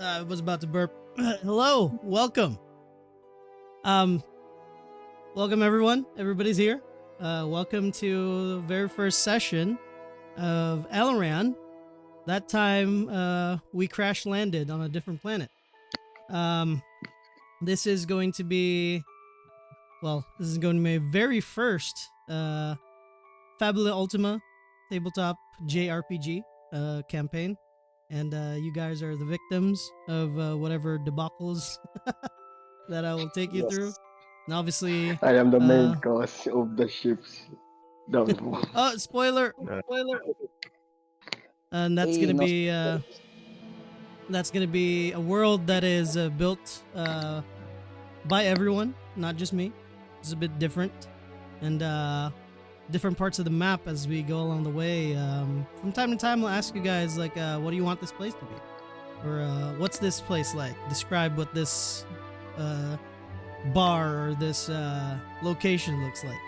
I was about to burp. Hello, welcome. Um, welcome everyone. Everybody's here. Welcome to the very first session of Alaran. That time, we crash landed on a different planet. Um, this is going to be, this is going to be my very first Fabula Ultima tabletop JRPG campaign. And you guys are the victims of whatever debacles that I will take you through. Yes. And obviously, I am the main uh, cause of the ships downfall. oh, spoiler, Uh, spoiler. And Hey, no. that's gonna be a world that is built by everyone, not just me. It's a bit different, and different parts of the map as we go along the way. From time to time, I'll ask you guys like, what do you want this place to be, or what's this place like? Describe what this bar or this location looks like.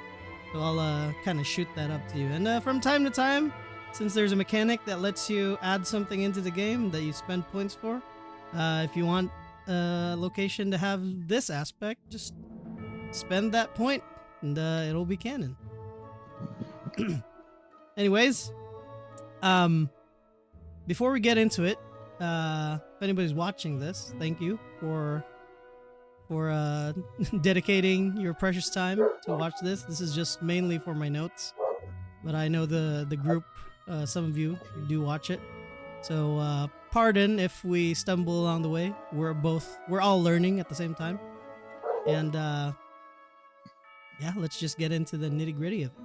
So I'll kind of shoot that up to you. And from time to time, since there's a mechanic that lets you add something into the game that you spend points for, if you want a location to have this aspect, just spend that point and it'll be canon. Anyways, before we get into it, if anybody's watching this, thank you for dedicating your precious time to watch this. This is just mainly for my notes, but I know the group, some of you do watch it, so pardon if we stumble along the way. We're all learning at the same time, and yeah, let's just get into the nitty gritty of it.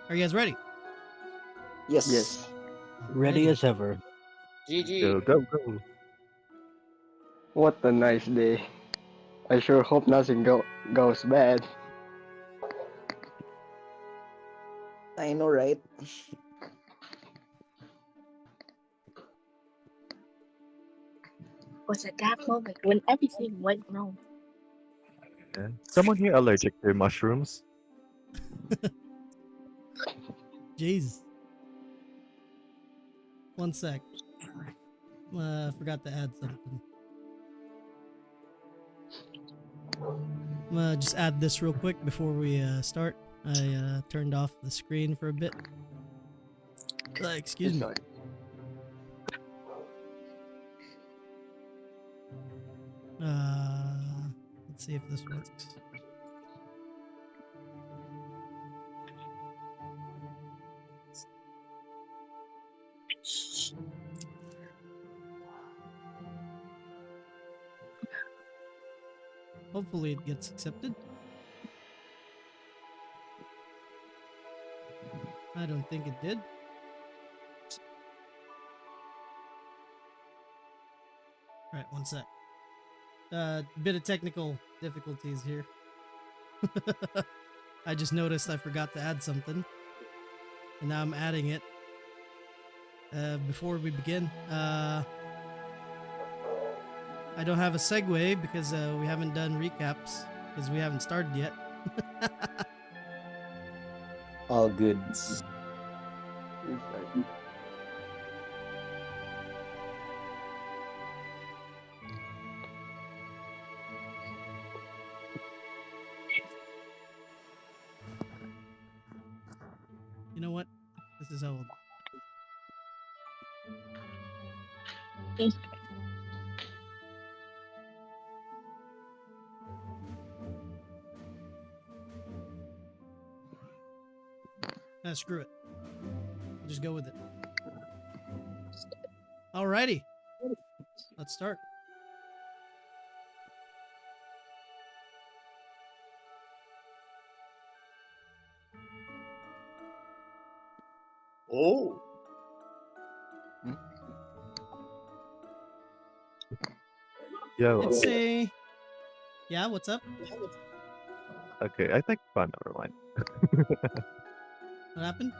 Are you guys ready? Yes. Yes. ready Alrighty. as ever. GG. Go. What a nice day. I sure hope nothing goes bad. I know, right? Was a dark moment when everything went wrong. Someone here allergic to mushrooms? Jeez. One sec. Forgot to add something. I'm gonna just add this real quick before we start. I turned off the screen for a bit. Excuse me. Sorry. Let's see if this works. Hopefully it gets accepted. I don't think it did. Alright, one sec. Bit of technical difficulties here. I just noticed I forgot to add something. And now I'm adding it. Before we begin, I don't have a segue because we haven't done recaps because we haven't started yet. All good. You know what? This is how we'll... Screw it. We'll just go with it. Alrighty. Let's start. Oh. Yo. Let's say... Yeah, what's up? Okay, I think fun. Never mind. What happened?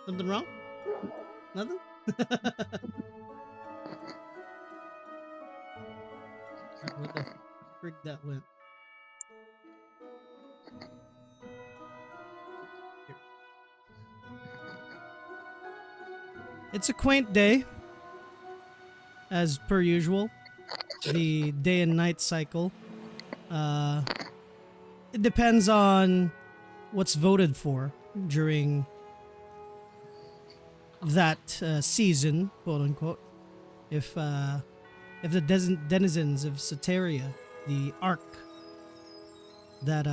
Something wrong? Nothing? What the frick that went? It's a quaint day, as per usual. The day and night cycle. It depends on what's voted for during that season, quote unquote. If the denizens of Soteria, the Ark, that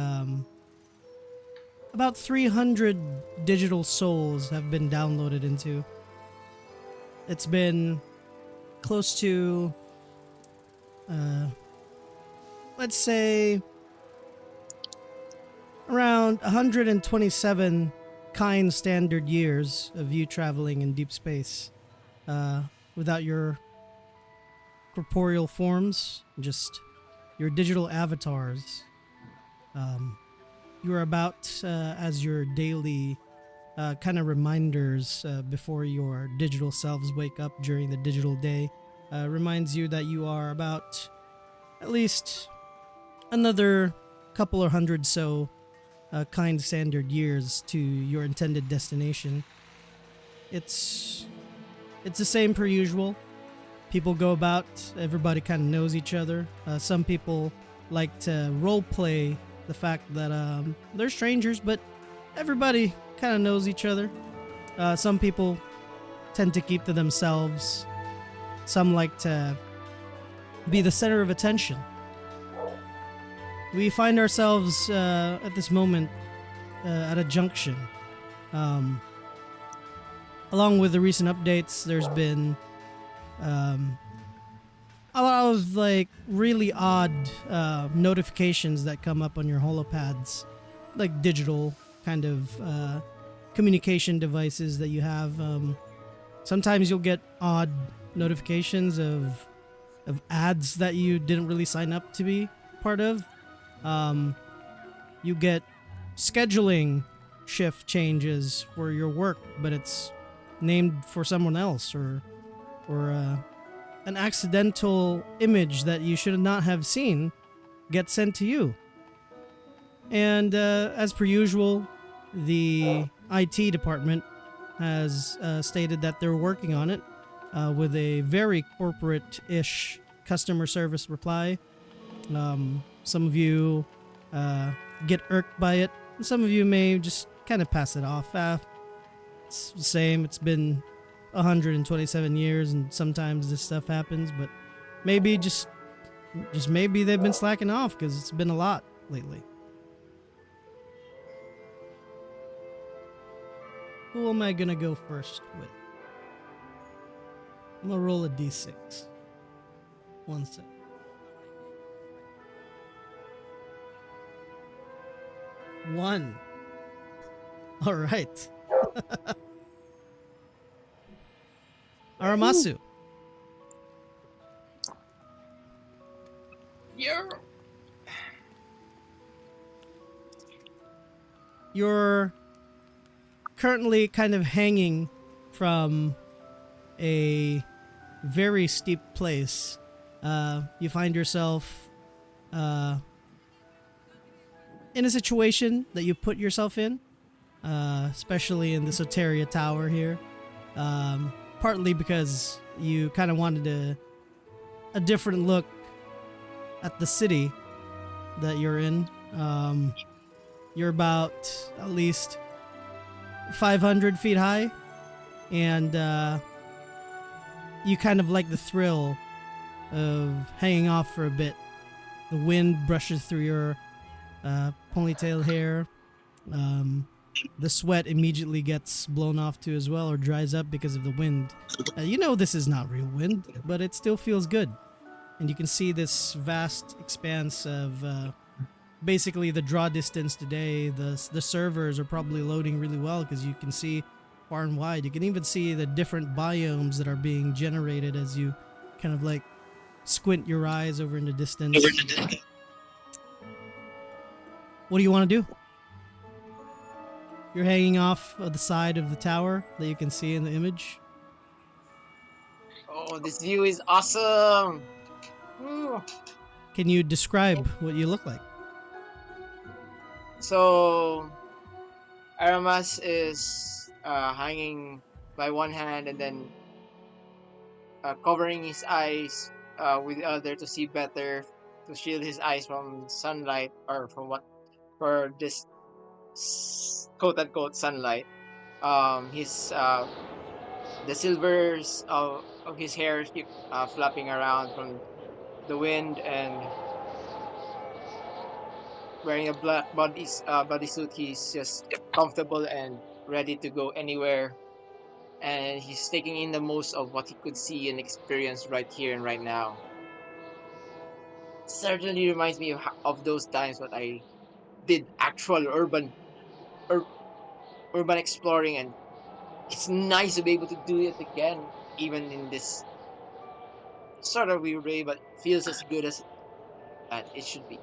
about 300 digital souls have been downloaded into. It's been close to, let's say, around 127 kind standard years of you traveling in deep space without your corporeal forms, just your digital avatars. You are about as your daily kind of reminders before your digital selves wake up during the digital day. Reminds you that you are about at least another couple or hundred kind standard years to your intended destination. It's the same per usual. People go about, everybody kind of knows each other. Some people like to role play the fact that they're strangers, but everybody kind of knows each other. Some people tend to keep to themselves. Some like to be the center of attention. We find ourselves at this moment at a junction. Along with the recent updates, there's been a lot of like really odd notifications that come up on your holopads, like digital kind of communication devices that you have. Sometimes you'll get odd notifications of ads that you didn't really sign up to be part of. You get scheduling shift changes for your work, but it's named for someone else, or an accidental image that you should not have seen gets sent to you. And as per usual, the IT department has stated that they're working on it with a very corporate-ish customer service reply. Some of you get irked by it. Some of you may just kind of pass it off. It's the same. It's been 127 years, and sometimes this stuff happens. But maybe just maybe they've been slacking off because it's been a lot lately. Who am I gonna go first with? I'm gonna roll a d6. 1 sec. One. All right. Aramasu. You're currently kind of hanging from a very steep place. You find yourself in a situation that you put yourself in, especially in the Soteria Tower here. Partly because you kind of wanted a different look at the city that you're in. You're about at least 500 feet high, and you kind of like the thrill of hanging off for a bit. The wind brushes through your ponytail hair. The sweat immediately gets blown off too as well, or dries up because of the wind. You know this is not real wind, but it still feels good. And you can see this vast expanse of basically the draw distance today. The servers are probably loading really well because you can see far and wide. You can even see the different biomes that are being generated as you kind of like squint your eyes over in the distance. What do you want to do? You're hanging off of the side of the tower that you can see in the image. Oh, this view is awesome! Can you describe what you look like? So, Aramas is hanging by one hand and then covering his eyes with the other to see better, to shield his eyes from sunlight or from what for this quote unquote sunlight. His the silvers of his hair keep flapping around from the wind, and wearing a black bodysuit. He's just comfortable and ready to go anywhere, and he's taking in the most of what he could see and experience right here and right now. Certainly reminds me of those times when I did actual ur- urban exploring, and it's nice to be able to do it again, even in this sort of weird way, but feels as good as it should be.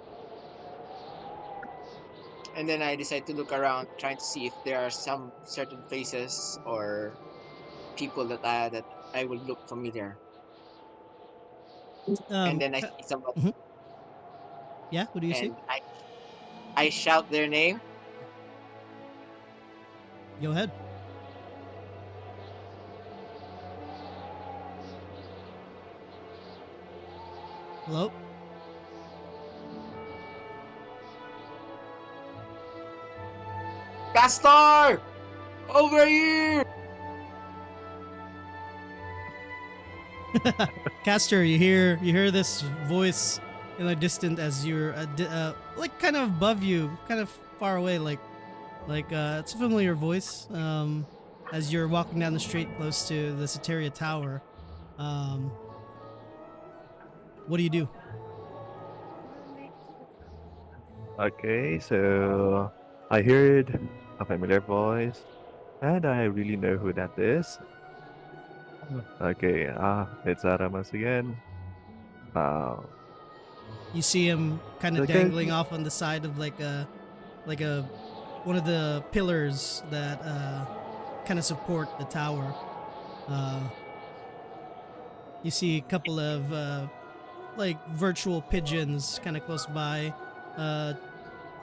And then I decide to look around, trying to see if there are some certain faces or people that I would look familiar. And then I Ca- see somebody, mhm. Yeah, who do you see? and I shout their name. Go ahead. Hello? Castor, over here! Castor, you hear this voice in the distance as you're like kind of above you, kind of far away, like it's a familiar voice. As you're walking down the street close to the Soteria Tower, um, what do you do? Okay, so I heard a familiar voice, and I really know who that is. Okay, it's Aramas again. Uh, You see him kind of because dangling off on the side of like a one of the pillars that kind of support the tower. Uh, you see a couple of like virtual pigeons kind of close by, uh,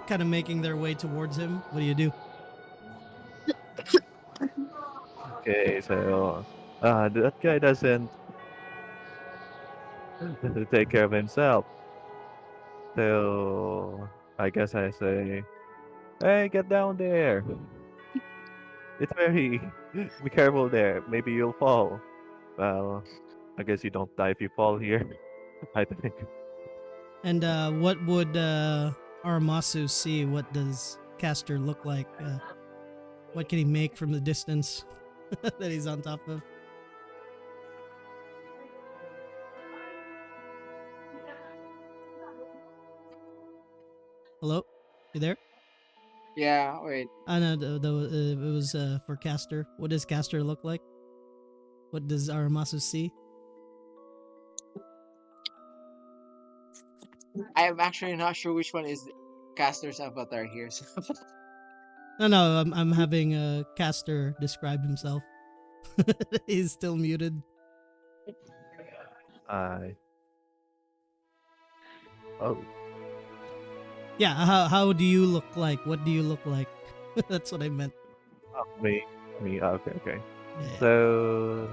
kind of making their way towards him. What do you do? okay, so that guy doesn't take care of himself. So I guess I say, "Hey, get down there! It's very be careful there. Maybe you'll fall." Well, I guess you don't die if you fall here. I think. And what would Aramasu see? What does Castor look like? What can he make from the distance that he's on top of? Hello, you there? Yeah, wait. No, it was for Castor. What does Castor look like? What does Aramasu see? I am actually not sure which one is Castor's avatar here. So. No, I'm having Castor describe himself. He's still muted. I oh Yeah, how do you look like? What do you look like? That's what I meant. me. Okay, okay. Yeah. So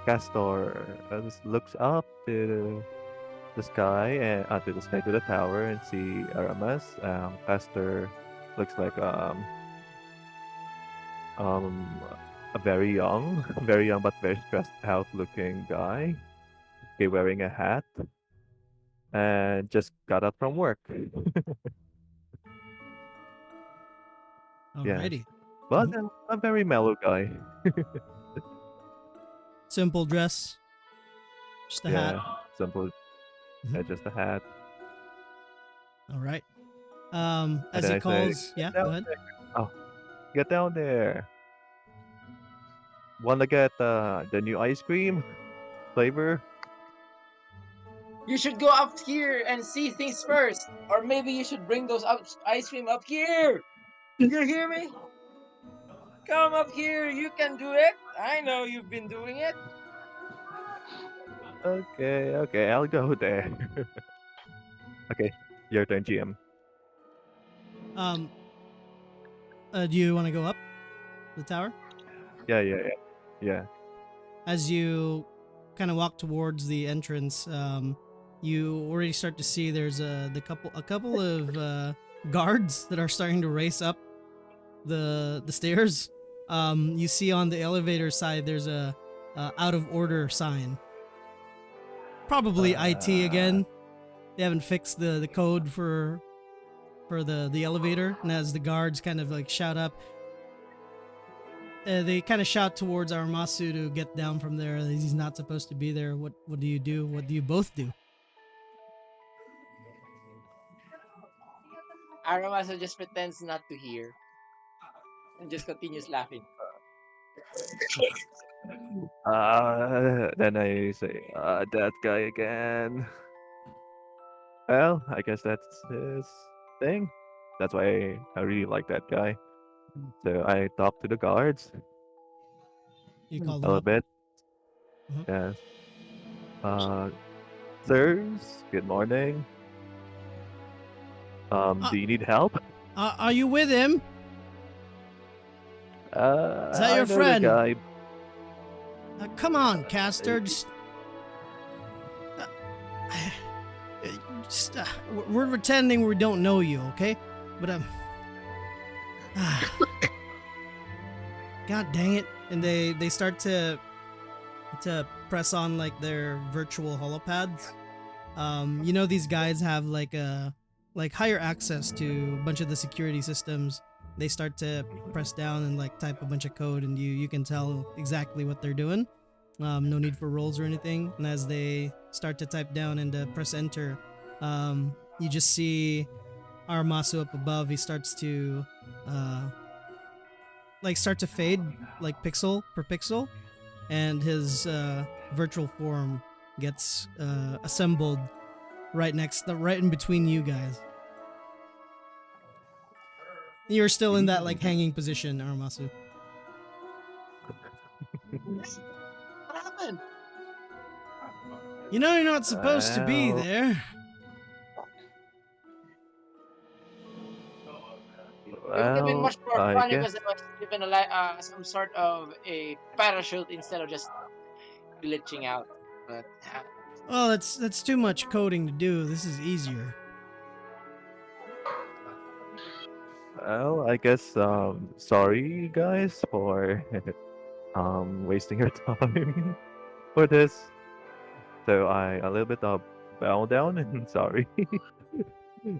Castor just looks up to the sky and to the sky to the tower and see Aramas. Castor looks like um a very young but very stressed out looking guy. Okay, wearing a hat and just got up from work. Yes, Alrighty. but Mhm. a very mellow guy. Simple dress, just a hat. Yeah, simple. Mhm. Just a hat. All right. And As then he I say, calls, "Get yeah, go down ahead. there! Oh, get down there! Wanna get the new ice cream flavor?" You should go up here and see things first, or maybe you should bring those ice cream up here. You hear me? Come up here. You can do it. I know you've been doing it. Okay, okay, I'll go there. Okay, your turn, GM. Um, do you want to go up the tower? Yeah, yeah, yeah. Yeah. As you kind of walk towards the entrance, you already start to see there's a couple of guards that are starting to race up the stairs. You see on the elevator side there's a out of order sign. Probably IT again. They haven't fixed the code for the elevator, and as the guards kind of like shout up, they kind of shout towards Aramasu to get down from there. He's not supposed to be there. What do you do? What do you both do? Aramasa just pretends not to hear and just continues laughing. Then I say, that guy again. Well, I guess that's his thing. That's why I really like that guy. So I talk to the guards You call a them little up. bit. Mhm. Yes. Uh, sirs, good morning. Do you need help? Are you with him? Is that I your know the friend? guy. Come on, Caster. Just, we're pretending we don't know you, okay? But God dang it! And they start to press on like their virtual holopads. You know, these guys have like higher access to a bunch of the security systems. They start to press down and like type a bunch of code, and you can tell exactly what they're doing. No need for rolls or anything. And as they start to type down and press enter, you just see Aramasu up above. He starts to start to fade like pixel per pixel, and his virtual form gets assembled right in between you guys. You're still in that like hanging position, Aramasu. What happened? You know you're not supposed to be Well, there. It would have been well, much more I fun if guess. I was given some sort of a parachute instead of just glitching out. But Well, that's too much coding to do. This is easier. Well, I guess. Sorry, guys, for wasting your time for this. So I a little bit bow down and sorry.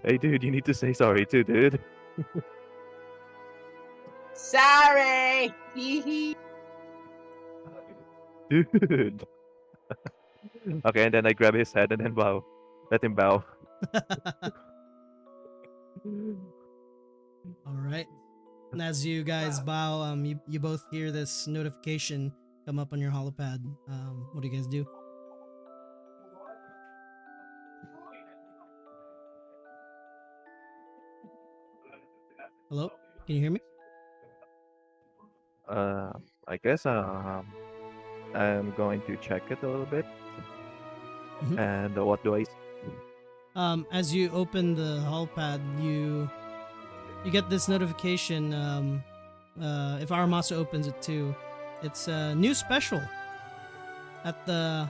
Hey, dude, you need to say sorry too, dude. sorry. Hee hee. Dude. Okay, and then I grab his head and then bow. Let him bow. All right. And as you guys bow, you both hear this notification come up on your holopad. What do you guys do? Hello? Can you hear me? Uh, I guess I'm going to check it a little bit. Mhm. And what do I see? As you open the holopad, you get this notification. If Aramasu opens it too, it's a new special at the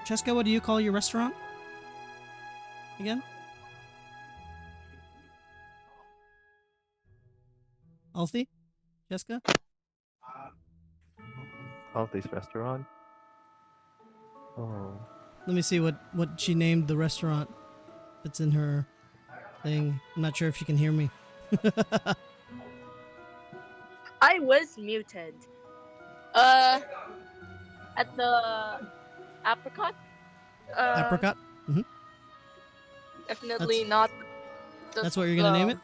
Cheska. What do you call your restaurant again? Althi? Cheska? Altis restaurant. Oh. Let me see what she named the restaurant. It's in her thing. I'm not sure if she can hear me. I was muted. At the apricot. Apricot? Definitely not. That's what you're gonna name it?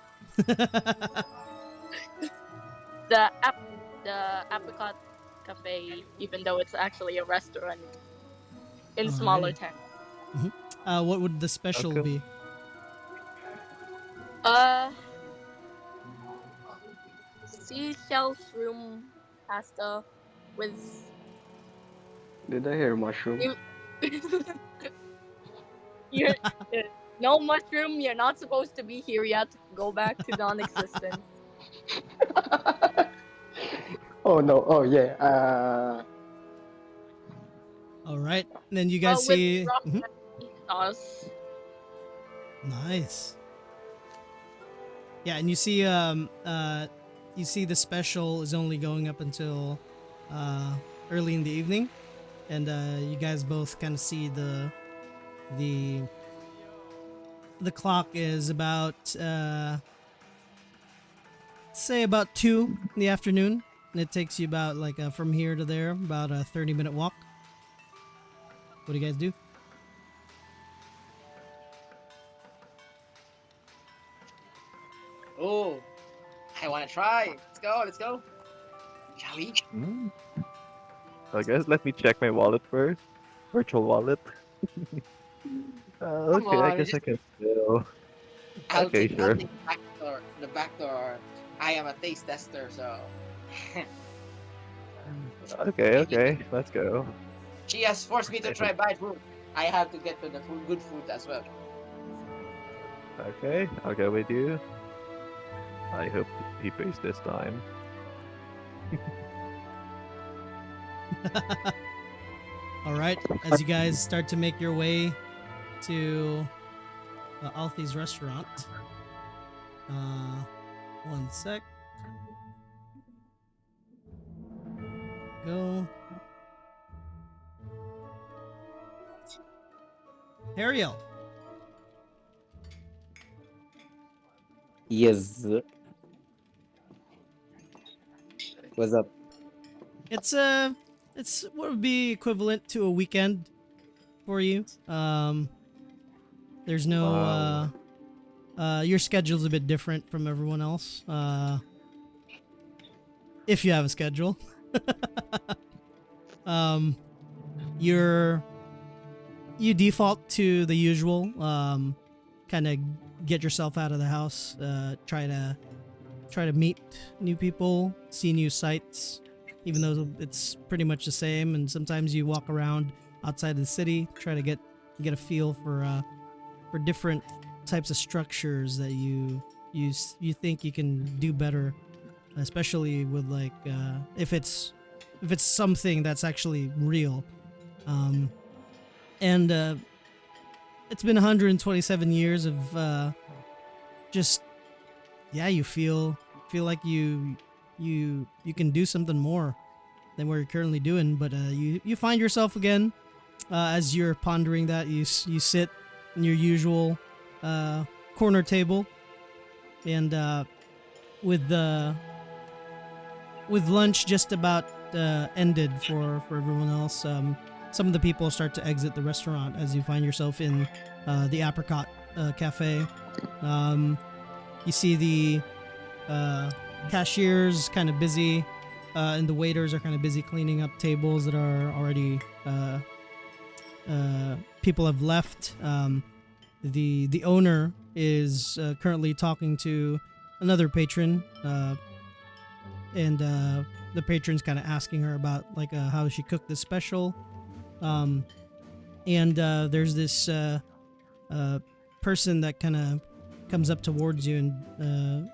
The apricot cafe, even though it's actually a restaurant in smaller Alrighty. town. What would the special Okay. be? Seashell shroom pasta with Did I hear mushroom? you're no mushroom. You're not supposed to be here yet. Go back to non-existence. Oh no. Oh yeah. All right. And then you guys with see. rosemary sauce. Nice. Yeah, and you see the special is only going up until early in the evening, and you guys both kind of see the the clock is about say about 2 in the afternoon, and it takes you about like from here to there about a 30-minute walk. What do you guys do? Oh, I want to try. Let's go. Let's go. Shall we? Hmm. I guess let me check my wallet first. Virtual wallet. Come Okay, I on. guess I can still. Okay, I'll sure. take the back door. The back door. I am a taste tester, so Okay, I get okay, let's go. she has forced me to Okay, try bad food. I have to get to the food, good food as well. okay, I'll go with you. I hope he pays this time. All right, as you guys start to make your way to Alfie's restaurant. One sec. Go. Ariel. Yes. What's up? It's what would be equivalent to a weekend for you. There's no your schedule's a bit different from everyone else. If you have a schedule. um you default to the usual kind of get yourself out of the house, try to meet new people, see new sights, even though it's pretty much the same. And sometimes you walk around outside the city, try to get a feel for different types of structures that you think you can do better, especially with like if it's something that's actually real. And it's been 127 years of just yeah, you feel like you can do something more than what you're currently doing. But you find yourself again as you're pondering that you sit in your usual corner table, and with lunch just about ended for everyone else. Some of the people start to exit the restaurant as you find yourself in the Apricot Cafe. You see the cashiers kind of busy, and the waiters are kind of busy cleaning up tables that are already people have left. The owner is currently talking to another patron, and the patron's kind of asking her about like how she cooked this special. And there's this person that kind of comes up towards you, and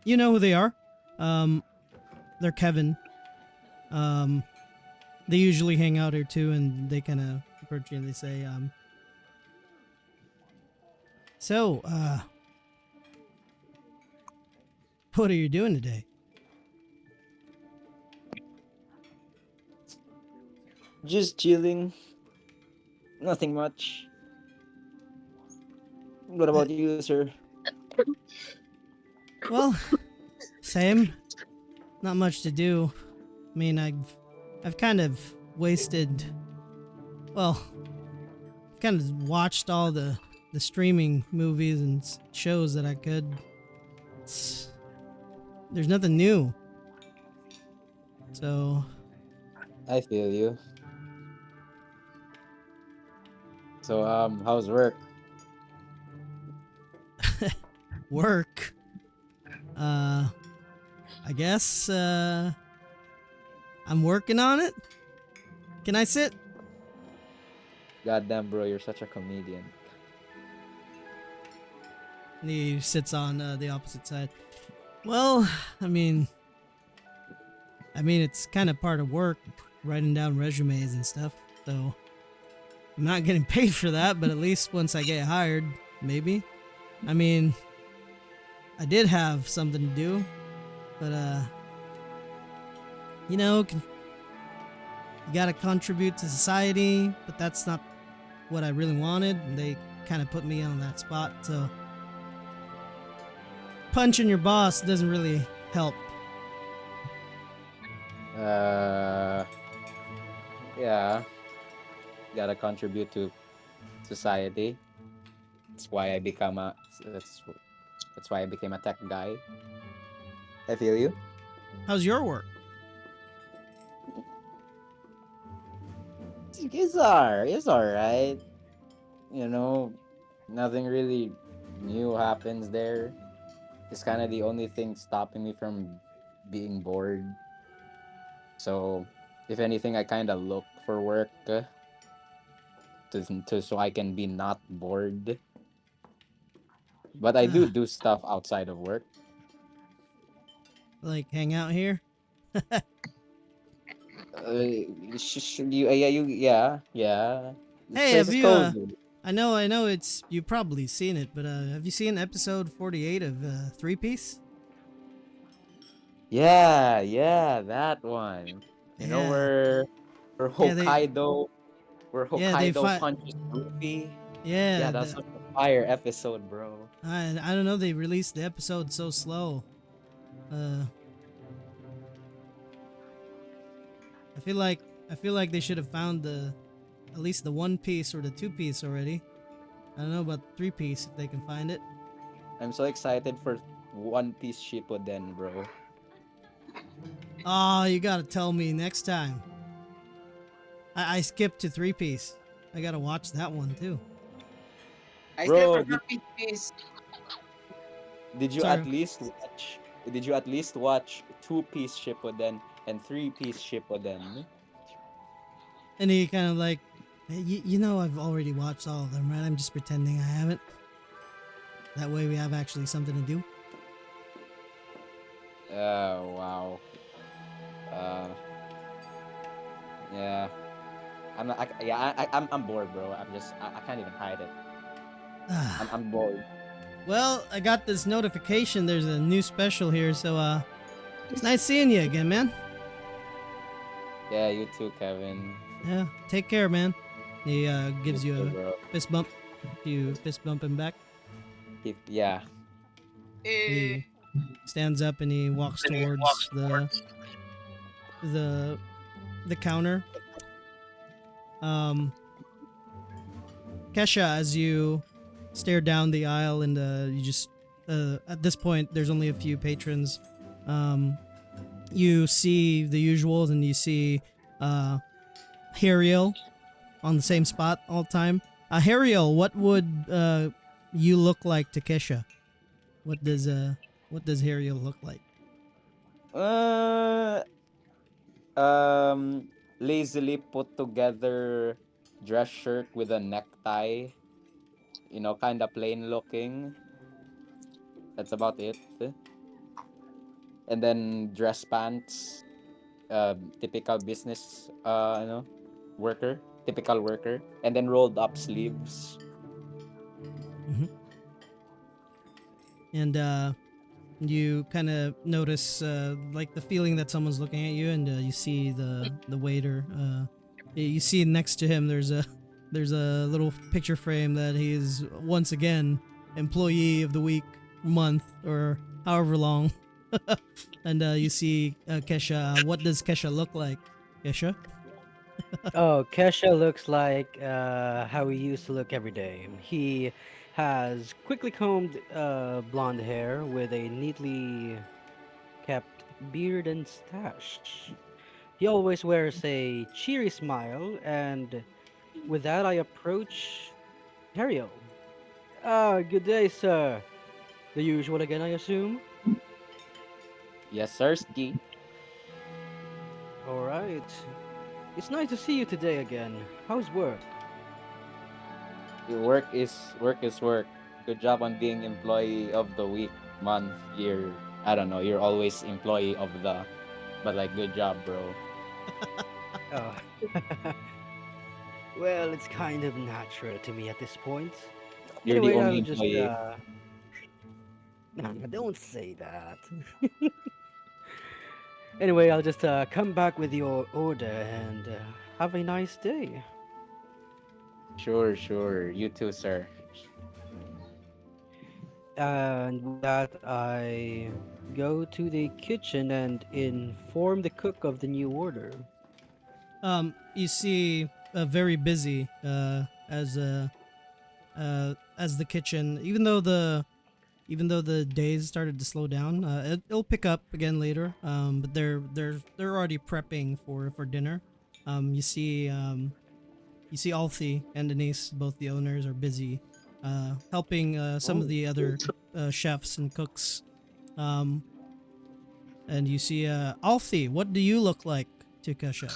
you know who they are. They're Kevin. They usually hang out here too, and they kind of approach you and they say, "So, what are you doing today?" Just chilling. Nothing much. What about you, sir? Well, same. Not much to do. I mean, I've kind of wasted. Well, kind of watched all the streaming movies and shows that I could. There's nothing new. So, I feel you. So, how's work? work. I guess I'm working on it. Can I sit? Goddamn, bro, you're such a comedian. And he sits on the opposite side. Well, I mean, it's kind of part of work, writing down resumes and stuff. So I'm not getting paid for that, but at least once I get hired, maybe. I mean, I did have something to do, but you know, you gotta contribute to society, but that's not what I really wanted. And they kind of put me on that spot, so punching your boss doesn't really help. Yeah. Gotta contribute to society. That's why I become a. That's why I became a tech guy. I feel you. How's your work? It's alright. You know, nothing really new happens there. It's kind of the only thing stopping me from being bored. So, if anything, I kind of look for work to so I can be not bored. But I Ah, do stuff outside of work. like hang out here? Yeah. This Hey, place have is you cozy. I know it's you probably seen it, but have you seen episode 48 of Three Piece? Yeah, that one. You know Yeah. where Yeah, they Hokkaido fight. punches Luffy. Yeah, Yeah, that's such a fire episode, bro. I don't know, they released the episode so slow. Uh I feel like they should have found the at least the one piece or the two piece already. I don't know about the three piece if they can find it. I'm so excited for One Piece Shippuden, bro. Oh, you gotta tell me next time. I skipped to three piece. I gotta watch that one too. I still Bro, prefer Peace. did you Sorry. at least watch Two Piece Shippuden and Three Piece Shippuden? And he kind of like, "Hey, you know, I've already watched all of them, right? I'm just pretending I haven't. That way we have actually something to do." Oh wow. Uh yeah. I'm not, I, yeah, I'm bored, bro. I can't even hide it. I'm bored. Well, I got this notification. There's a new special here, so it's nice seeing you again, man. Yeah, you too, Kevin. Yeah, take care, man. He You gives you too, a bro. fist bump. You fist bump him back. Yeah. Eh, He stands up and he walks towards the the counter. Um, Kesha, as you stare down the aisle and you just at this point there's only a few patrons. Um, you see the usuals and you see Hariel on the same spot all the time. Hariel, what would you look like to Kesha? What does Hariel look like? Uh, um, lazily put together dress shirt with a necktie. You know, kind of plain looking. That's about it. And then dress pants. Typical business. Worker. Typical worker. And then rolled up sleeves. Hmm. And you kind of notice like the feeling that someone's looking at you, and you see the waiter. You see next to him there's a little picture frame that he is once again employee of the week, month, or however long. And you see Kesha. What does Kesha look like, Kesha? Oh, Kesha looks like how he used to look every day. He has quickly combed blonde hair with a neatly kept beard and stash. He always wears a cheery smile, and with that, I approach Hario. Ah, good day, sir. The usual again, I assume? Yes, sir, ski. Alright. It's nice to see you today again. How's work? Your work is work. Good job on being employee of the week, month, year. I don't know. You're always employee of the, but like, good job, bro. Oh. Well, it's kind of natural to me at this point. You're the Anyway, only I'll just employee. nah, don't say that. Anyway, I'll just come back with your order and have a nice day. Sure, sure. You too, sir. And with that, I go to the kitchen and inform the cook of the new order. You see, very busy as the kitchen. Even though the days started to slow down, it'll pick up again later. But they're already prepping for dinner. You see, Alfie and Denise, both the owners, are busy, helping some of Oh, the other chefs and cooks. Um, and you see, Alfie, what do you look like to Kesha?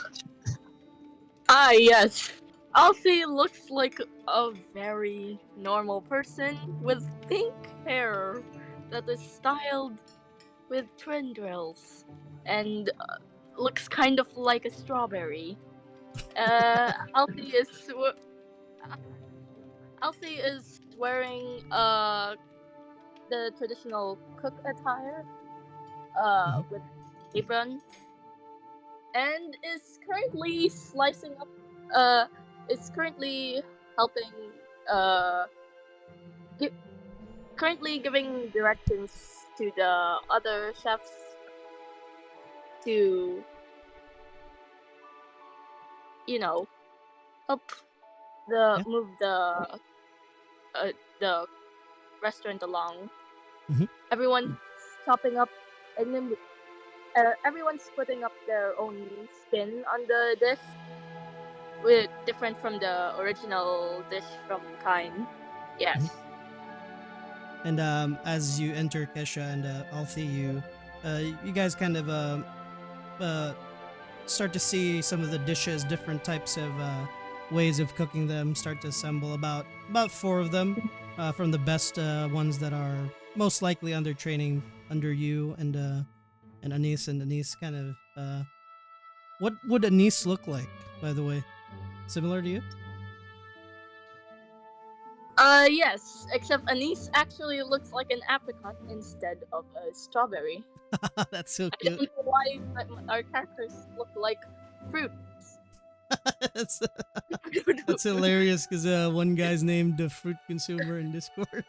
Ah, yes. Alfie looks like a very normal person with pink hair that is styled with tendrils and looks kind of like a strawberry. Alfie is Alfie is wearing the traditional cook attire with apron and is currently slicing up is currently helping uh gi- currently giving directions to the other chefs to you know help Yeah. move the restaurant along. Mhm. Everyone's chopping up and then everyone's putting up their own spin on the dish with different from the original dish from Kind. Yes. And as you enter Kesha and Alfie, you guys kind of uh, start to see some of the dishes, different types of ways of cooking them. Start to assemble about four of them from the best ones that are most likely under training under you and Anise. And Anise kind of what would Anise look like, by the way? Similar to you? Yes, except Anise actually looks like an apricot instead of a strawberry. That's so I cute. don't know why our characters look like fruit. that's that's hilarious because one guy's named the fruit consumer in Discord.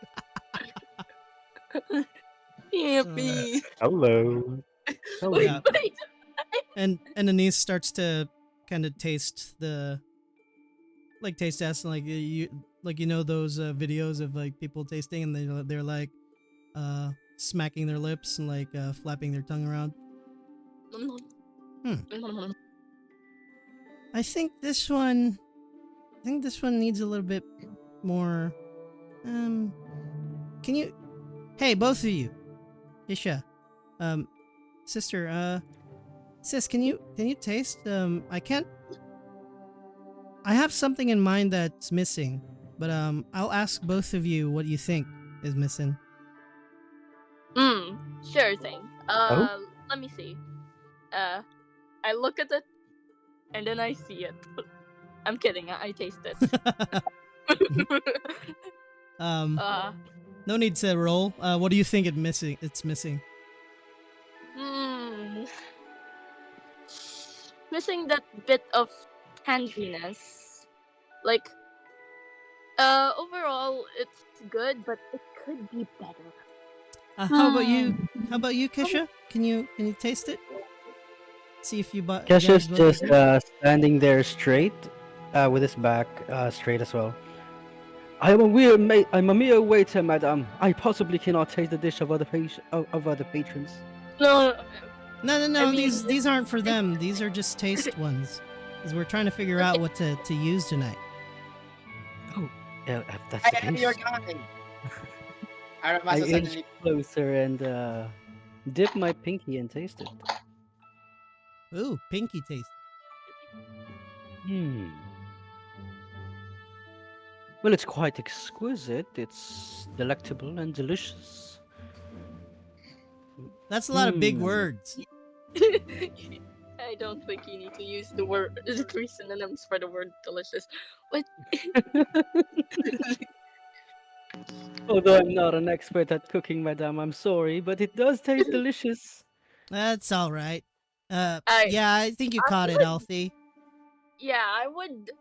Yippee! Hello. Wait, Yeah, Hello. wait. and Anise starts to kind of taste the taste test, and those videos of like people tasting, and they're like smacking their lips and like flapping their tongue around. Hmm. I think this one. I think this one needs a little bit more. Can you? Hey, both of you, Isha, um, sister, sis, can you taste? I can't. I have something in mind that's missing, but I'll ask both of you what you think is missing. Sure thing. Oh, Let me see. Uh, I look at it and then I see it. I'm kidding. I taste it. um, uh, no need to roll. What do you think it missing? It's missing. hmm. Missing that bit of tanginess. Like, overall, it's good, but it could be better. How about you? Hmm. How about you, Kisha? Can you taste it? See if you guys Kesha's both just agree. standing there straight, with his back straight as well. I'm a mere waiter, madam. I possibly cannot taste the dish of other patrons. No, No, no, I no. mean, These aren't for it's, them. These are just taste ones. Because we're trying to figure out okay. what to use tonight. Oh, if that's I the am your case, guy. I Aramasa inch suddenly. closer and dip my pinky and taste it. Ooh, pinky taste. Hmm. Well, it's quite exquisite. It's delectable and delicious. That's a lot of big Hmm. words. I don't think you need to use the three synonyms for the word delicious. What? Although I'm not an expert at cooking, madam, I'm sorry, but it does taste delicious. That's all right. I Yeah, I think you I caught it, would Alfie. yeah, I would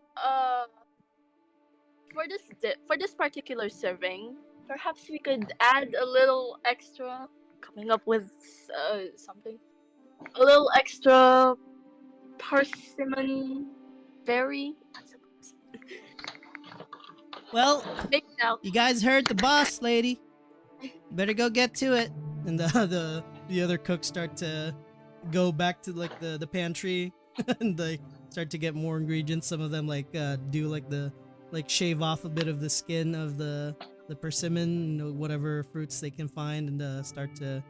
for this particular serving, perhaps we could add a little extra coming up with something. A little extra parsimony berry, I suppose. Well, Maybe now. you guys heard the boss, lady. Better go get to it. And the other cooks start to go back to like the pantry and they start to get more ingredients. Some of them like do like the like shave off a bit of the skin of the persimmon, whatever fruits they can find, and start to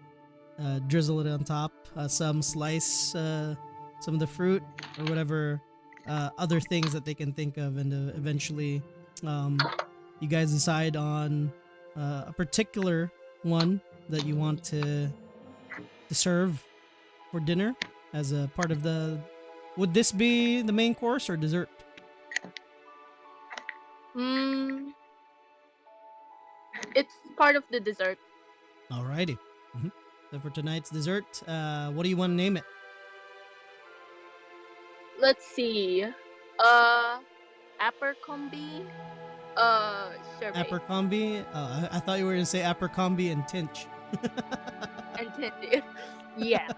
drizzle it on top. Some slice some of the fruit or whatever other things that they can think of, and eventually you guys decide on a particular one that you want to serve for dinner as a part of the. Would this be the main course or dessert? Hmm, it's part of the dessert. Alrighty. So for tonight's dessert, what do you want to name it? Let's see. Abercrombie. Survey Abercrombie. I thought you were gonna say Abercrombie and Tinch. and Tindy. Yeah,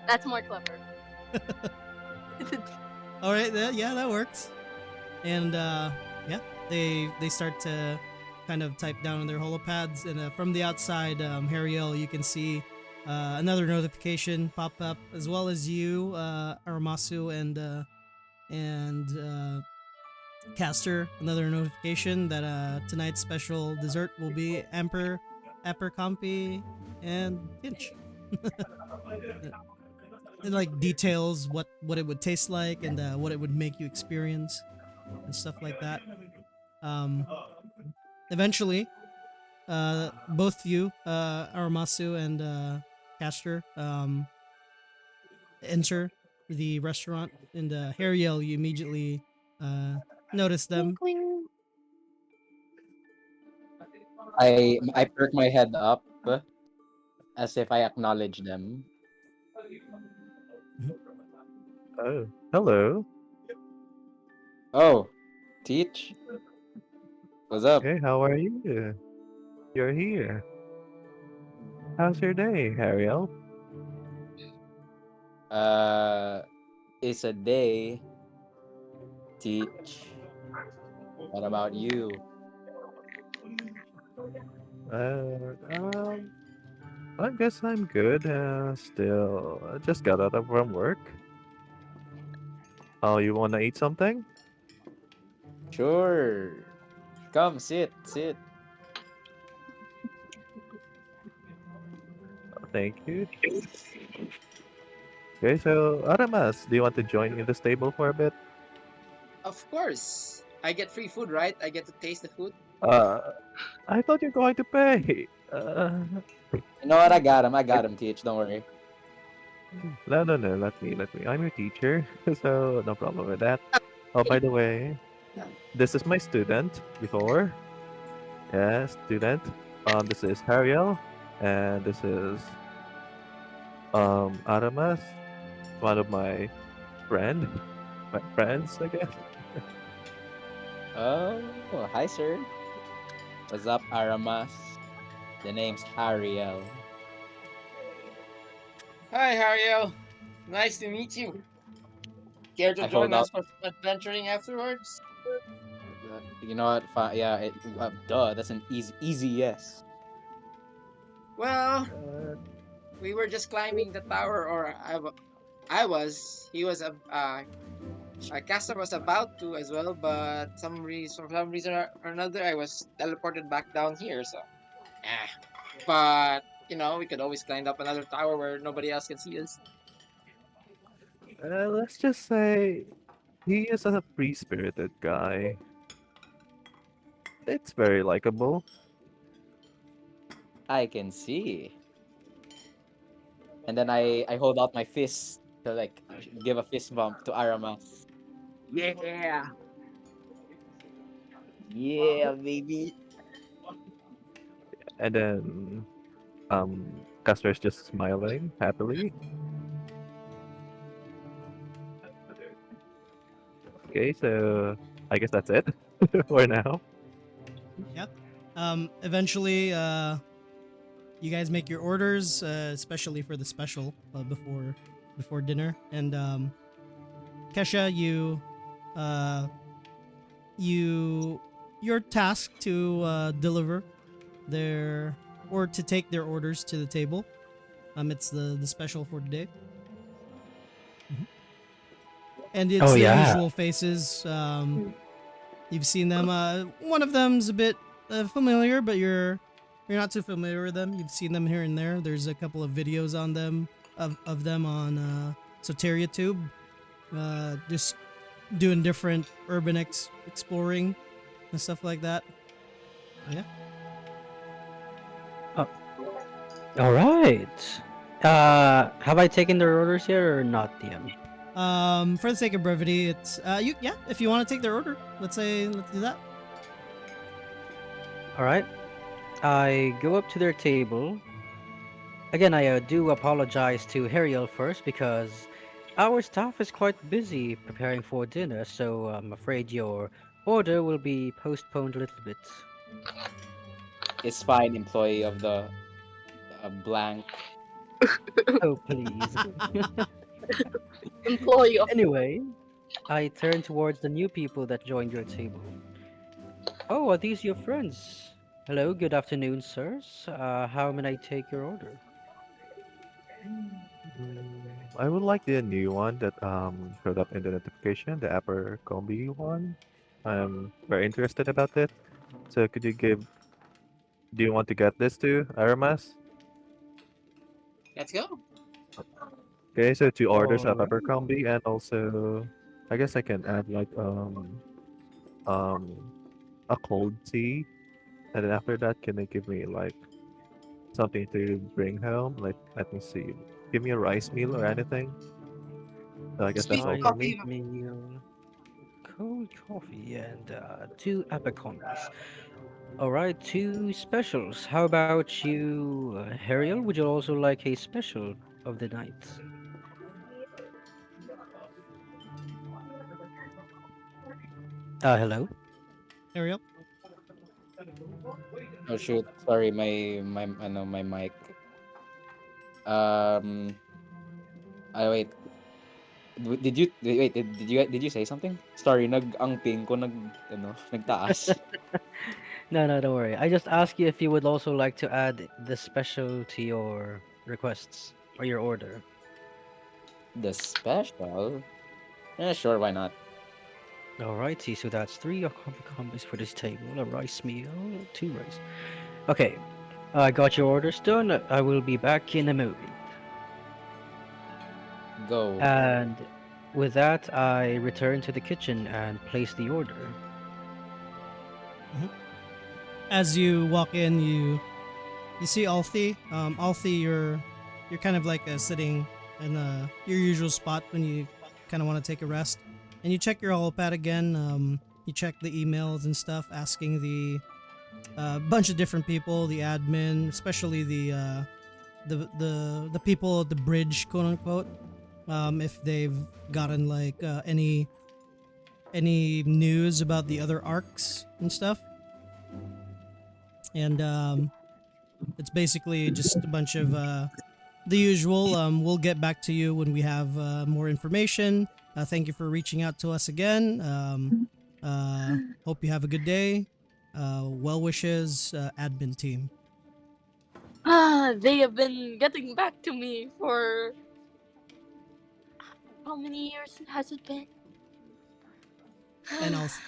that's more clever. All right, yeah, that works. And yeah, they start to kind of type down on their holopads, and from the outside, Hariel, you can see another notification pop up, as well as you, Aramasu, and Caster. Another notification that tonight's special dessert will be Abercrombie and Tinch. It like details what it would taste like and what it would make you experience and stuff like that. Um, eventually, both you, Aramasu and Caster, enter the restaurant, and Hariel, you immediately uh, notice them. I perk my head up as if I acknowledge them. Oh, hello. Oh, Teach, what's up? Hey, how are you? You're here. How's your day, Ariel? Uh, it's a day, Teach. What about you? Uh, I guess I'm good. Still, I just got out of from work. Oh, you wanna eat something? Sure. Come, sit. Thank you. Okay, so Aramas, do you want to join in this table for a bit? Of course. I get free food, right? I get to taste the food. Uh, I thought you're going to pay. You know what? I got him, Teach. Don't worry. No. Let me. I'm your teacher, so no problem with that. Oh, by the way, this is my student before. Yeah, student. This is Hariel, and this is Aramas, one of friend, my friends, I guess. Oh, hi, sir. What's up, Aramas? The name's Hariel. Hi, Hario. Nice to meet you. Care to I join hold us out. for adventuring afterwards? You know what? Yeah, duh. That's an easy yes. Well, Uh, we were just climbing the tower, or I was. He was Castor was about to as well, but for some reason or another, I was teleported back down here. So, eh. But we could always climb up another tower where nobody else can see us. let's just say he is a free-spirited guy. It's very likable. I can see. and then I hold out my fist to like give a fist bump to Aramas. Yeah, yeah, baby. And then Castor's just smiling happily. Okay, so I guess that's it for now. Yeah. Eventually, you guys make your orders, especially for the special before dinner. And Kesha, uh, you're tasked to deliver their or to take their orders to the table. It's the special for today. Mhm. And it's Oh the yeah. usual faces. You've seen them. One of them's a bit familiar, but you're not too familiar with them. You've seen them here and there. There's a couple of videos on them of them on Soteria Tube, just doing different urban exploring and stuff like that. Yeah. Oh, all right. Have I taken their orders here or not, DM? For the sake of brevity, it's you yeah. If you want to take their order, let's do that. All right. I go up to their table. Again, I do apologize to Hariel first because our staff is quite busy preparing for dinner, so I'm afraid your order will be postponed a little bit. It's fine, employee of the blank. Oh, please. Employee of Anyway, I turn towards the new people that joined your table. Oh, are these your friends? Hello, good afternoon, sirs. How may I take your order? I would like the new one that showed up in the notification, the Abercrombie one. I'm very interested about it. So could you give? Do you want to get this too, Aramas? Let's go. Okay, so two orders All of right. Abercrombie, and also I guess I can add like um a cold tea, and then after that, can they give me like something to bring home? Like, let me see, give me a rice meal or anything. So I guess that's Sweet all for Rice me. coffee. meal, cold coffee, and two Abercrombies. All right, two specials. How about you, Hariel? Would you also like a special of the night? Hello? Ariel. Oh shoot, sorry, my I know my mic. Um, I wait. Did you wait? Did you say something? Sorry, ang ping ko nagtaas. No, no, don't worry. I just asked you if you would also like to add the special to your requests or your order. The special? Yeah, sure, why not? Alrighty, so that's three combos for this table. A rice meal, two rice. Okay, I got your orders done. I will be back in a moment. Go. And with that, I return to the kitchen and place the order. Mhm. As you walk in, you see Alfie. Alfie, you're kind of like sitting in your usual spot when you kind of want to take a rest, and you check your holopad again. You check the emails and stuff, asking the bunch of different people, the admin, especially the people at the bridge, quote unquote. If they've gotten like any news about the other arcs and stuff, and it's basically just a bunch of the usual. We'll get back to you when we have more information. Thank you for reaching out to us again. Hope you have a good day. Well wishes, admin team. they have been getting back to me for how many years has it been? And also,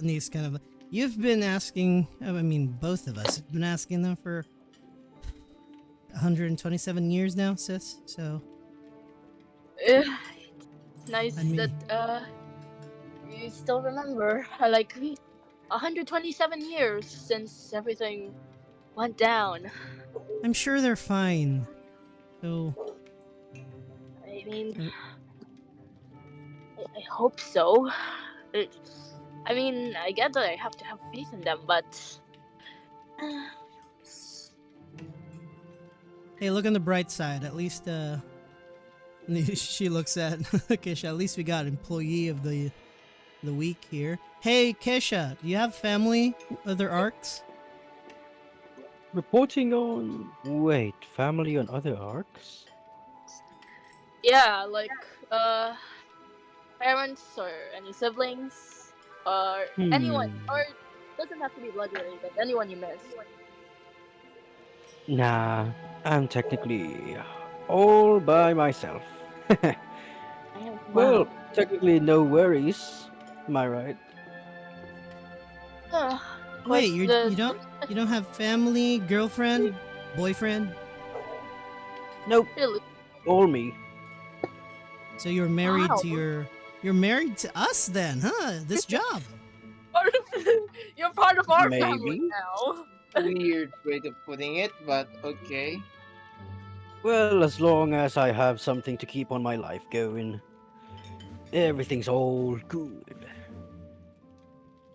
Nice kind of. You've been asking. I mean, both of us have been asking them for 127 years now, sis. So, Eh, nice I that mean, you still remember. Like 127 years since everything went down. I'm sure they're fine. So, I mean, Mm. I hope so. It, I mean, I get that I have to have faith in them, but Hey, look on the bright side. At least she looks at Kesha. At least we got employee of the week here. Hey, Kesha, do you have family? Other arcs? Reporting on. Wait, family on other arcs? yeah, like parents or any siblings or anyone, Hmm. or doesn't have to be blood related. Anyone you miss. Nah, I'm technically all by myself. Well, Wow. technically, no worries. Am I right? Of Wait, course, the you don't have family, girlfriend, boyfriend? Nope, really all me. So wow. you're married to us then, huh? This job. Part of, you're part of our family Maybe. now. Weird way of putting it, but okay. Well, as long as I have something to keep on my life going, everything's all good.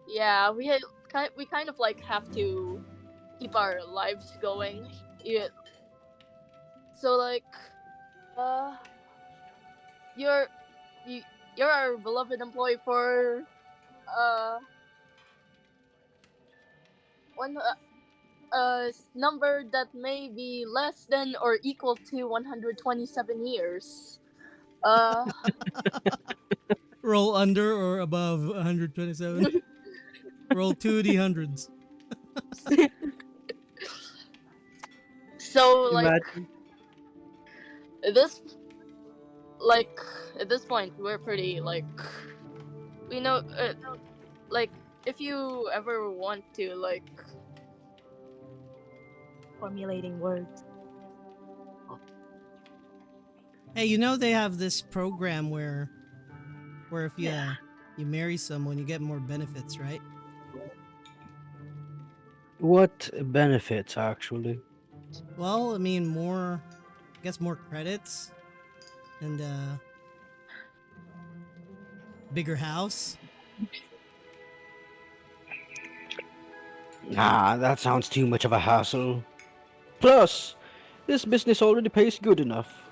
Yeah, we kind of like have to keep our lives going. Yeah, so like uh you're you you're our beloved employee for uh one number that may be less than or equal to 127 years. Uh Roll under or above 127. Roll 2D hundreds. so Imagine. this like at this point we're pretty we know like if you ever want to formulating words. Hey, you know they have this program where if Yeah. you marry someone, you get more benefits, right? What benefits, actually? Well, I mean more, I guess more credits and bigger house. Nah, that sounds too much of a hassle. Plus, this business already pays good enough.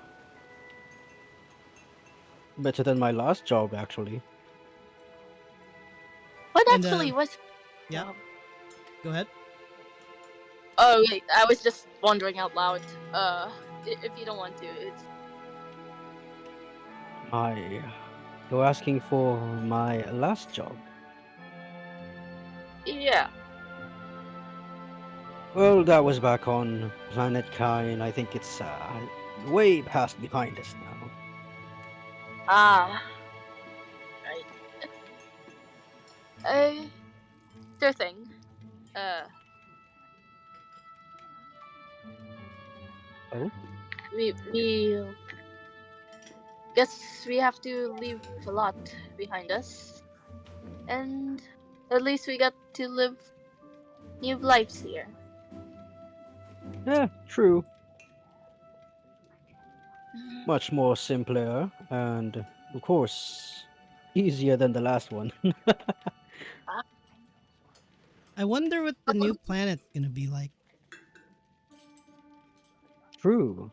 Better than my last job, actually. What And actually was yeah, job? go ahead. Oh wait, I was just wondering out loud. If you don't want to, it's My. You're asking for my last job? yeah. Well, that was back on Planet Kine. I think it's way past behind us now. Ah, right. Uh, sure thing. Uh, Oh? we guess we have to leave a lot behind us, and at least we got to live new lives here. Yeah, true. Much more simpler and, of course, easier than the last one. Ah, I wonder what the new planet's gonna be like. True.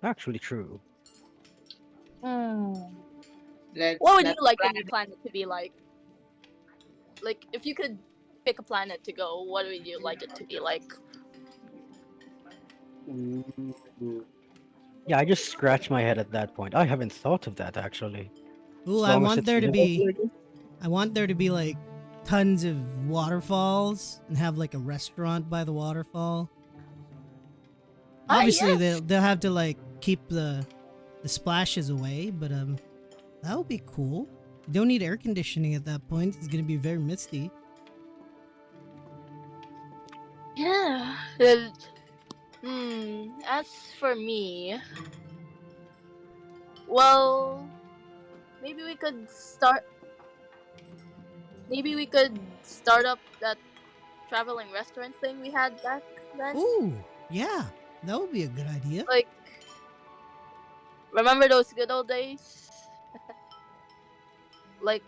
Actually, true. hmm. What Let's would you not like the plan. new planet to be like? Like, if you could pick a planet to go, what would you like it to be like? Ooh. Yeah, I just scratched my head at that point. I haven't thought of that, actually. Ooh, As long as it's livable, I guess. I want there to be like tons of waterfalls and have like a restaurant by the waterfall. Ah, Obviously yes. they'll have to like keep the splashes away, but that would be cool. You don't need air conditioning at that point. It's gonna be very misty. Yeah. As for me, well, maybe we could start. Maybe we could start up that traveling restaurant thing we had back then. Ooh, yeah, that would be a good idea. Like, Remember those good old days? Like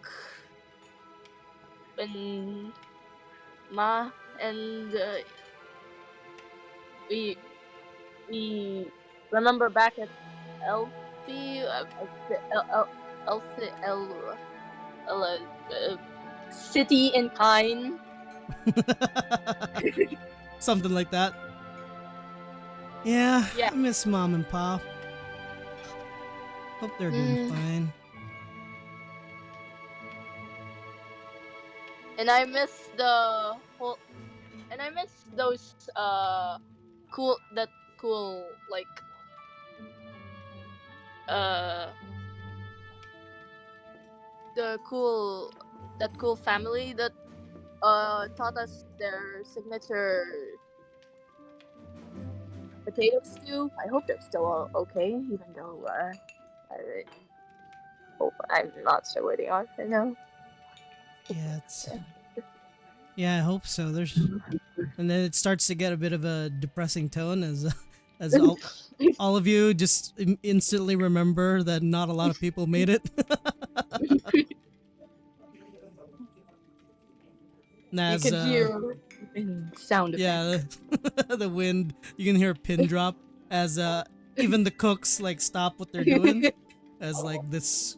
when Ma and we we remember back at Elfie, Elfie, City in Kine. Something like that. Yeah, Yeah. I miss mom and pop. Hope they're doing Mm. fine. And I miss the whole. And I miss those cool like uh the cool that cool family that taught us their signature potato stew. I hope they're still okay, even though I hope I'm not still waiting on it now. Yeah, it's. Yeah, I hope so. And then it starts to get a bit of a depressing tone as as all of you just instantly remember that not a lot of people made it. And You as could hear in sound yeah, effects. the wind, you can hear a pin drop as even the cooks like stop what they're doing as like this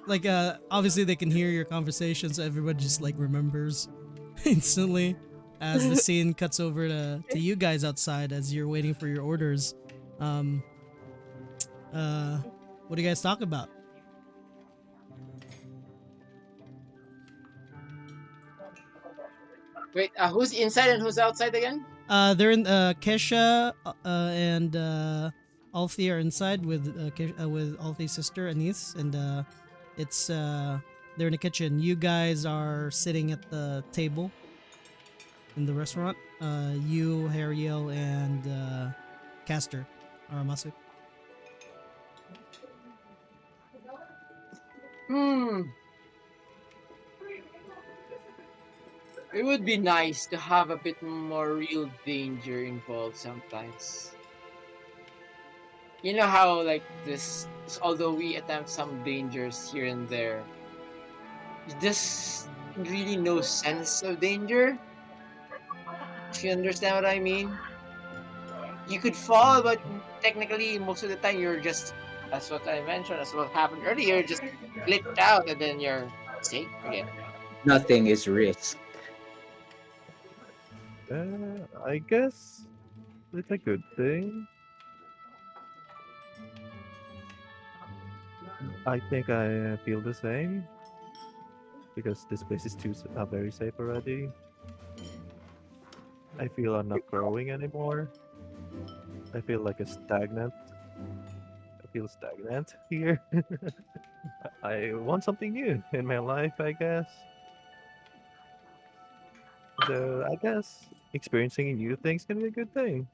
like obviously they can hear your conversation, so everybody just like remembers instantly as the scene cuts over to you guys outside as you're waiting for your orders. um what do you guys talk about? Wait, who's inside and who's outside again? They're in Kesha and Alfie are inside with Alfie's sister Anise, and it's they're in the kitchen. You guys are sitting at the table in the restaurant. You, Hariel, and Caster Aramasu. Hmm. It would be nice to have a bit more real danger involved sometimes. You know how like this, although we attempt some dangers here and there, there's really no sense of danger. If you understand what I mean, you could fall, but technically most of the time you're just, as what I mentioned, as what happened earlier, just glitched out and then you're safe again. Nothing is risk. I guess it's a good thing. I think I feel the same because this place is very safe already. I feel I'm not growing anymore. I feel like a stagnant. I feel stagnant here. I want something new in my life, I guess. So I guess experiencing new things can be a good thing.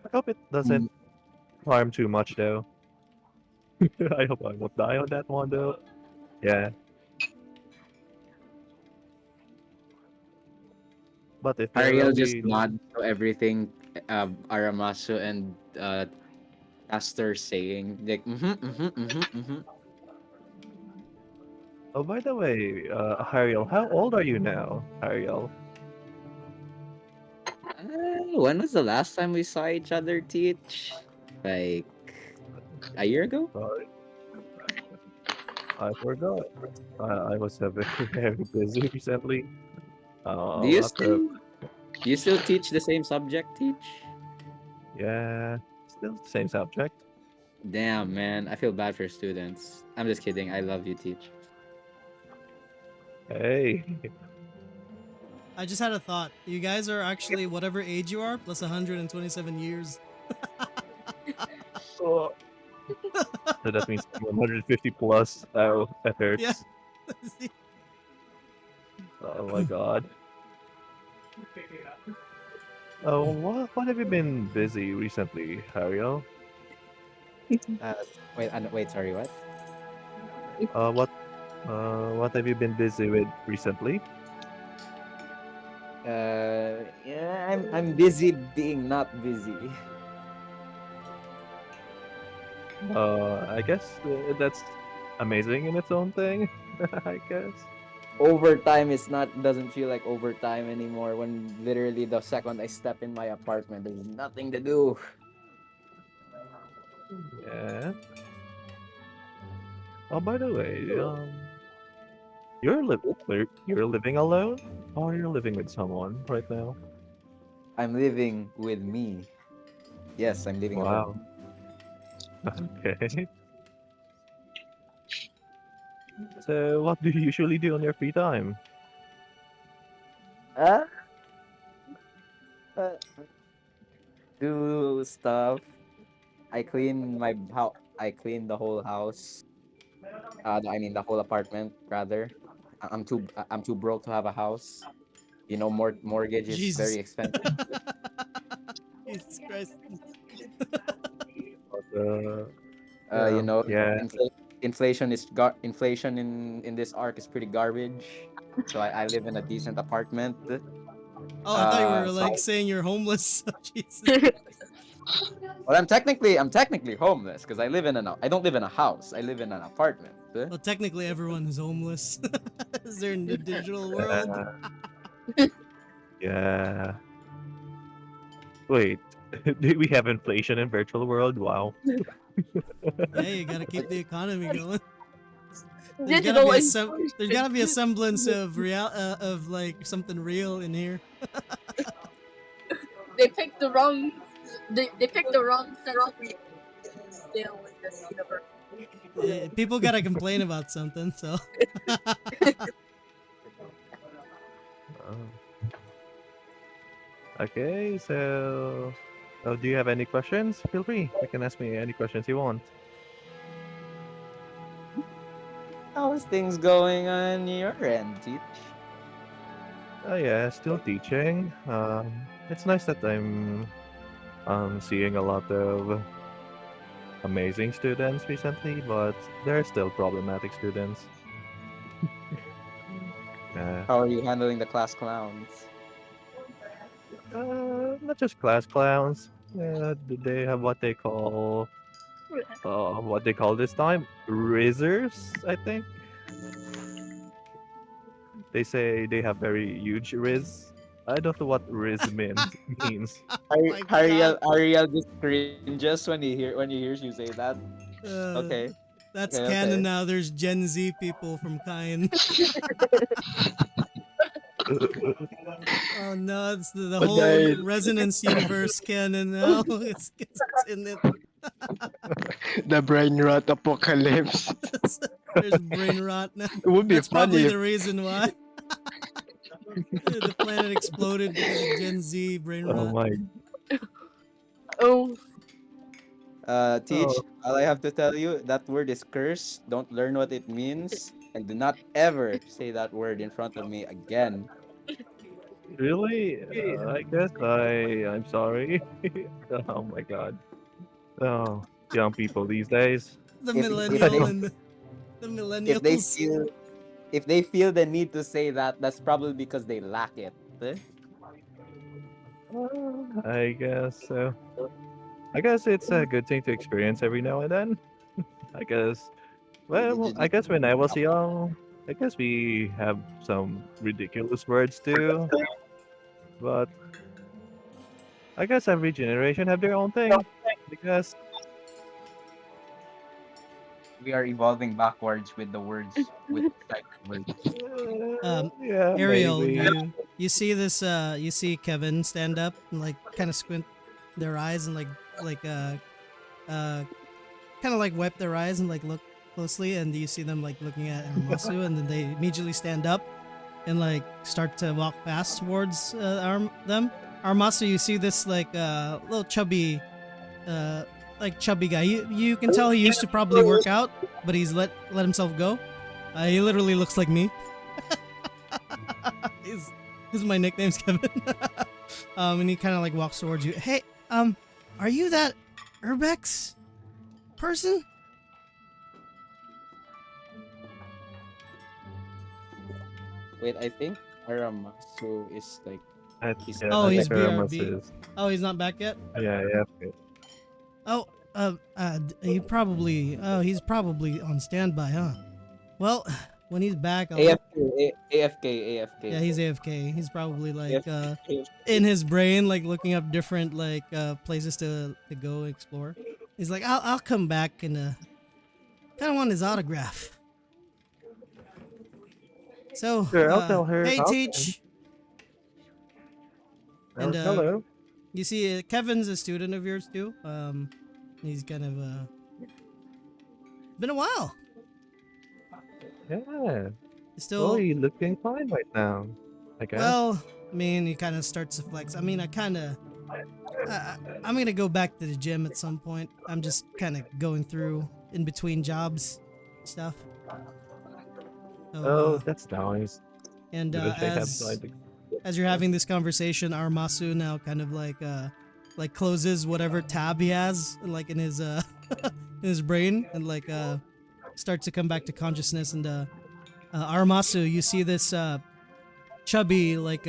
I hope it doesn't Mm, harm too much, though. I hope I won't die on that one, though. Yeah, but if there will Ariel just be, nods to everything Aramasu and Caster saying like oh, by the way, Hariel, how old are you now, Hariel? When was the last time we saw each other teach? Like a year ago? Sorry, I forgot. I was very, very busy recently. Do you Lots of, still do you still teach the same subject, teach? yeah, still the same subject. Damn, man, I feel bad for students. I'm just kidding. I love you, teach. Hey, I just had a thought. You guys are actually whatever age you are plus 127 years. oh, so that means 150 plus. Oh, that Yeah. hurts. Oh my god. Oh, what have you been busy recently, Hariel? Uh, wait, sorry, what? Uh, what what have you been busy with recently? Yeah, I'm busy being not busy. I guess that's amazing in its own thing. I guess. Overtime is not doesn't feel like overtime anymore when literally the second I step in my apartment, there's nothing to do. Yeah. Oh, by the way, you're living alone, or you're living with someone right now? I'm living with me. Yes, I'm living alone. Wow. Okay. So, what do you usually do on your free time? Uh, uh, do stuff. I clean my house. I clean the whole house. I mean the whole apartment rather. I'm too broke to have a house. You know, mortgage is very Jesus. expensive. Jesus Christ. But, You yeah, know, yeah. inflation in this arc is pretty garbage. So I live in a decent apartment. Oh, I thought you were So like saying you're homeless. Jesus. well, I'm technically homeless because I don't live in a house. I live in an apartment. Well, technically, everyone is homeless. Is there in the digital world? Yeah. Wait, do we have inflation in virtual world? Wow. Yeah, you gotta keep the economy going. There's gotta Digital be inflation. there's gotta be a semblance of of like something real in here. They picked the wrong. They picked the wrong sense of reality still in this universe. People gotta complain about something, so. Oh, okay, so do you have any questions? Feel free. You can ask me any questions you want. How's things going on your end, Teach? Oh yeah, still teaching. It's nice that I'm seeing a lot of amazing students recently, but there are still problematic students. Uh, How are you handling the class clowns? Not just class clowns. They have what they call this time rizzers, I think. They say they have very huge riz. I don't know what riz means. Oh my god. Ariel just cringes when he hears you say that. Uh, Okay, that's okay. canon now. There's Gen Z people from Kain. Oh no, it's the But whole guys, Resonance universe canon now. It's in it. the brain rot apocalypse. There's brain rot now. It would be That's probably funny if the reason why the planet exploded because of Gen Z brain Oh rot. my. Oh, Teach, Oh, all I have to tell you, that word is curse. Don't learn what it means, and do not ever say that word in front of me again. really? I guess I'm sorry. Oh my god. Oh, young people these days. The If they millennial and the if they millennials. feel if they feel the need to say that, that's probably because they lack it. I guess so. I guess it's a good thing to experience every now and then. I guess. Well, I guess when I was young, I guess we have some ridiculous words too. But I guess every generation have their own thing. I guess. We are evolving backwards with the words with like words. Yeah, Ariel, maybe. you see this you see Kevin stand up and like kind of squint their eyes and like uh kind of like wipe their eyes and like look closely, and you see them like looking at Armasu, and then they immediately stand up and like start to walk fast towards them. Armasu, you see this like little chubby uh chubby guy. You can tell he used to probably work out, but he's let himself go. He literally looks like me. He's This is my nickname's Kevin. And he kind of like walks towards you. Hey, are you that Urbex person? Wait, I think Aramasu is like he's Oh, I he's think like Aramas BRB. is. Oh, he's not back yet. Yeah, yeah. Oh, He probably. Oh, he's probably on standby, huh? Well, when he's back, I'll. AFK, AFK, AFK. Yeah, he's AFK. He's probably like AFK. in his brain, like looking up different like places to go explore. He's like, I'll come back and kind of want his autograph. So, Sure, I'll tell her. hey, I'll Teach. And hello. you see, Kevin's a student of yours too. He's kind of been a while. Yeah. Still, Oh, you're looking fine right now. I guess. well, I mean, he kind of starts to flex. I mean, I'm gonna go back to the gym at some point. I'm just kind of going through in between jobs stuff. So, Oh, that's nice. and I wish I had as you're having this conversation, Armasu now kind of like closes whatever tab he has like in his in his brain and like starts to come back to consciousness. And Armasu, you see this chubby like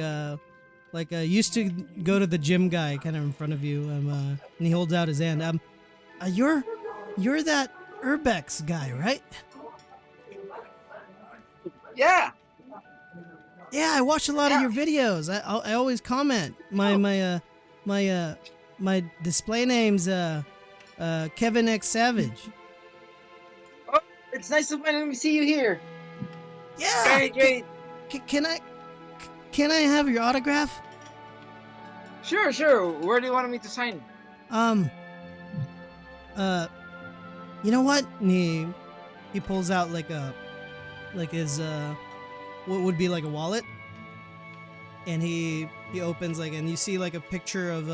used to go to the gym guy kind of in front of you, and he holds out his hand. You're that Urbex guy, right? Yeah. Yeah, I watch a lot of your videos. I always comment. My display name's Kevin X Savage. Oh, it's nice to finally see you here. Yeah. Great. Can I have your autograph? Sure. Where do you want me to sign? You know what? And he pulls out like his what would be like a wallet, and he opens like, and you see like a picture of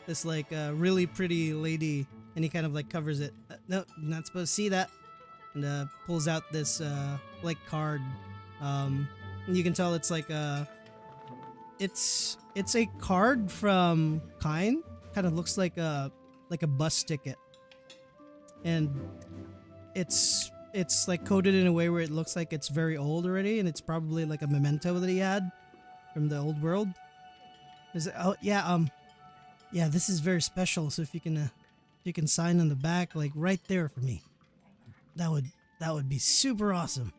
this like really pretty lady, and he kind of like covers it. No, you're not supposed to see that. And pulls out this like card. And you can tell it's like it's a card from Kind. Kind of looks like a bus ticket, and it's like coded in a way where it looks like it's very old already, and it's probably like a memento that he had from the old world. Yeah, this is very special. So if you can sign on the back, like right there for me, that would be super awesome.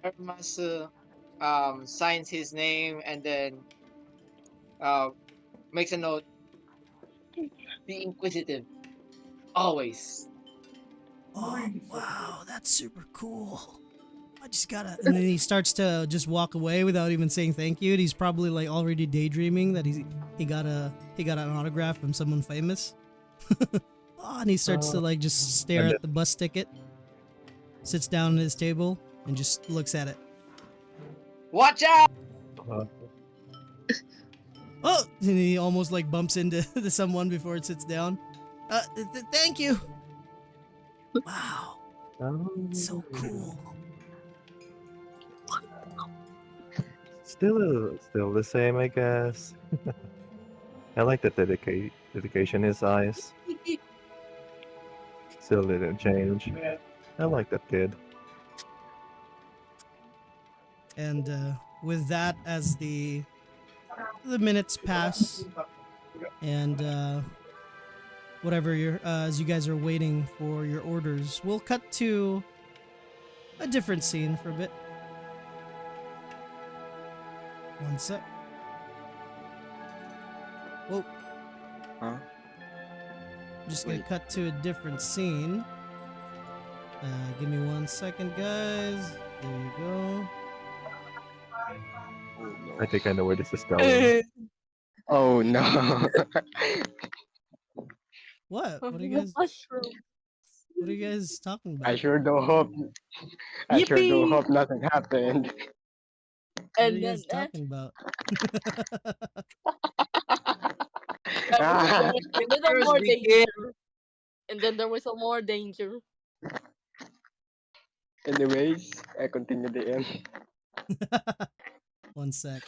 Armasu signs his name and then makes a note. Be inquisitive. Always. Oh wow, that's super cool. I just gotta. And then he starts to just walk away without even saying thank you. And he's probably like already daydreaming that he got an autograph from someone famous. Oh, and he starts to like just stare at the bus ticket. Sits down at his table and just looks at it. Watch out! Oh, and he almost like bumps into someone before it sits down. Thank you. Wow, so cool. Still the same, I guess. I like the dedication in his eyes. Still didn't change. I like that kid. And with that, as the minutes pass, and whatever as you guys are waiting for your orders, we'll cut to a different scene for a bit. One sec. Whoa. Huh? Just gonna cut to a different scene. Give me 1 second, guys. There you go. I think I know where this is going. Oh no. What? What are you guys? Mushroom. What are you guys talking about? I sure do hope Yippee! nothing happened. What are And you then guys talking about? and then there First more begin. danger. And then there was a more danger. Anyways, I continue the end. 1 sec.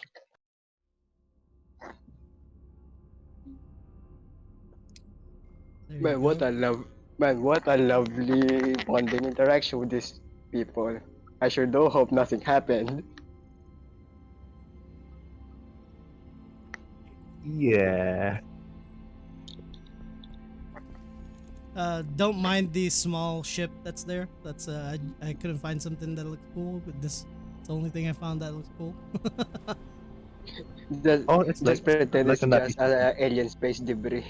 There you go. What a lovely bonding interaction with these people. I sure do hope nothing happened. Yeah. don't mind the small ship that's there. That's I couldn't find something that looks cool, but this it's the only thing I found that looks cool. Just, Oh, it's just pretend like it's a nappy just ship, alien space debris.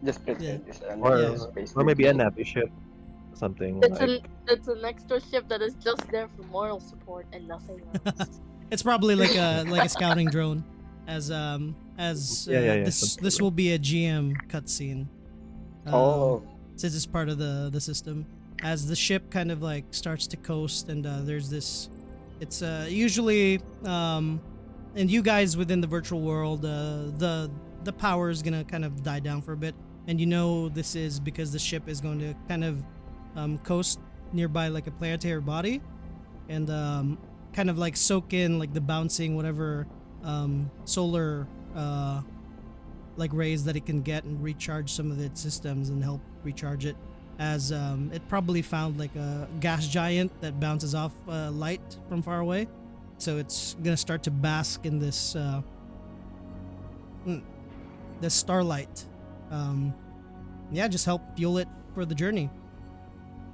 Just Yeah, pretend it's an yeah. alien or space maybe a debris. nappy ship, something It's like. an extra ship that is just there for moral support and nothing else. It's probably like a scouting drone, as Yeah, yeah, yeah, this something will be a GM cutscene. Oh, Since it's part of the system, as the ship kind of like starts to coast, and there's this. It's usually and you guys within the virtual world, the power is gonna kind of die down for a bit, and you know this is because the ship is going to kind of coast nearby like a planetary body, and kind of like soak in like the bouncing whatever solar like rays that it can get and recharge some of its systems and help recharge it, as it probably found like a gas giant that bounces off light from far away, so it's gonna start to bask in this starlight. Yeah, just help fuel it for the journey.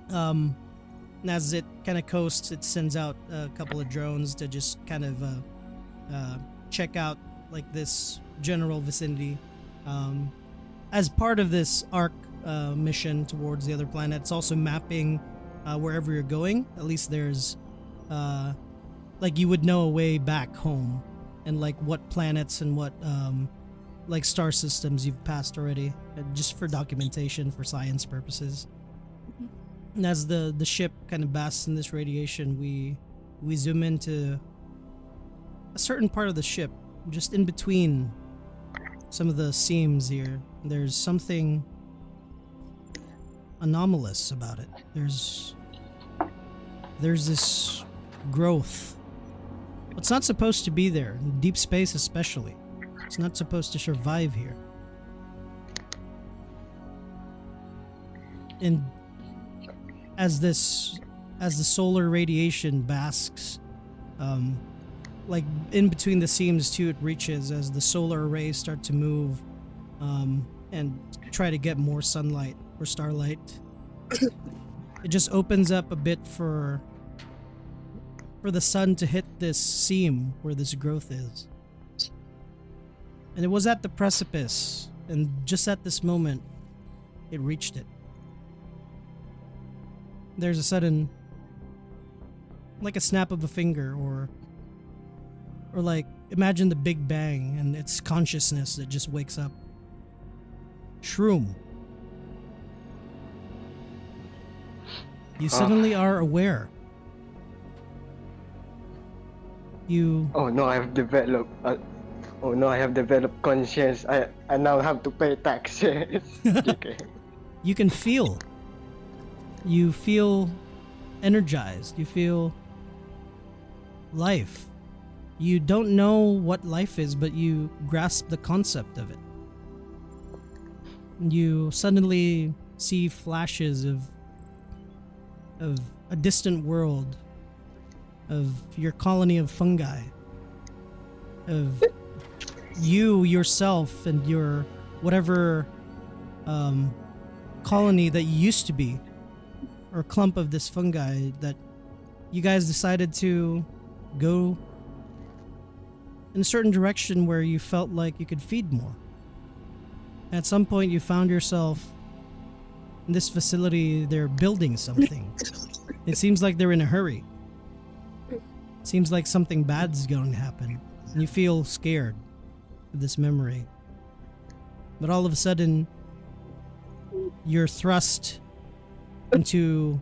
And as it kind of coasts, it sends out a couple of drones to just kind of check out like this general vicinity. As part of this arc mission towards the other planet, it's also mapping wherever you're going. At least there's like you would know a way back home, and like what planets and what like star systems you've passed already, just for documentation for science purposes. And as the ship kind of basks in this radiation, we zoom into a certain part of the ship, just in between some of the seams here. There's something anomalous about it. There's this growth. It's not supposed to be there, in deep space especially. It's not supposed to survive here. And as the solar radiation basks, like in between the seams too, it reaches as the solar rays start to move, and try to get more sunlight or starlight. It just opens up a bit for the sun to hit this seam where this growth is. And it was at the precipice, and just at this moment, it reached it. There's a sudden, like a snap of a finger, or like imagine the Big Bang and its consciousness that just wakes up. Shroom. You suddenly are aware. You oh no! I have developed. Oh no! I have developed conscience. I now have to pay taxes. Okay. you can feel. You feel energized. You feel life. You don't know what life is, but you grasp the concept of it. You suddenly see flashes of a distant world, of your colony of fungi, of you yourself and your whatever colony that you used to be, or clump of this fungi that you guys decided to go in a certain direction where you felt like you could feed more. At some point you found yourself in this facility. They're building something. It seems like they're in a hurry. It seems like something bad's going to happen, and you feel scared of this memory. But all of a sudden, you're thrust into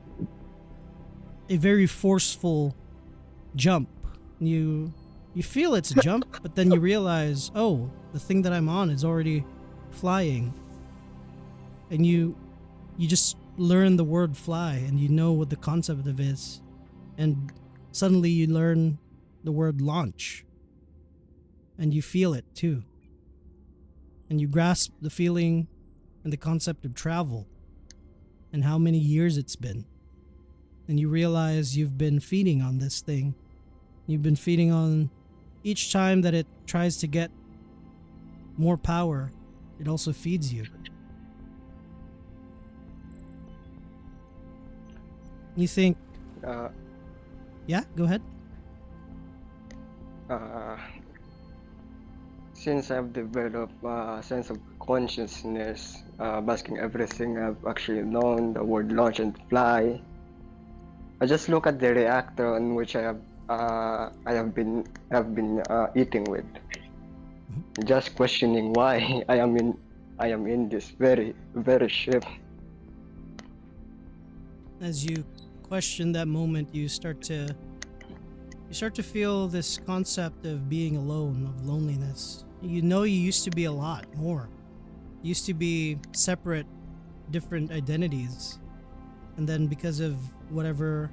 a very forceful jump. You feel it's a jump, but then you realize, oh, the thing that I'm on is already flying. And you just learn the word fly, and you know what the concept of it is. And suddenly you learn the word launch. And you feel it too. And you grasp the feeling and the concept of travel, and how many years it's been. And you realize you've been feeding on this thing. You've been feeding on each time that it tries to get more power, it also feeds you. You think, Uh, yeah, go ahead. uh, since I've developed a sense of consciousness, basking everything I've actually known, the word launch and fly, I just look at the reactor on which I have been eating with, Mhm. just questioning why I am in this very ship. As you question that moment, you start to feel this concept of being alone, of loneliness. You know you used to be a lot more. You used to be separate, different identities. And then because of whatever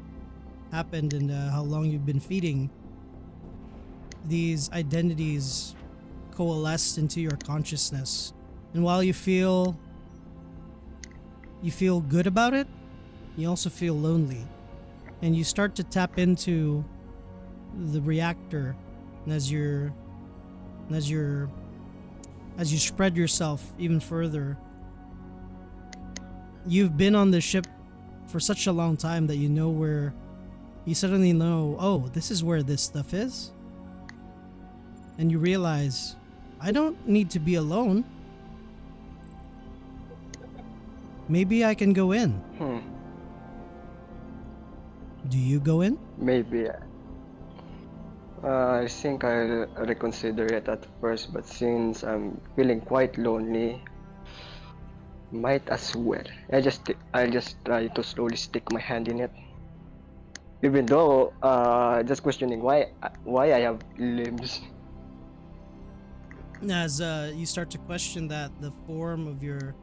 happened and how long you've been feeding, these identities coalesced into your consciousness. And while you feel good about it, you also feel lonely. And you start to tap into the reactor, and as you're as you spread yourself even further, you've been on the ship for such a long time that you suddenly know, oh, this is where this stuff is. And you realize, I don't need to be alone. Maybe I can go in. Hmm, Do you go in? maybe. I think I'll reconsider it at first, but since I'm feeling quite lonely, might as well. I'll just try to slowly stick my hand in it. Even though, just questioning why I have limbs. As you start to question that, the form of your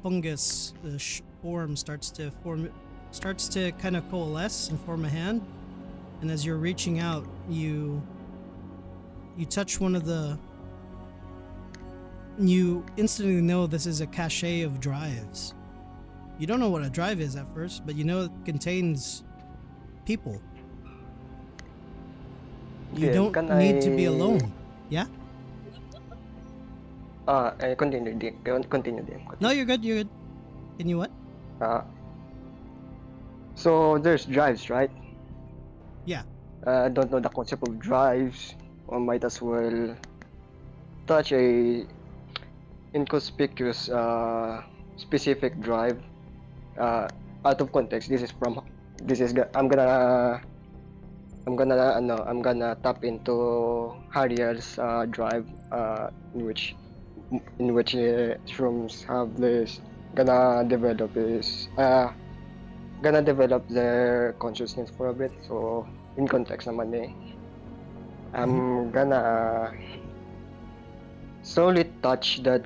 fungus form starts to kind of coalesce and form a hand. And as you're reaching out, you touch one of the. You instantly know this is a cache of drives. You don't know what a drive is at first, but you know it contains people. You Then don't need to be alone. Yeah? continue then. No, Continue. you're good. You're good. Can you what? Uh, so there's drives, right? Yeah. I don't know the concept of drives, or might as well touch a inconspicuous specific drive. Uh, Out of context, this is I'm gonna tap into Harriel's drive, in which shrooms have this gonna develop their consciousness for a bit. So in context naman Mhm. I'm gonna slowly touch uh,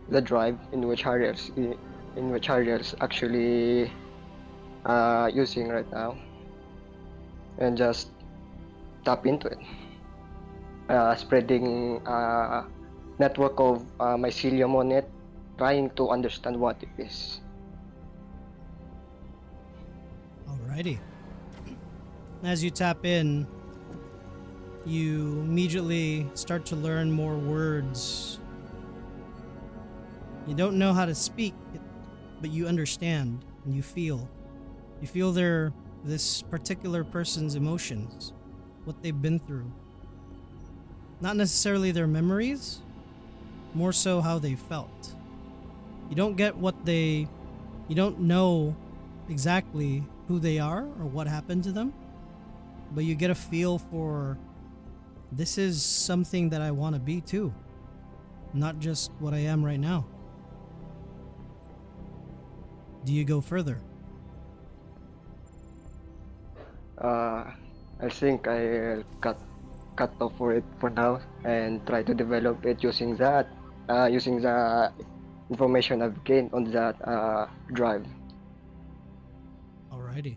the drive in which Harriel's actually using right now, and just tap into it, spreading network of mycelium on it, trying to understand what it is. Alrighty. As you tap in, you immediately start to learn more words. You don't know how to speak, but you understand and you feel. You feel this particular person's emotions, what they've been through. Not necessarily their memories, more so how they felt. You don't get you don't know exactly who they are or what happened to them, but you get a feel for this is something that I want to be too, not just what I am right now. Do you go further? Uh, I think I'll cut off for it for now and try to develop it using the information I've gained on that drive. Alrighty.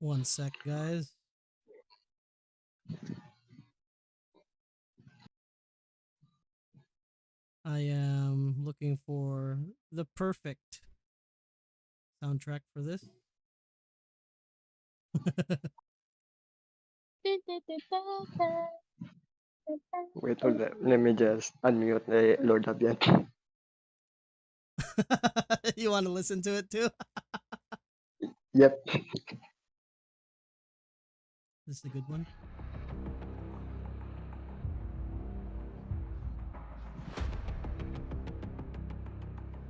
One sec, guys. I am looking for the perfect soundtrack for this. Wait, hold on. Let me just unmute Lord Abian. You want to listen to it too? Yep. This is a good one.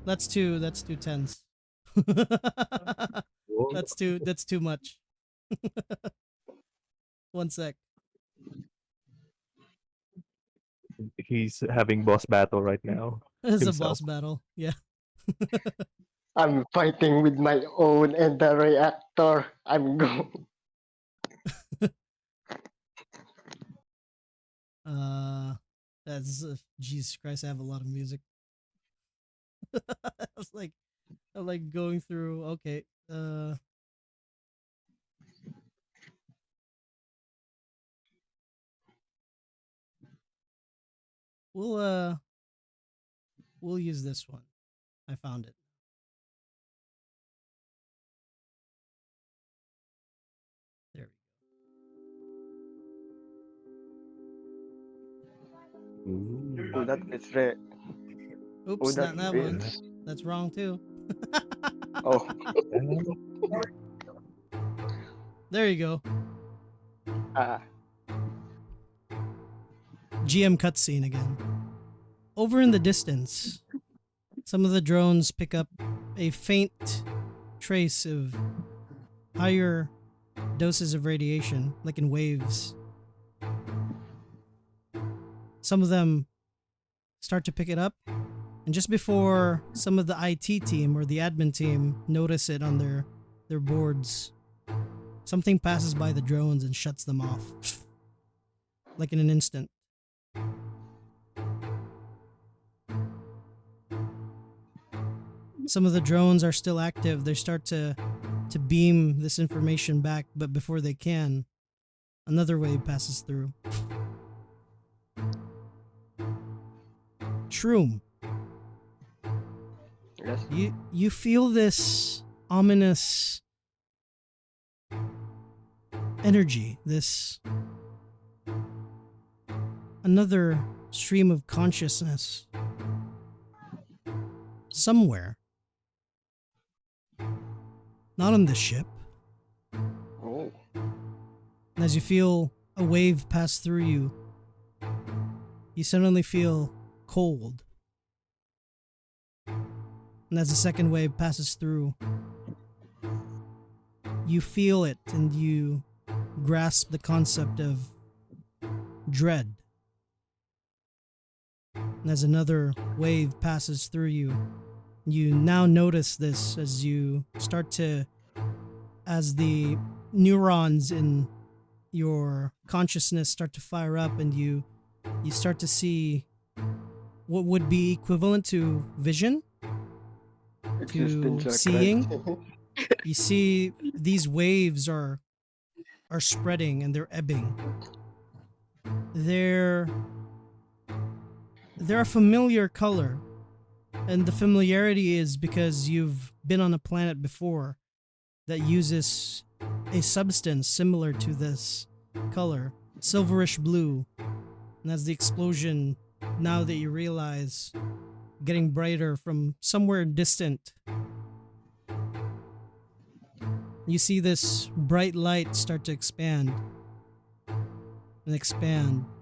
That's two tens. Whoa. That's too much. One sec. He's having boss battle right now This is a himself. boss battle. Yeah. I'm fighting with my own and the reactor. I'm going. Uh that's Jesus Christ, I have a lot of music. I was like I'm like going through okay. We'll uh we'll use this one. I found it. There Ooh. Oh, that fits we go. Oh, Oops, that not that one. fits. That's wrong too. Oh, There you go. ah, GM cutscene again. Over in the distance, some of the drones pick up a faint trace of higher doses of radiation, like in waves. Some of them start to pick it up, and just before some of the IT team or the admin team notice it on their boards, something passes by the drones and shuts them off, like in an instant. Some of the drones are still active. They start to beam this information back, but before they can, another wave passes through. Shroom, yes. you feel this ominous energy, this another stream of consciousness somewhere. Not on the ship. Oh, And as you feel a wave pass through you, you suddenly feel cold. And as the second wave passes through, you feel it and you grasp the concept of dread. And as another wave passes through you, you now notice this as you start to, as the neurons in your consciousness start to fire up and you start to see what would be equivalent to vision, to existential seeing. crisis. You see these waves are spreading and they're ebbing. They're a familiar color, and the familiarity is because you've been on a planet before that uses a substance similar to this color, silverish blue. And as the explosion, now that you realize, getting brighter from somewhere distant, you see this bright light start to expand and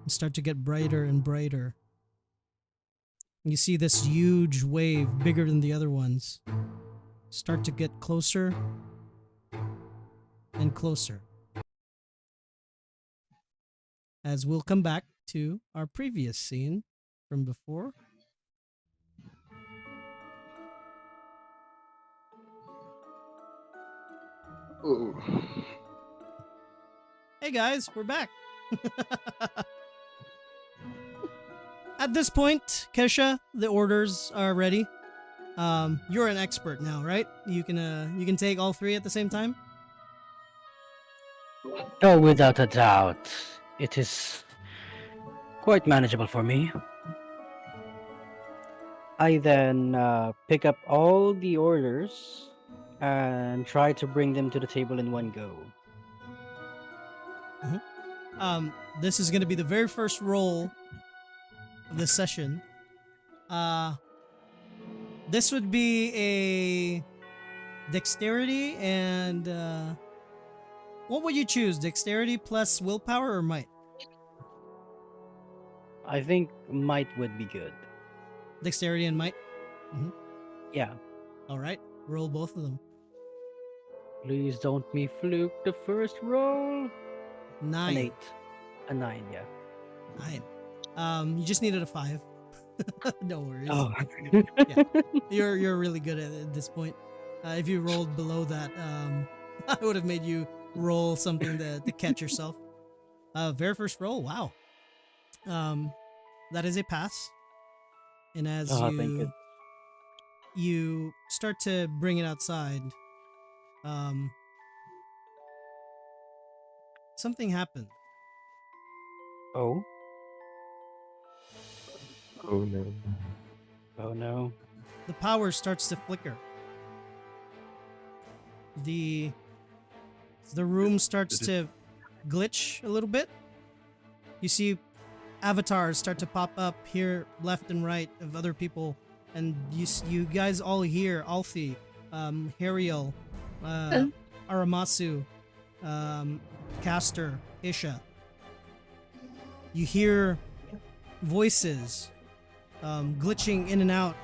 start to get brighter and brighter. You see this huge wave, bigger than the other ones, start to get closer and closer. As we'll come back to our previous scene from before. Oh, Hey guys, we're back. At this point, Kesha, the orders are ready. You're an expert now, right? You can take all three at the same time. Oh, without a doubt. It is quite manageable for me. I then pick up all the orders and try to bring them to the table in one go. This is going to be the very first roll of this session. This would be a dexterity and what would you choose? Dexterity plus willpower or might? I think might would be good. Dexterity and might. Yeah. All right, roll both of them. Please don't me fluke the first roll. An 9. 8. A 9, yeah. 9. You just needed a 5. No worries. Oh. Yeah. You're really good at this point. If you rolled below that, I would have made you roll something to catch yourself. Very first roll, wow. That is a pass. And as Oh, thank you. you start to bring it outside, something happened. Oh? Oh no. Oh no. The power starts to flicker. The room starts to glitch a little bit. You see avatars start to pop up here left and right of other people, and you guys all hear Alfie, Hariel, Aramasu, Caster, Isha. You hear voices glitching in and out,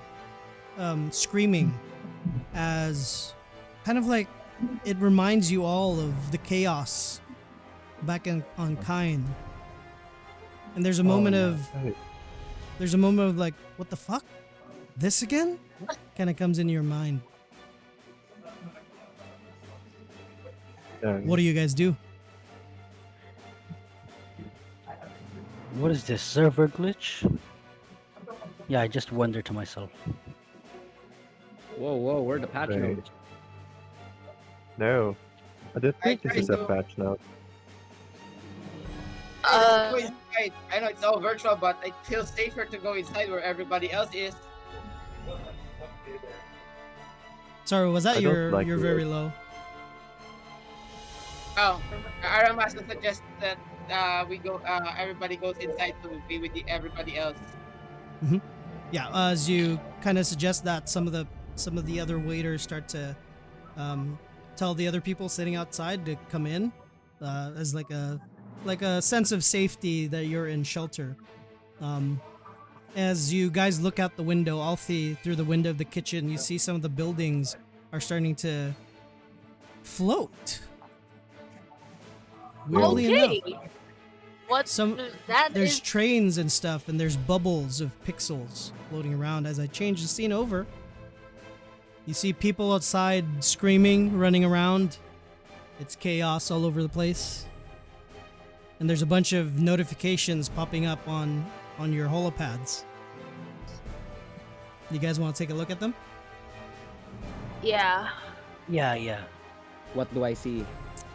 screaming, as kind of like it reminds you all of the chaos back on Kain. And there's a moment of like, what the fuck? This again? Kind of comes into your mind. What do you guys do? What is this, server glitch? Yeah, I just wonder to myself. Whoa, where the patch Right. notes? No. I don't think this tried is a to- patch note. Uh, Go inside. I know it's all virtual, but it feels safer to go inside where everybody else is. Sorry, was that I don't your like you're the very way- low? Oh, Aramas suggests that everybody goes inside to be with everybody else. Yeah, as you kind of suggest that, some of the other waiters start to tell the other people sitting outside to come in, as like a sense of safety that you're in shelter. As you guys look out the window, Alfie, through the window of the kitchen, you see some of the buildings are starting to float. Weirdly okay. enough, What? That there's is trains and stuff, and there's bubbles of pixels floating around. As I change the scene over, you see people outside screaming, running around. It's chaos all over the place. And there's a bunch of notifications popping up on your holopads. You guys want to take a look at them? yeah. Yeah. What do I see?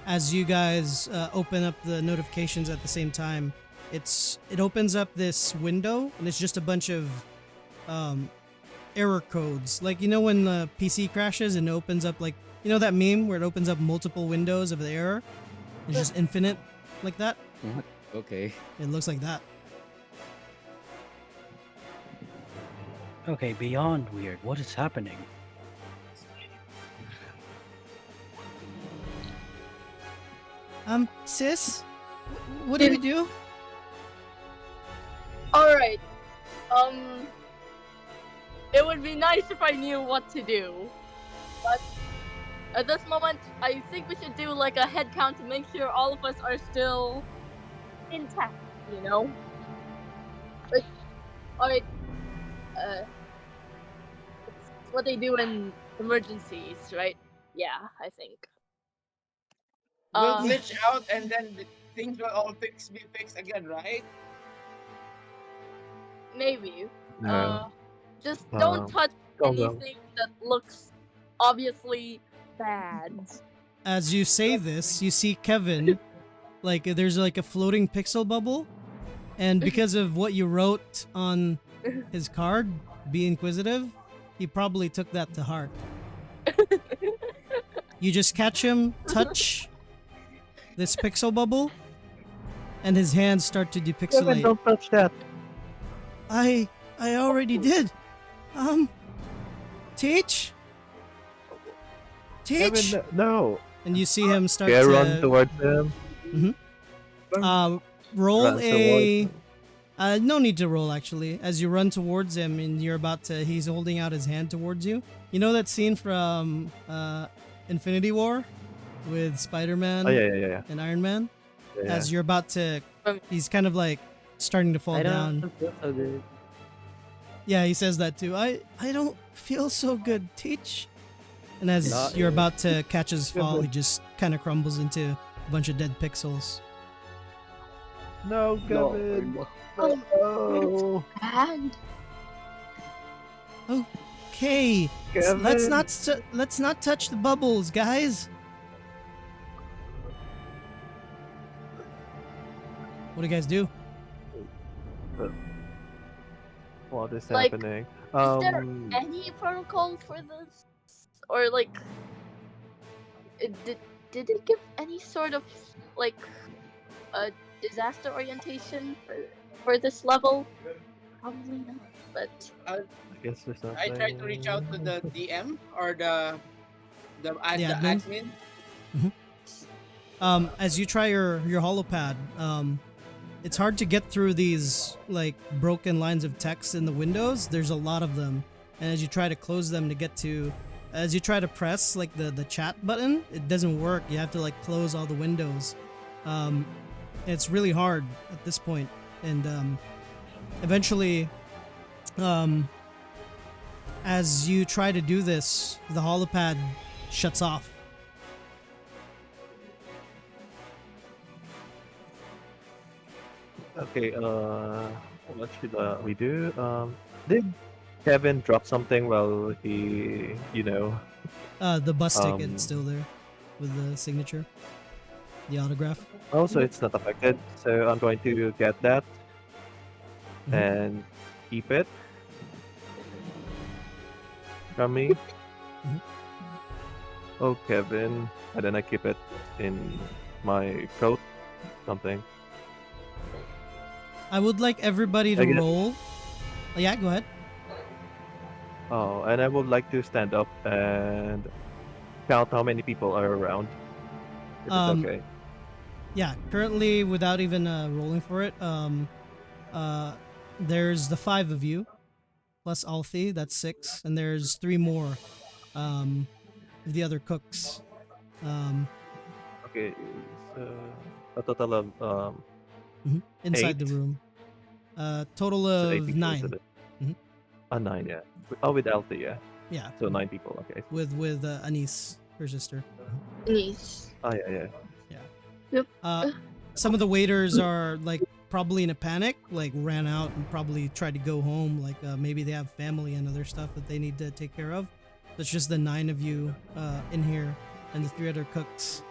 As you guys open up the notifications at the same time, it opens up this window, and it's just a bunch of error codes. Like, you know when the PC crashes and it opens up, like, you know that meme where it opens up multiple windows of the error? It's just infinite like that? Okay. It looks like that. Okay, beyond weird. What is happening? Sis? What do we do? Alright. It would be nice if I knew what to do. But at this moment, I think we should do like a head count to make sure all of us are still intact, you know? Like, alright. It's what they do in emergencies, right? Yeah, I think. We'll glitch out and then things will all be fixed again, right? Maybe. No. Just don't Um, touch oh, well. anything that looks obviously bad. As you say this, you see Kevin, like, there's like a floating pixel bubble, and because of what you wrote on his card, be inquisitive, he probably took that to heart. You just catch him touch this pixel bubble, and his hands start to Kevin, depixelate. don't touch that. I already did. Teach? Kevin, Teach? no. And you see him start Okay, to run towards him. roll Run a towards no need to roll actually. As you run towards him and you're about to he's holding out his hand towards you. You know that scene from Infinity War with Spider-Man Oh, yeah. and Iron Man? Yeah, As you're about to Um, he's kind of like starting to fall I down. don't feel so good. Yeah, he says that too. I don't feel so good, Teach. And as Not you're it. about to catch his fall, he just kind of crumbles into a bunch of dead pixels. No, No, Kevin. no. No. And Okay, Kevin. let's not touch the bubbles, guys. What do you guys do? What is Like, happening? is there any protocol for this, or like, did it give any sort of like a disaster orientation for this level? Probably not, but I guess there's something. I tried to reach out to the DM or the admin? admin. As you try your holopad, it's hard to get through these like broken lines of text in the windows. There's a lot of them, and as you try to close them to get to, as you try to press like the chat button, it doesn't work. You have to like close all the windows. It's really hard at this point, and eventually, as you try to do this, the holopad shuts off. Okay, what should we do? Did Kevin drop something while he, The bus Um, ticket still there with the signature, the autograph. also it's not affected, so I'm going to get that Mhm. and keep it from me. Mhm. Oh, Kevin, and then I keep it in my coat, something. I would like everybody to I guess- roll. Oh, yeah, go ahead. Oh, and I would like to stand up and count how many people are around. If it's Um, okay. Yeah, currently without even rolling for it, there's the 5 of you plus Alfie, that's 6, and there's 3 more of the other cooks. Okay, so a total of Inside the 8. room. Total So 8 of people, 9. isn't it? Mhm. 9, yeah. Oh, with Alfie, yeah. Yeah, So 9 people, okay. with Anise, her sister. nice. Oh, yeah. Some of the waiters are like probably in a panic, like ran out and probably tried to go home. Like maybe they have family and other stuff that they need to take care of. So it's just the 9 of you in here and the 3 other cooks.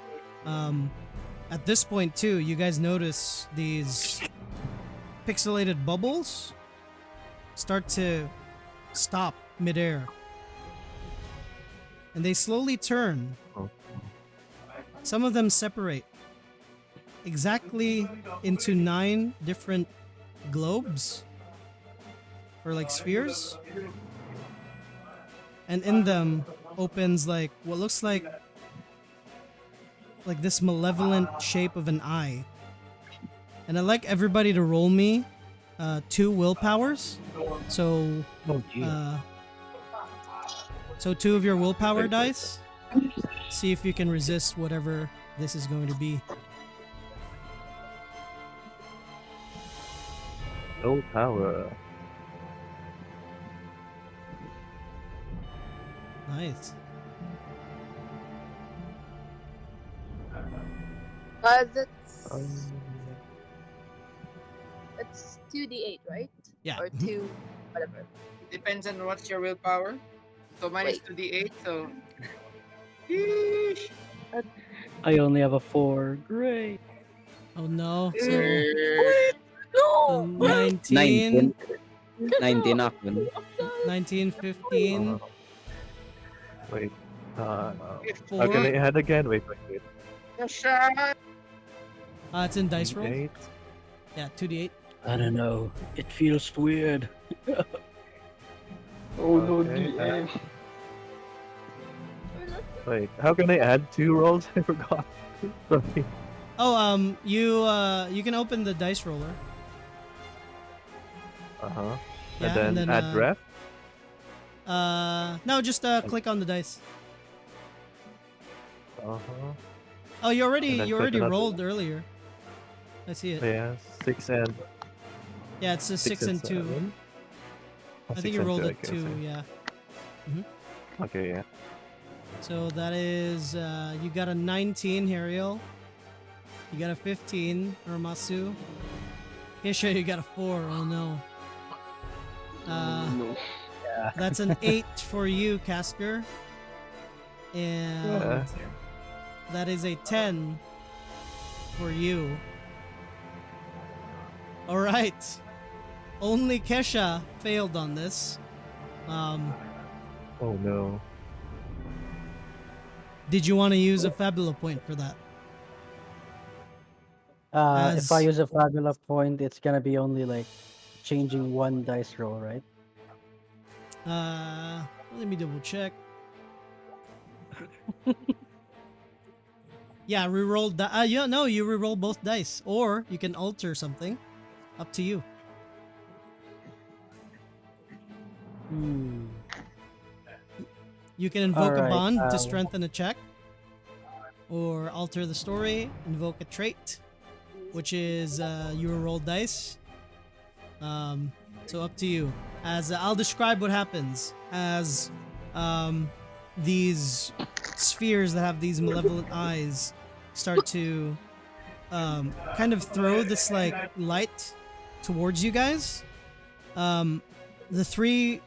At this point too, you guys notice these pixelated bubbles start to stop midair, and they slowly turn. Oh. Some of them separate exactly into 9 different globes or like spheres, and in them opens like what looks like this malevolent shape of an eye. And I'd like everybody to roll me 2 willpowers. So Oh, gee. so 2 of your willpower dice. See if you can resist whatever this is going to be. No power. Nice. That's 2d8, right? Yeah. Or 2, whatever. Depends on what's your willpower. So mine is Wait. 2d8, so. Yeesh. I only have a 4. Great. Oh no. So No! 19, 19 ako. 19, 15, Wait. Four. Can I add again? Wait. Oh, shot. it's in dice roll. 8. Yeah, 2d8. I don't know. It feels weird. Oh no, Okay, DM. Wait, how can I add 2 rolls? I forgot. Sorry. Oh, you can open the dice roller. Uh-huh. Yeah, And then and then add ref. no, just click on the dice. Uh-huh. Oh, you And then you click already another rolled one. earlier. I see it. Yeah, 6 and Yeah, it's a 6 and 2. 7. Oh, I think 6 you and rolled 2, a I guess. 2, yeah. Okay, yeah. So that is you got a 19, Hariel. You got a 15, Uramasu. Kisha, you got a 4. Oh no. No. That's an 8 for you, Casker. And Yeah. that is a 10 for you. All right. Only Kesha failed on this. Oh no. Did you want to use a Fabula point for that? If I As use a Fabula point, it's gonna be only like changing one dice roll, right? let me double check. Yeah, reroll yeah, no, you reroll both dice, or you can alter something. Up to you. Hmm. You can invoke a Alright, bond to strengthen a check, or alter the story, invoke a trait, which is you roll dice. So up to you. As I'll describe what happens as these spheres that have these malevolent eyes start to kind of throw this like light towards you guys. The three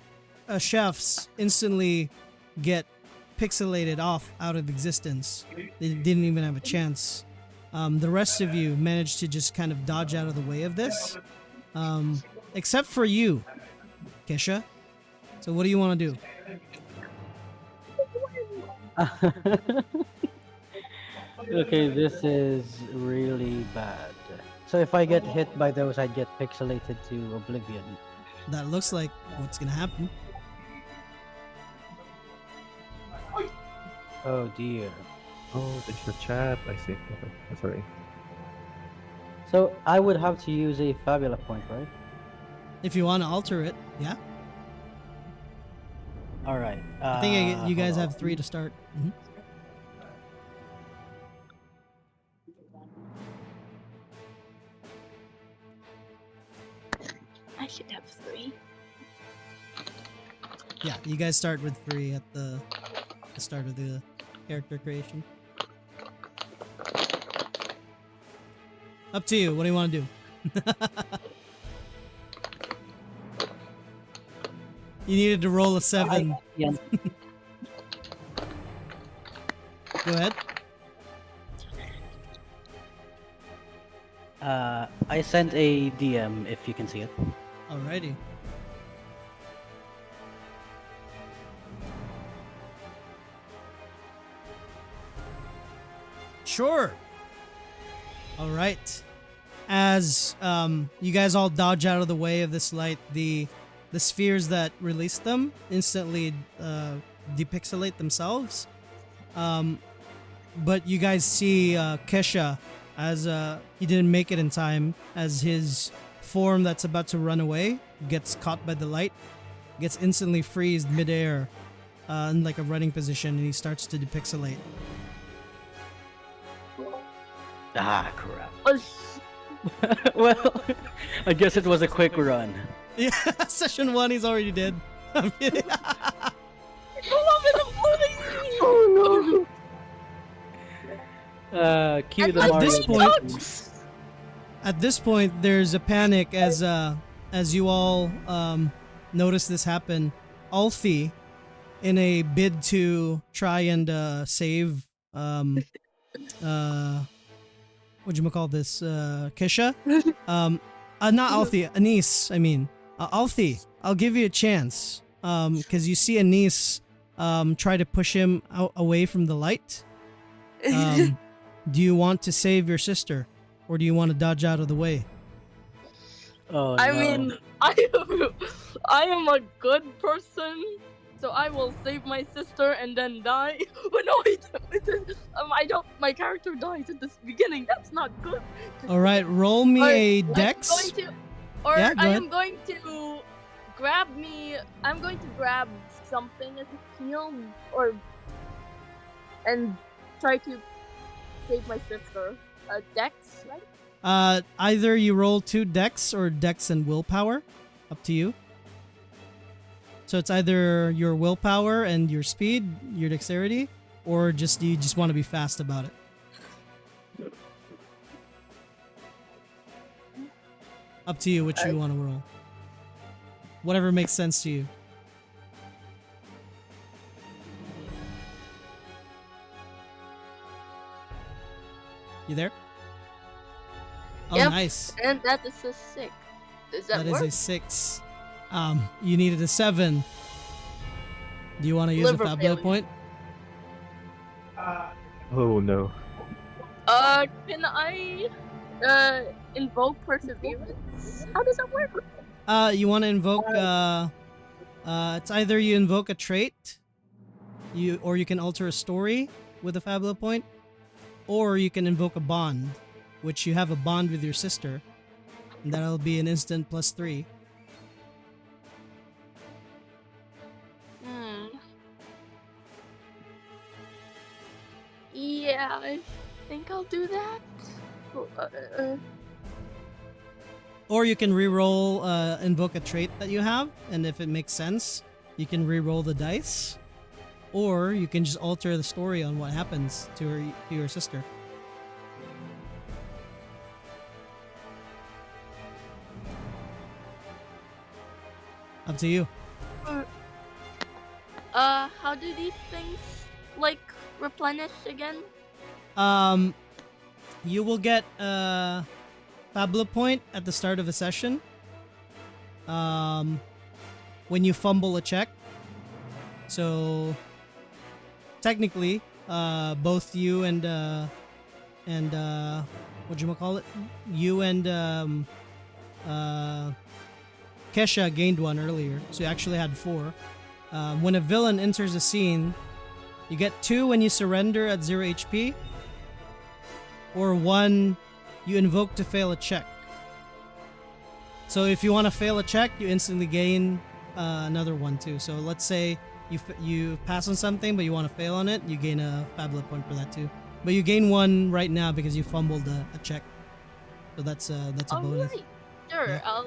chefs instantly get pixelated off out of existence. They didn't even have a chance. The rest of you managed to just kind of dodge out of the way of this, except for you, Kesha. So what do you want to do? Okay, this is really bad. So if I get hit by those, I get pixelated to oblivion. That looks like what's gonna happen. Oh dear. Oh, there's the chat. I see. Okay. Sorry. So I would have to use a Fabula point, right? If you want to alter it, yeah. Alright. I think you guys hold have 3 to start. Mhm. I should have 3. Yeah, you guys start with 3 at the start of the character creation. Up to you. What do you want to do? You needed to roll a 7. Yeah. Go ahead. I sent a DM if you can see it. Alrighty. Sure. All right. As you guys all dodge out of the way of this light, the spheres that release them instantly depixelate themselves. But you guys see Kesha as he didn't make it in time, as his form that's about to run away gets caught by the light, gets instantly freezed midair in like a running position, and he starts to depixelate. Ah, crap. Oh, Well, I guess it was a quick run. Yeah, session 1, he's already dead. I'm kidding. Oh Cue the At Mario. this point, at this point, there's a panic as you all notice this happen. Alfie, in a bid to try and save whatchamacall this Kisha, not Alfie, Anise. I mean, Alfie. I'll give you a chance because you see Anise try to push him away from the light. Do you want to save your sister, or do you want to dodge out of the way? Oh I no. mean, I am a good person, so I will save my sister and then die. But no, I don't. My character dies at the beginning. That's not good. Just All right, kidding. roll me Or a I'm dex. going to, or Yeah, go I ahead. am going to grab me. I'm going to grab something as a shield, and try to save my sister. Dex, right? Either you roll 2 dex or dex and willpower. Up to you. So it's either your willpower and your speed, your dexterity, or just you just want to be fast about it. Up to you which you want to roll. Whatever makes sense to you. You there? Oh, Yep. nice. And that is a 6. Does that That work? is a 6. You needed a 7. Do you want to use Liver a fabula failure. point? Oh no. Can I invoke perseverance? How does that work? You want to invoke it's either you invoke a trait, or you can alter a story with a fabula point, or you can invoke a bond, which you have a bond with your sister, and that'll be an instant +3. Yeah, I think I'll do that. Or you can re-roll, invoke a trait that you have, and if it makes sense, you can re-roll the dice. Or you can just alter the story on what happens to your sister. Up to you. How do these things like replenish again? You will get a fabula point at the start of a session. When you fumble a check. So technically, both you and whatchamacallit? You and Kesha gained 1 earlier, so you actually had 4. When a villain enters a scene, you get 2 when you surrender at 0 HP, or 1 you invoke to fail a check. So if you want to fail a check, you instantly gain another 1 too. So let's say you pass on something, but you want to fail on it, you gain a fabula point for that too. But you gain 1 right now because you fumbled a check. So that's a bonus. Alright, sure. Yeah.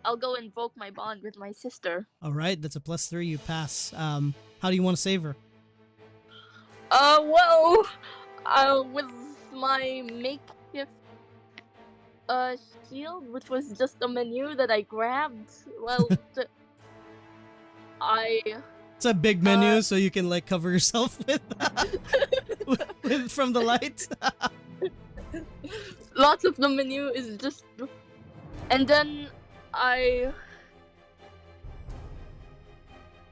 I'll go invoke my bond with my sister. All right, that's a +3. You pass. How do you want to save her? Well, with my makeshift shield, which was just a menu that I grabbed. Well, It's a big menu, so you can like cover yourself with from the light. lots of the menu is just, and then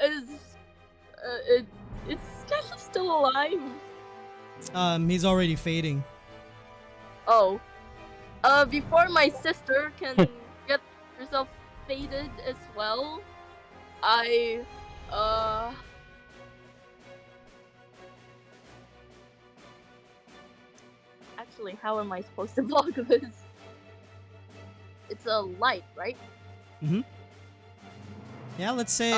is Kesha still alive? He's already fading. Oh, before my sister can get herself faded as well, actually, how am I supposed to block this? It's a light, right? Yeah, let's say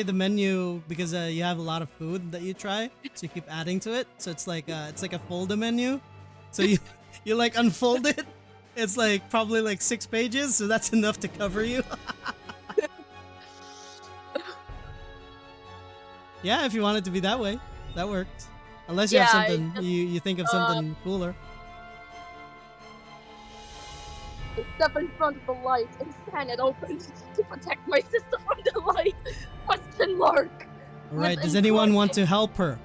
the menu, because you have a lot of food that you try, so you keep adding to it. So it's like a folder menu. So you like unfold it. It's like probably like 6 pages, so that's enough to cover you. Yeah, if you want it to be that way, that works. Unless you have Yeah, something you think of something cooler. I step in front of the light and stand it open to protect my sister from the light. Question mark. All right. With Does anyone want incredible- to help her?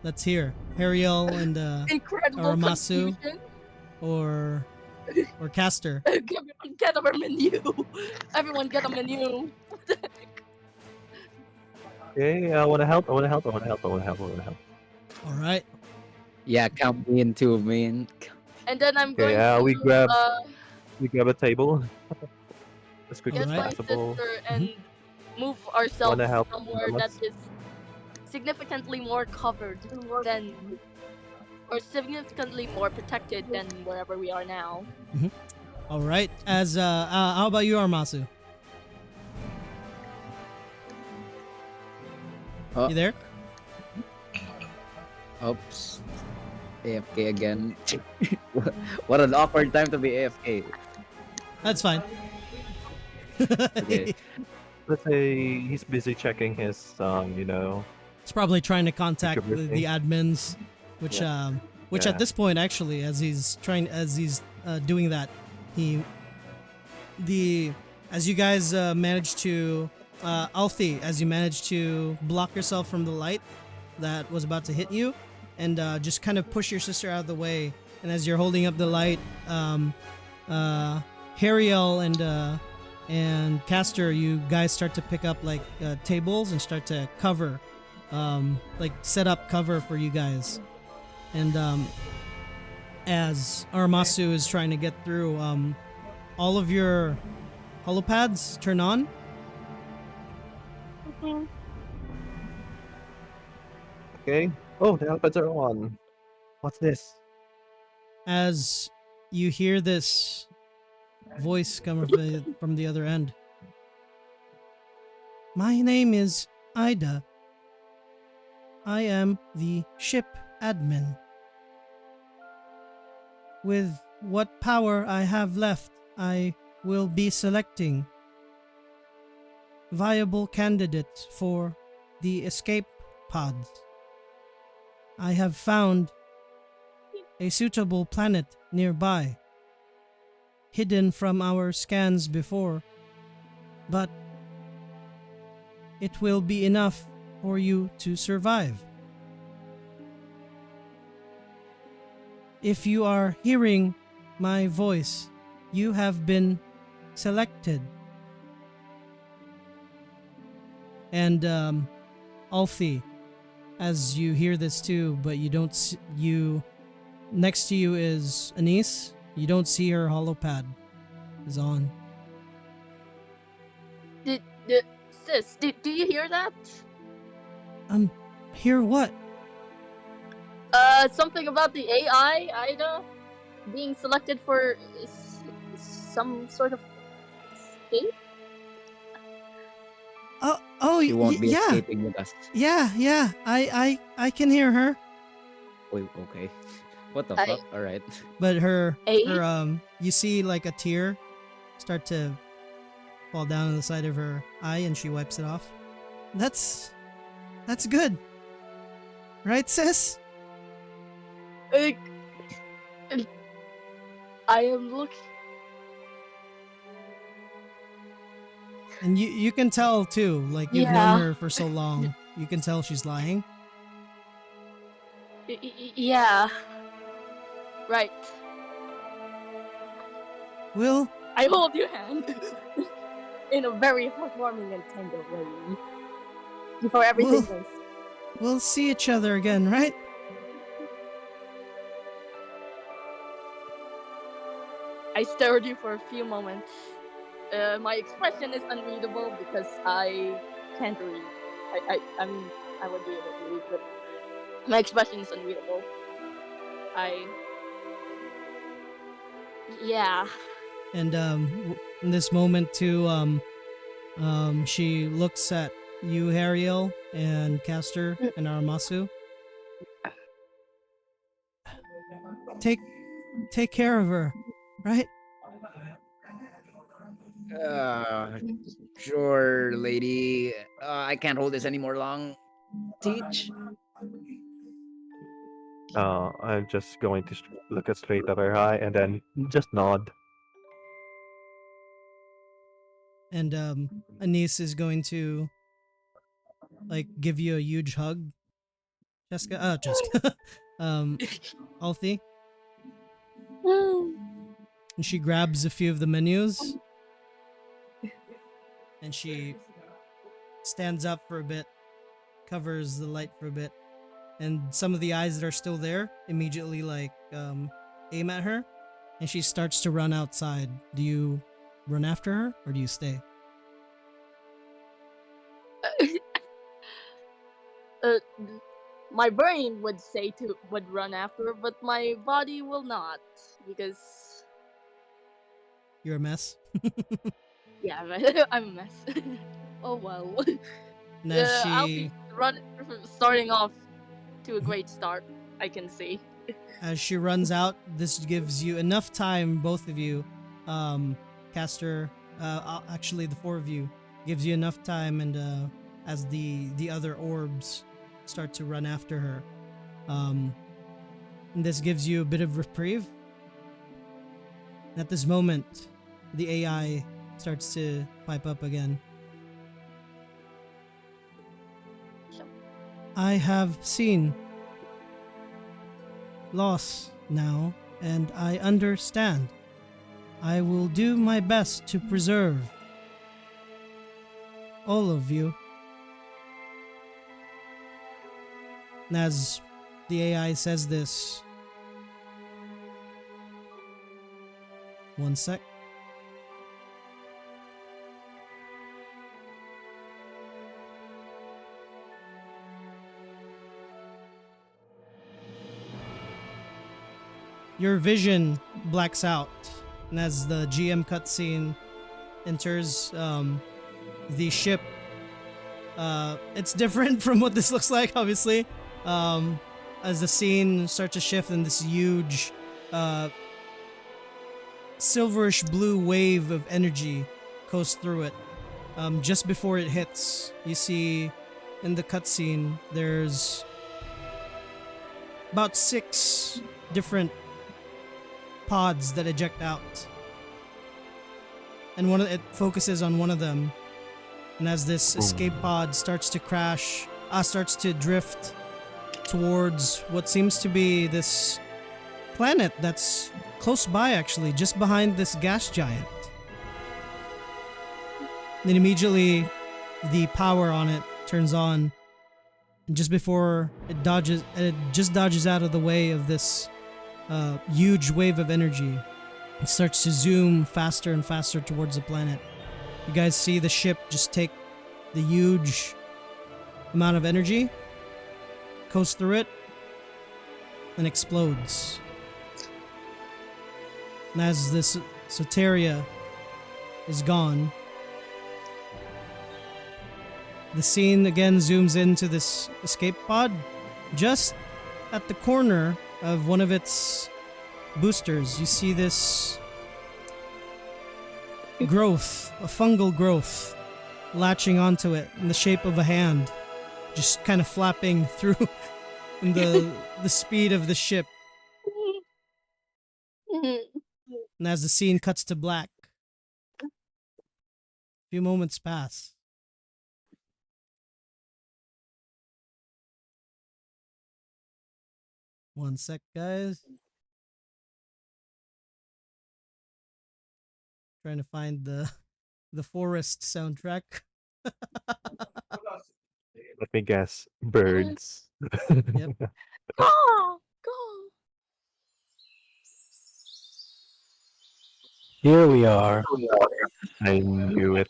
Let's hear. Ariel and Incredible Aramasu confusion. or Caster. Everyone get our menu. Everyone get a menu. Okay, I wanna help. All right. Yeah, count me in too, man. And then I'm Okay, going to we grab- We grab a table as quick Get as Alright. my possible. sister and move Wanna ourselves help somewhere that Thomas? is significantly more covered than, or significantly more protected than wherever we are now. All right. As how about you, Armasu? Oh, You there? oops. AFK again. What an awkward time to be AFK. That's fine. Okay. Let's say he's busy checking his, He's probably trying to contact the security. admins, which which at Yeah. this point actually, as he's doing that, he the as you guys manage to Alfie, as you manage to block yourself from the light that was about to hit you, and just kind of push your sister out of the way. And as you're holding up the light, Hariel and Castor, you guys start to pick up like tables and start to cover, like set up cover for you guys. And as Aramasu is trying to get through, all of your holopads turn on. Okay. Oh, the helpets are on. What's this? As you hear this voice coming from the other end. My name is Ida. I am the ship admin. With what power I have left, I will be selecting viable candidates for the escape pods. I have found a suitable planet nearby, hidden from our scans before, but it will be enough for you to survive. If you are hearing my voice, you have been selected. And Alfie, as you hear this too, but you don't you next to you is Anise. You don't see her holopad is on. Sis, do you hear that? Hear what? Something about the AI, Ida, being selected for some sort of escape? She won't be yeah. escaping with us. Yeah. I can hear her. Wait, okay. What the I- fuck? Alright. But her Eh? you see like a tear start to fall down on the side of her eye, and she wipes it off. That's good. Right, sis? I am looking. And you can tell too, like you've Yeah. known her for so long. You can tell she's lying. Yeah. Right. Will I hold your hand in a very heartwarming and tender way. Before everything Well- goes. we'll see each other again, right? I stare at you for a few moments. My expression is unreadable because I can't read. I mean, I would be able to read, but my expression is unreadable. Yeah. And in this moment too, she looks at you, Hariel, and Castor and Aramasu. Take care of her, right? Uh, sure, lady. I can't hold this anymore long. Teach? I'm just going to look at straight at her eye and then just nod. And Anise is going to like give you a huge hug. Jessica, Alfie, and she grabs a few of the menus, and she stands up for a bit, covers the light for a bit, and some of the eyes that are still there immediately like aim at her, and she starts to run outside. Do you run after her or do you stay? uh, my brain would say to would run after, but my body will not because You're a mess. yeah, I'm a mess. Oh well. And as I'll be she starting off to a great start. I can see. runs out, this gives you enough time, both of you, caster, actually the four of you, gives you enough time, and as the other orbs start to run after her, and this gives you a bit of reprieve. At this moment, the AI starts to pipe up again. I have seen loss now, and I understand. I will do my best to preserve all of you. And as the AI says this, one sec. Your vision blacks out, and as the GM cutscene enters, the ship, it's different from what this looks like, obviously. As the scene starts to shift and this huge, silverish blue wave of energy goes through it. Just before it hits, you see in the cutscene there's about 6 different pods that eject out, and it focuses on one of them. And as this escape pod starts to crash, starts to drift towards what seems to be this planet that's close by, actually, just behind this gas giant. Then immediately, the power on it turns on, and just before it just dodges out of the way of this huge wave of energy. It starts to zoom faster and faster towards the planet. You guys see the ship just take the huge amount of energy, goes through it, and explodes. And as this Soteria is gone, the scene again zooms into this escape pod just at the corner of one of its boosters. You see this growth, a fungal growth, latching onto it in the shape of a hand, just kind of flapping through in the speed of the ship. And as the scene cuts to black, a few moments pass. One sec, guys. Trying to find the forest soundtrack. Let me guess. Birds. Yep. Go! Go! Here we are. I knew it.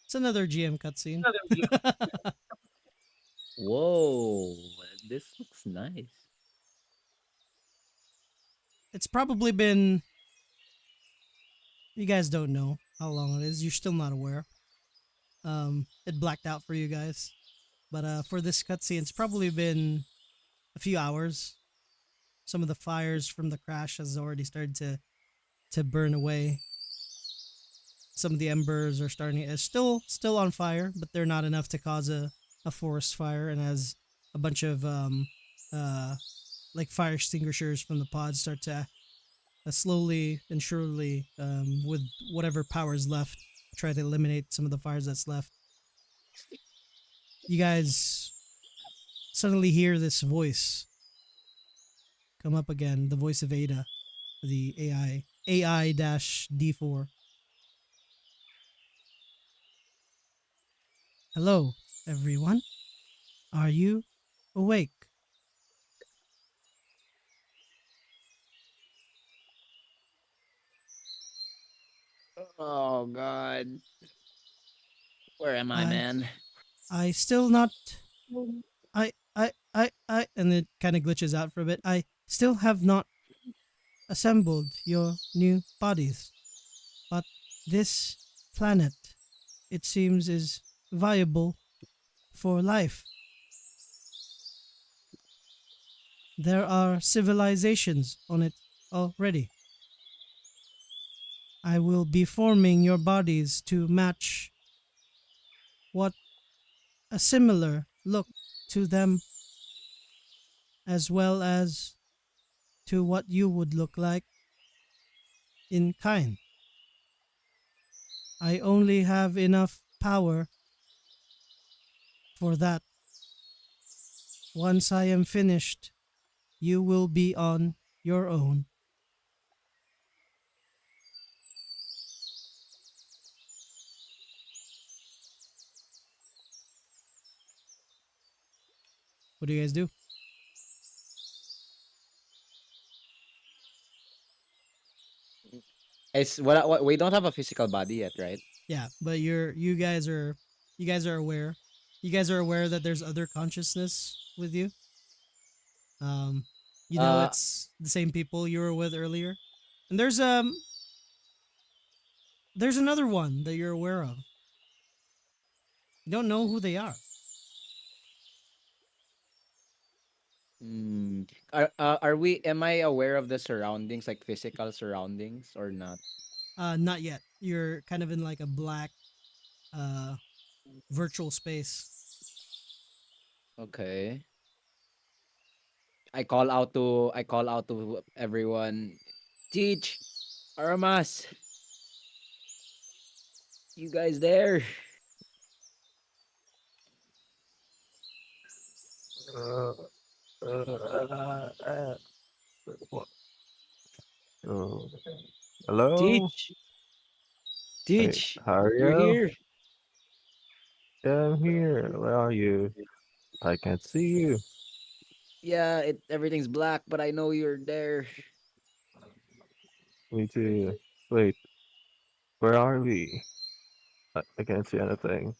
It's another GM cutscene. Whoa, this looks nice. It's probably been. You guys don't know how long it is. You're still not aware. It blacked out for you guys, but for this cutscene, it's probably been a few hours. Some of the fires from the crash has already started to burn away. Some of the embers are starting. It's still on fire, but they're not enough to cause a forest fire. And as a bunch of like fire extinguishers from the pods start to slowly and surely, with whatever power is left, try to eliminate some of the fires that's left. You guys suddenly hear this voice come up again, the voice of Ada, the AI-D4. Hello, everyone. Are you awake. Oh God, where am I, I man? I still not I and it kind of glitches out for a bit. I still have not assembled your new bodies, but this planet, it seems, is viable for life. There are civilizations on it already. I will be forming your bodies to match what a similar look to them, as well as to what you would look like in kind. I only have enough power for that. Once I am finished, you will be on your own. What do you guys do? It's what we don't have a physical body yet, right? Yeah, but you guys are aware. You guys are aware that there's other consciousness with you. Um, you know Uh, it's the same people you were with earlier, and there's another one that you're aware of. You don't know who they are. mm, are we? Am I aware of the surroundings, like physical surroundings, or not? Not yet. You're kind of in like a black uh virtual space. Okay. I call out to everyone. Teach, Aramas, you guys there? Uh, what? Oh, hello? Teach, Wait, teach, how are you're you? here. Yeah, I'm here. Where are you? I can't see you. Yeah, everything's black, but I know you're there. Me too. Wait, where are we? I can't see anything.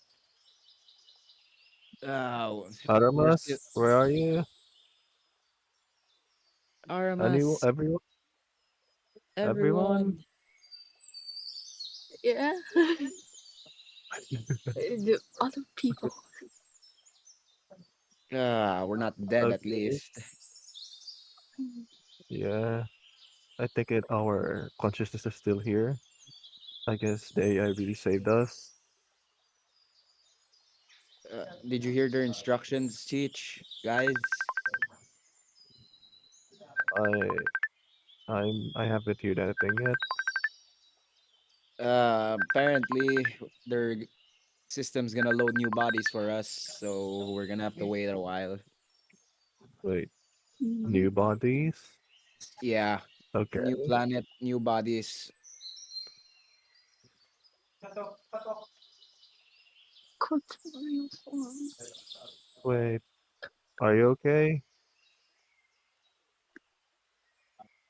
Oh, we're still Aramas, where are you? Anyone? Aramas. Everyone? Everyone? Mm, yeah. The other people. We're not dead at Okay. least. Yeah, I think our consciousness is still here. I guess the AI really saved us. Did you hear their instructions, Teach, guys? I I haven't heard anything yet. Apparently their system's gonna load new bodies for us, so we're gonna have to wait a while. Wait, Mhm. new bodies? Yeah, new Okay. planet, new bodies. Corporeal form. Wait, are you okay?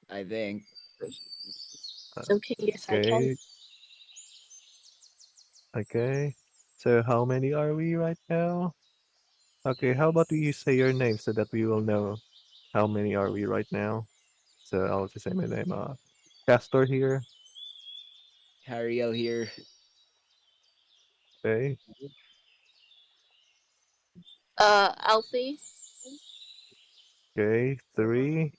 I think. Uh, It's okay, yes, I can. Okay, okay. So how many are we right now? Okay, how about you say your name so that we will know how many are we right now? So I'll just say my name. Castor here. Hariel here. Okay, Alfie. okay. Three.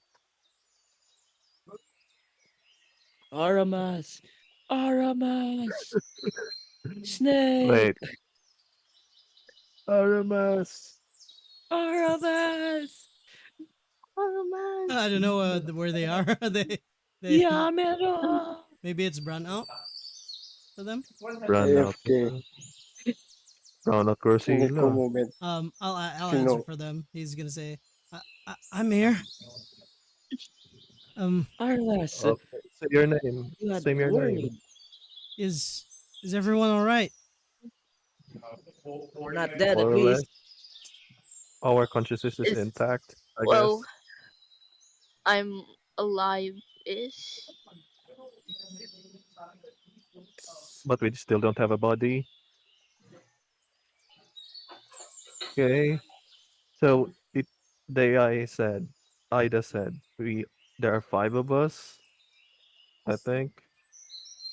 Aramas! Aramas! Snake! Wait, Aramas. Aramas! I don't Romance. know where they are. They Yamero! maybe it's brown out for them. Run out. AFK. Run out Nico Corsino. moment. I'll Still answer no. for them. He's gonna say, I'm here. Arlas! Okay, say your name. You had Say your word. name. Is is everyone all right? We're not dead More at or less. least. our consciousness is Is intact, I well, guess, I'm alive-ish. but we still don't have a body. Okay, so the AI said, Ida said, there are five of us, I think.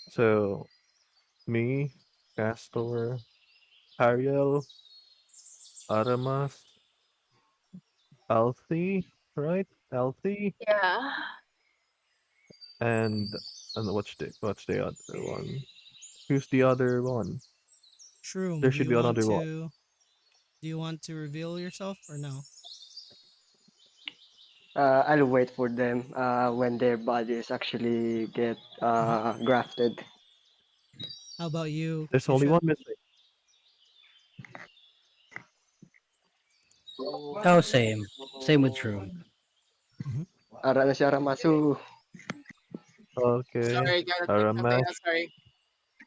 So me, Castor, Ariel, Aramas, Alfie, right? Alfie, Yeah. and what's the other one? Who's the other one? Shroom, There should be another one. do you want to reveal yourself or no? I'll wait for them when their bodies actually get Mhm. grafted. How about you, There's only Kisha? one missing. Oh, same. Same with Shroom. Mhm. Ara na si Aramasu. Okay, Sorry, gotta take something Aramas. else. Sorry.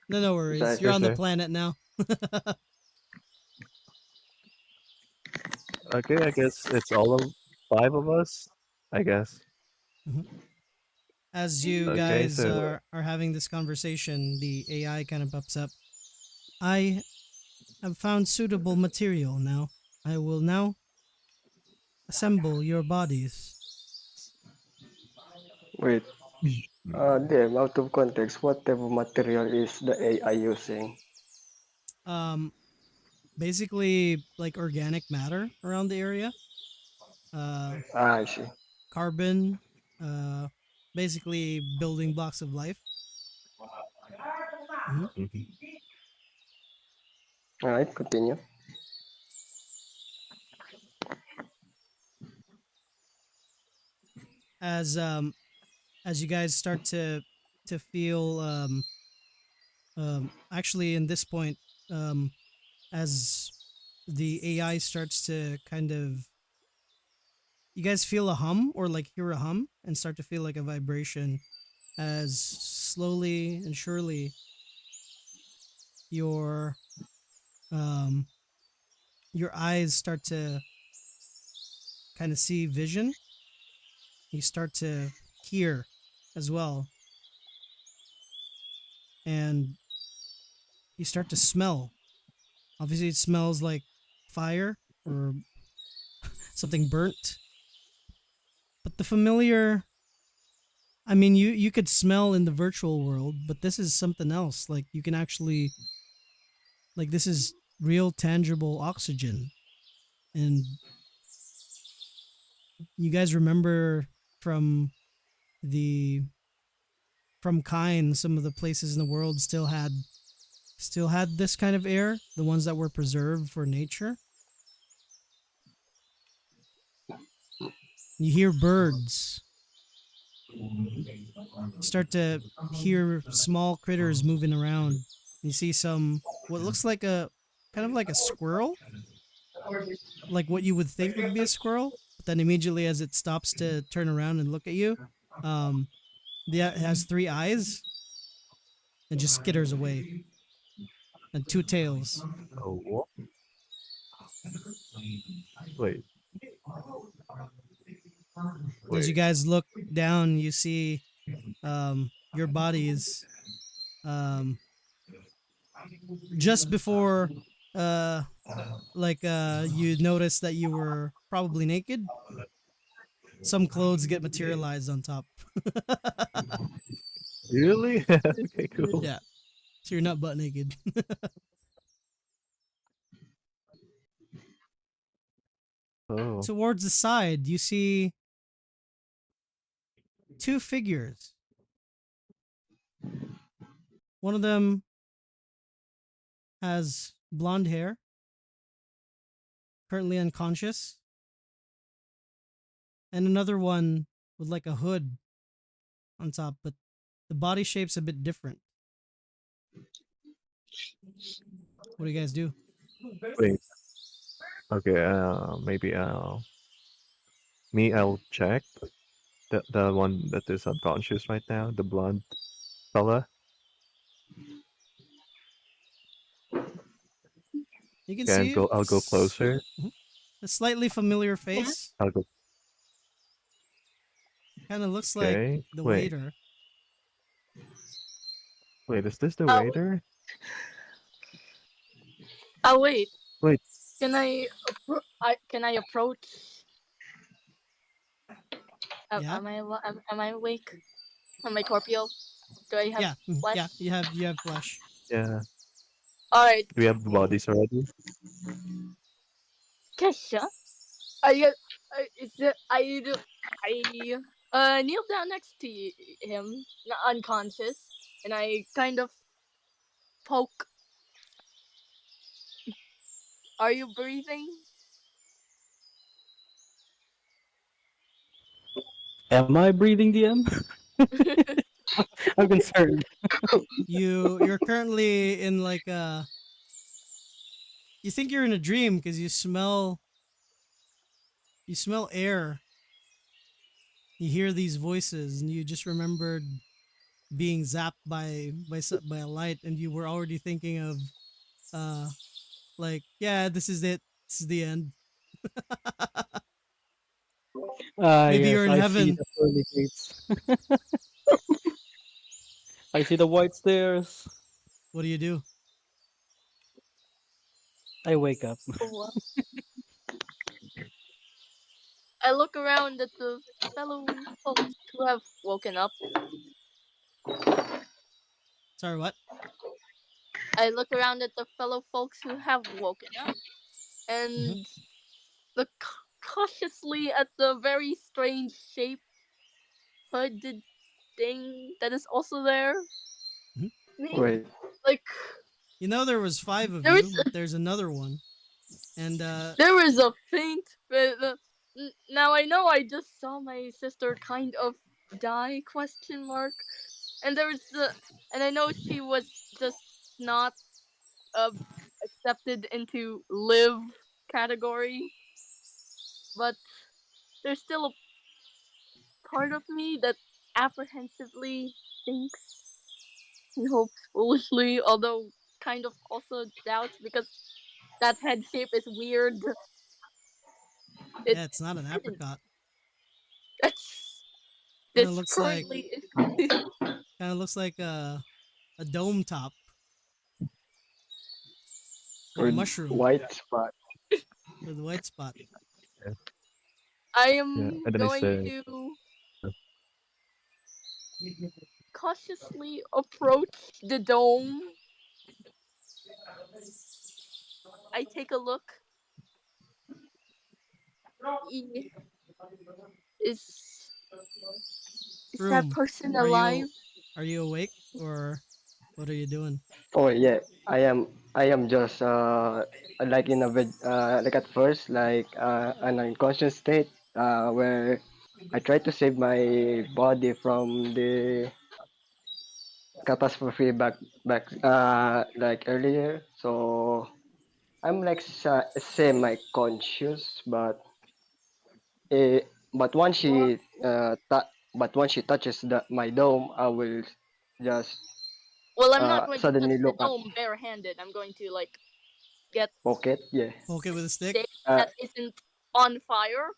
No, no Sorry. worries. You're Sure, on the sure. planet now. Okay, I guess it's all of five of us. I guess. Mhm. As you Okay, guys so are having this conversation, the AI kind of pops up. I have found suitable material now. I will now assemble your bodies. Wait. Damn, out of context, what type of material is the AI using? Um, Basically like organic matter around the area. Uh, I see. Carbon. Uh, Basically building blocks of life. Mhm. Mhm. Alright, continue. As as you guys start to feel actually in this point as the AI starts to kind of, you guys feel a hum or like hear a hum and start to feel like a vibration as slowly and surely your um your eyes start to kind of see vision. You start to hear as well, and you start to smell. Obviously it smells like fire or something burnt, but the familiar, I mean, you could smell in the virtual world, but this is something else. Like you can actually, like, this is real tangible oxygen. And you guys remember from the from Kine, some of the places in the world still had this kind of air, the ones that were preserved for nature. You hear birds. You start to hear small critters moving around. You see some what looks like a kind of like a squirrel, like what you would think would be a squirrel, but then immediately as it stops to turn around and look at you, um, it has three eyes and just skitters away, and two tails. Oh, wait, As you wait. guys look down, you see your bodies um, just before uh, you notice that you were probably naked. Some clothes get materialized on top. Really? Okay, cool. Yeah, so you're not butt naked. Oh, Towards the side, you see two figures. One of them has blonde hair, currently unconscious, and another one with like a hood on top, but the body shape's a bit different. What do you guys do? wait. Okay, maybe me. I'll check the one that is unconscious right now, the blonde fella. You can Okay, see I'll go closer. Mhm. a slightly familiar Yeah. face. I'll go. Kind of looks like Okay. the Wait. waiter. Wait, is this the Oh, waiter? oh wait. Wait. Can can I approach? Yeah, Am I awake? Am I corporeal? Do I have yeah. flesh? You have flesh. Yeah. All right, Do we have the bodies already? Kesha. I is it I kneel down next to him, unconscious, and I kind of poke. Are you breathing? Am I breathing, DM? I'm concerned. You're currently in like a. You think you're in a dream because you smell air. You hear these voices, and you just remembered being zapped by a light, and you were already thinking of uh like, yeah, this is it. This is the end. Ah, Maybe you're yes, in I see heaven. the pearly gates. I see the white stairs. What do you do? I wake up. Oh, I look around at the fellow folks who have woken up. Sorry, what? I look around at the fellow folks who have woken up Hmm. and look cautiously at the very strange shape hooded thing that is also there. Hmm. Me, Wait, like You know there was five of there you, is but there's another one, and there is a faint. Now I know I just saw my sister kind of die? Question mark. And there's the and I know she was just not uh accepted into live category, but there's still a part of me that apprehensively thinks and hopes foolishly, although kind of also doubts because that head shape is weird. It yeah, it's not an didn't. apricot. That's Kind of this looks like currently. kind of looks like a dome top, like a with mushroom white spot. with a white spot. Yeah. I Yeah. am And then I going say, to cautiously approach the dome. I take a look. E- Is that Room, person are you alive? are you awake or what are you doing? Oh yeah, I am just like in a like at first like an unconscious state where I try to save my body from the catastrophe back like earlier. So I'm like semi conscious, but once but once she touches my dome, I will just Well, I'm not going to touch suddenly the look at dome barehanded. I'm going to like get pocket. Yeah. Poke it with a stick. stick Uh, that isn't on fire.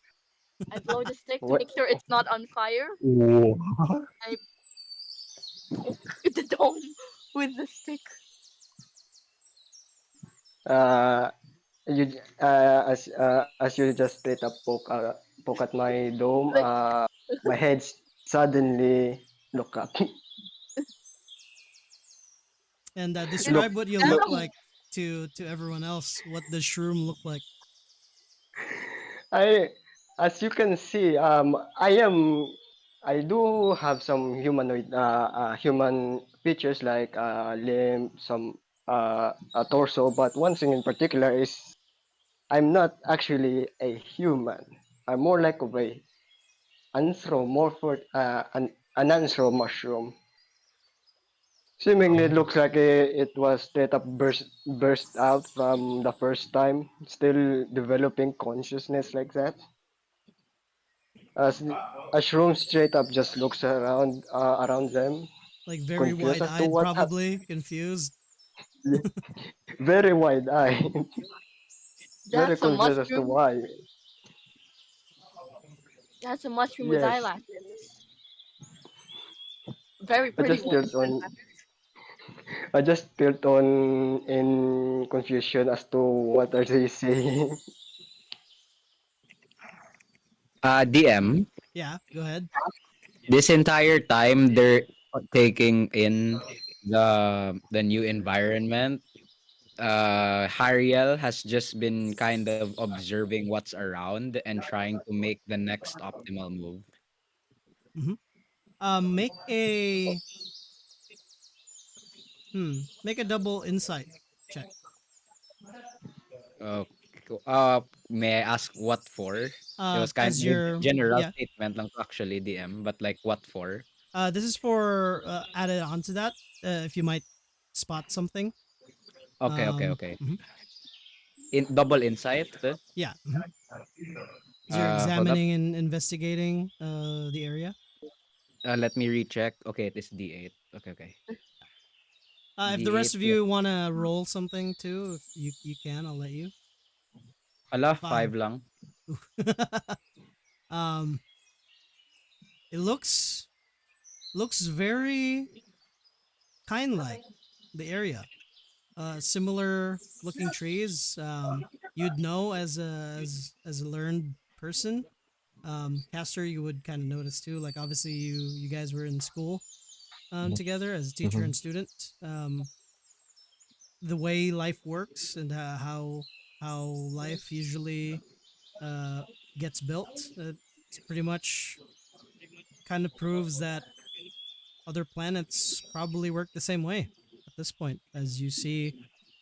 I blow the stick to what? make sure it's not on fire. whoa. I poke the dome with the stick. Uh, as you just straight up poke at my dome. Like My head suddenly look up. And it's look describe what you look. look them. like to everyone else. What does shroom look like? I as you can see, I do have some humanoid human features like limb, some a torso, but one thing in particular is I'm not actually a human. I'm more like of a an anthro mushroom. Seemingly, it Oh. looks like it was straight up burst out from the first time, still developing consciousness like that. As a shroom straight up just looks around them, Like very confused as to wide-eyed, what probably confused. very wide eye. Very That's a confused as to mushroom. why. That's a mushroom with Yes, eyelashes. Very I pretty just ones, tilt in on. fact. I just tilt on in confusion as to what are they saying. DM. Yeah, go ahead. This entire time they're taking in the new environment. Hariel has just been kind of observing what's around and trying to make the next optimal move. Mm-hmm. Make a make a double insight check. Uh, may I ask what for? It was kind As of your general yeah. statement lang to actually DM, but like what for? This is for added onto that. If you might spot something. Okay, okay, okay. Mhm. In double insight. Yeah. As you're Hold up. examining and investigating the area. Let me recheck. Okay, it is D8. Okay, okay. If the rest D8 of plus you want to roll something too, if you can, I'll let you. ala, 5 5. lang. Ooh. um, it looks very kind like the area. Similar looking trees. You'd know as a learned person. Caster, you would kind of notice too. Like obviously you guys were in school together as teacher Mm-hmm. and student. The way life works and how life usually uh, gets built. It's pretty much kind of proves that other planets probably work the same way at this point. As you see,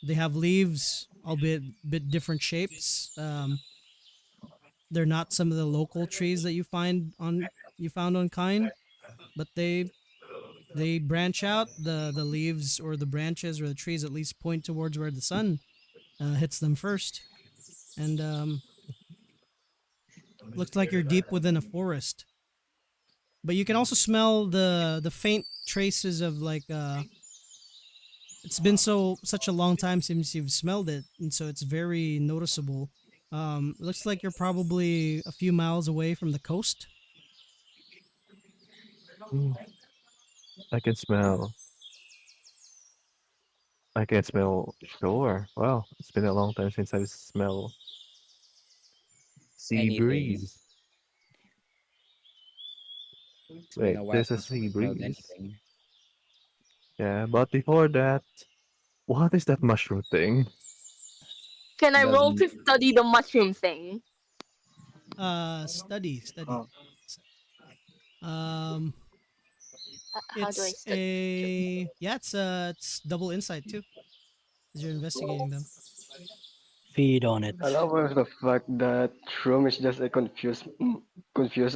they have leaves, albeit bit different shapes. They're not some of the local trees that you found on Kine, but they branch out. The leaves or the branches or the trees at least point towards where the sun hits them first, and looks like you're deep within a forest. But you can also smell the faint traces of like it's been such a long time since you've smelled it, and so it's very noticeable. It looks like you're probably a few miles away from the coast. Mm, I can smell. I can smell shore. Wow, it's been a long time since I smell sea Anything. breeze. It's been Wait, a while there's a since sea I smelled breeze. anything. Yeah, but before that, what is that mushroom thing? Can I roll Doesn't to study the mushroom thing? Study. Oh. Um, How do I it's study? a yeah, it's double insight too as you're investigating them. Feed on I it. love the fact that Shroom is just a confused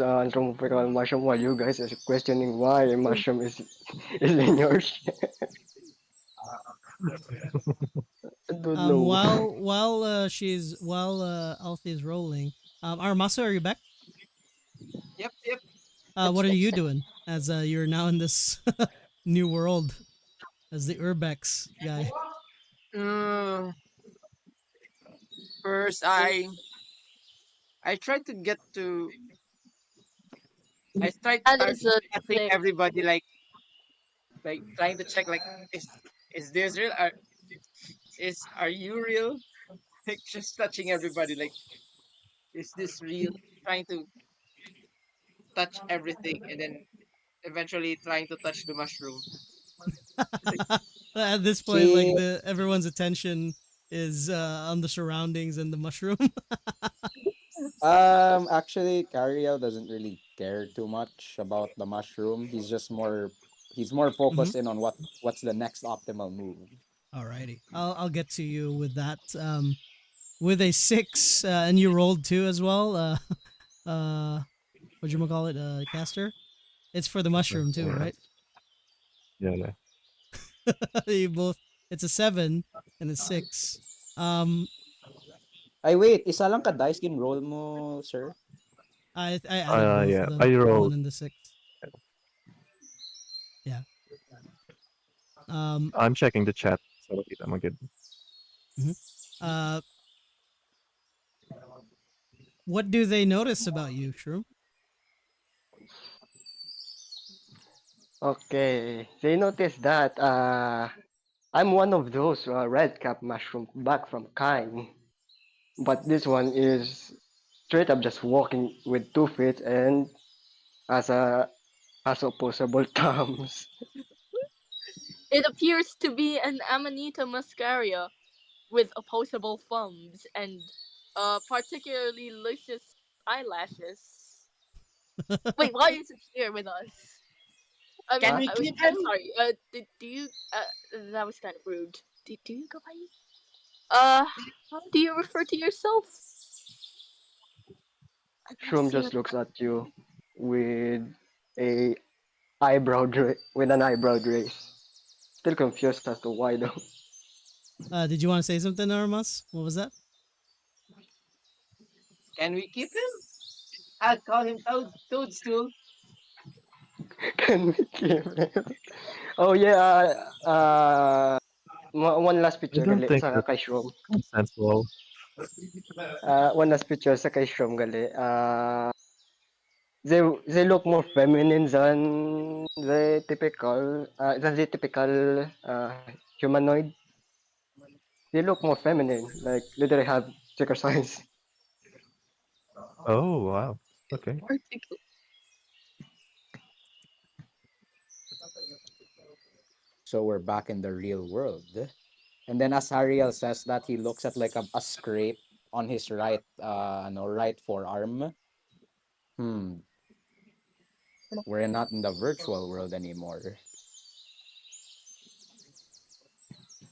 anthropomorphical mushroom while you guys are questioning why a mushroom is in your ship. I don't know. While Alfie is rolling, Armaso, are you back? Yep, yep. What are It's you like, doing as you're now in this new world as the Urbex guy? Mm, first, I tried to get to. I tried that is a asking thing. everybody like trying to check like is this real? Are you real? Like just touching everybody like is this real? Trying to touch everything and then eventually trying to touch the mushroom. At this point, see. like the everyone's attention is on the surroundings and the mushroom. Actually, Cariel doesn't really care too much about the mushroom. He's more hmm focused in on what's the next optimal move. Alrighty, I'll get to you with that. With a 6, and you rolled 2 as well. What you call it? Caster. It's for the mushroom too, Yeah, right? yeah, yeah. You both. It's a 7 and a 6. Um, Ay wait, isa lang ka dice kin roll mo, sir? I added both Yeah. of them, I the 1 rolled. and the 6. Yeah. Um. I'm checking the chat. So wait, I'm good. mhm. Uh. What do they notice about you, Shroom? Okay, they noticed that I'm one of those red cap mushroom back from Kine, but this one is straight up just walking with 2 feet and has a has opposable thumbs. It appears to be an Amanita muscaria with opposable thumbs and particularly luscious eyelashes. Wait, why is it here with us? I Can mean, Huh? we keep I'm him? sorry. Do you? That was kind of rude. Do you go by? How do you refer to yourself? Shroom Unless you. just looks at you with a with an eyebrow raise. Still confused as to why though. Did you want to say something, Aramas? What was that? Can we keep him? I'll call him Toadstool. Can we keep him? Oh yeah, one last I picture don't gali think sa that's kay Shroom. sensible. One last picture sa kay Shroom gali. They look more feminine than the typical humanoid. They look more feminine, like literally have chicken size. Oh, wow. Okay. Particular. So we're back in the real world. And then as Ariel says that, he looks at like a scrape on his right no, right forearm. Hmm. We're not in the virtual world anymore.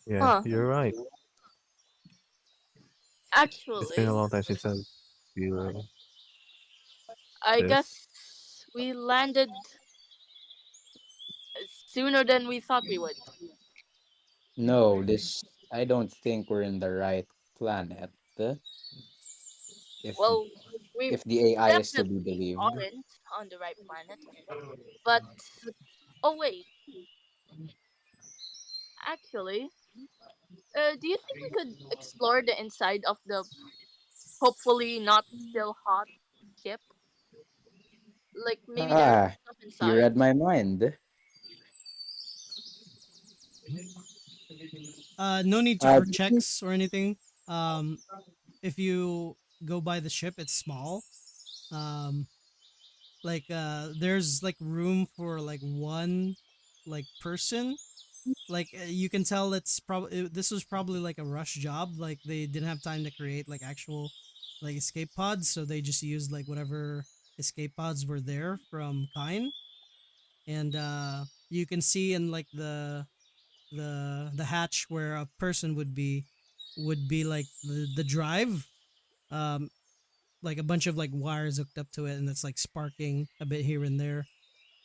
Yeah, Huh. you're right. It's been a Actually, long time since I've seen I this. guess we landed sooner than we thought we would. No, this I don't think we're in the right planet. If Well, we if the AI is to be definitely believed. aren't on the right planet. But oh wait, actually, do you think we could explore the inside of the hopefully not still hot ship? Like maybe there's Ah, stuff he inside. read my mind. No need to Uh, for checks or anything. Um, if you go by the ship, it's small. Um, there's like room for like one like person. Like you can tell it's probably this was probably like a rush job. Like they didn't have time to create like actual like escape pods, so they just used like whatever escape pods were there from Kine, and you can see in like the hatch where a person would be like the drive, um like a bunch of like wires hooked up to it, and it's like sparking a bit here and there.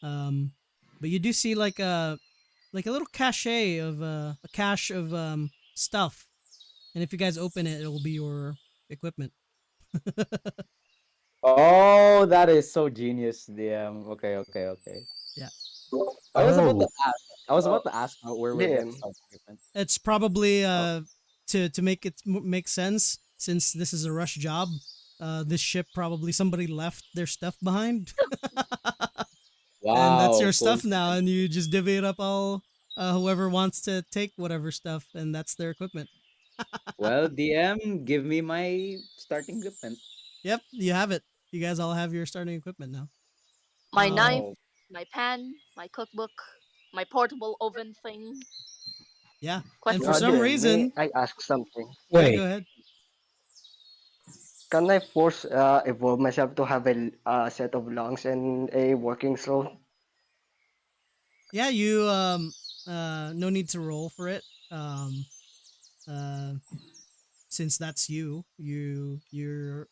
um but you do see like a little cache of a cache of stuff, and if you guys open it, it will be your equipment. oh, that is so genius, DM. Okay, okay, okay. Yeah, I was about to Oh, ask. I was Oh, about to ask where we'll get DM. some equipment. it's probably Oh, to make it make sense, since this is a rush job. This ship probably somebody left their stuff behind. And that's Wow, your cool. stuff now, and you just divvy it up all, whoever wants to take whatever stuff, and that's their equipment. Well, DM, give me my starting equipment. Yep, you have it. You guys all have your starting equipment now. My knife, Wow. my pan, my cookbook, my portable oven thing. Yeah, and for Question some mark. DM, may reason, I ask something? yeah, go Wait, ahead. Can I force evolve myself to have a set of lungs and a working throat? Yeah, you no need to roll for it. Uh since that's you're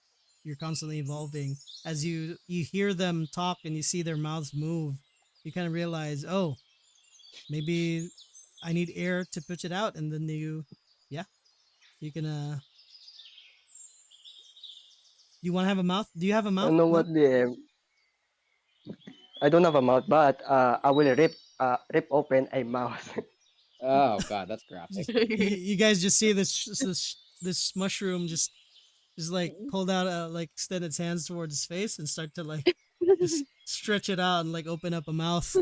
constantly evolving. As you hear them talk and you see their mouths move, you kind of realize, oh, maybe I need air to push it out, and then yeah, you can you want to have a mouth? Do you have a You mouth? know No. what, DM? I don't have a mouth, but I will rip open a mouth. Oh god, that's graphic. You guys just see this mushroom just just like hold out, like extend its hands towards his face and start to like just stretch it out and like open up a mouth.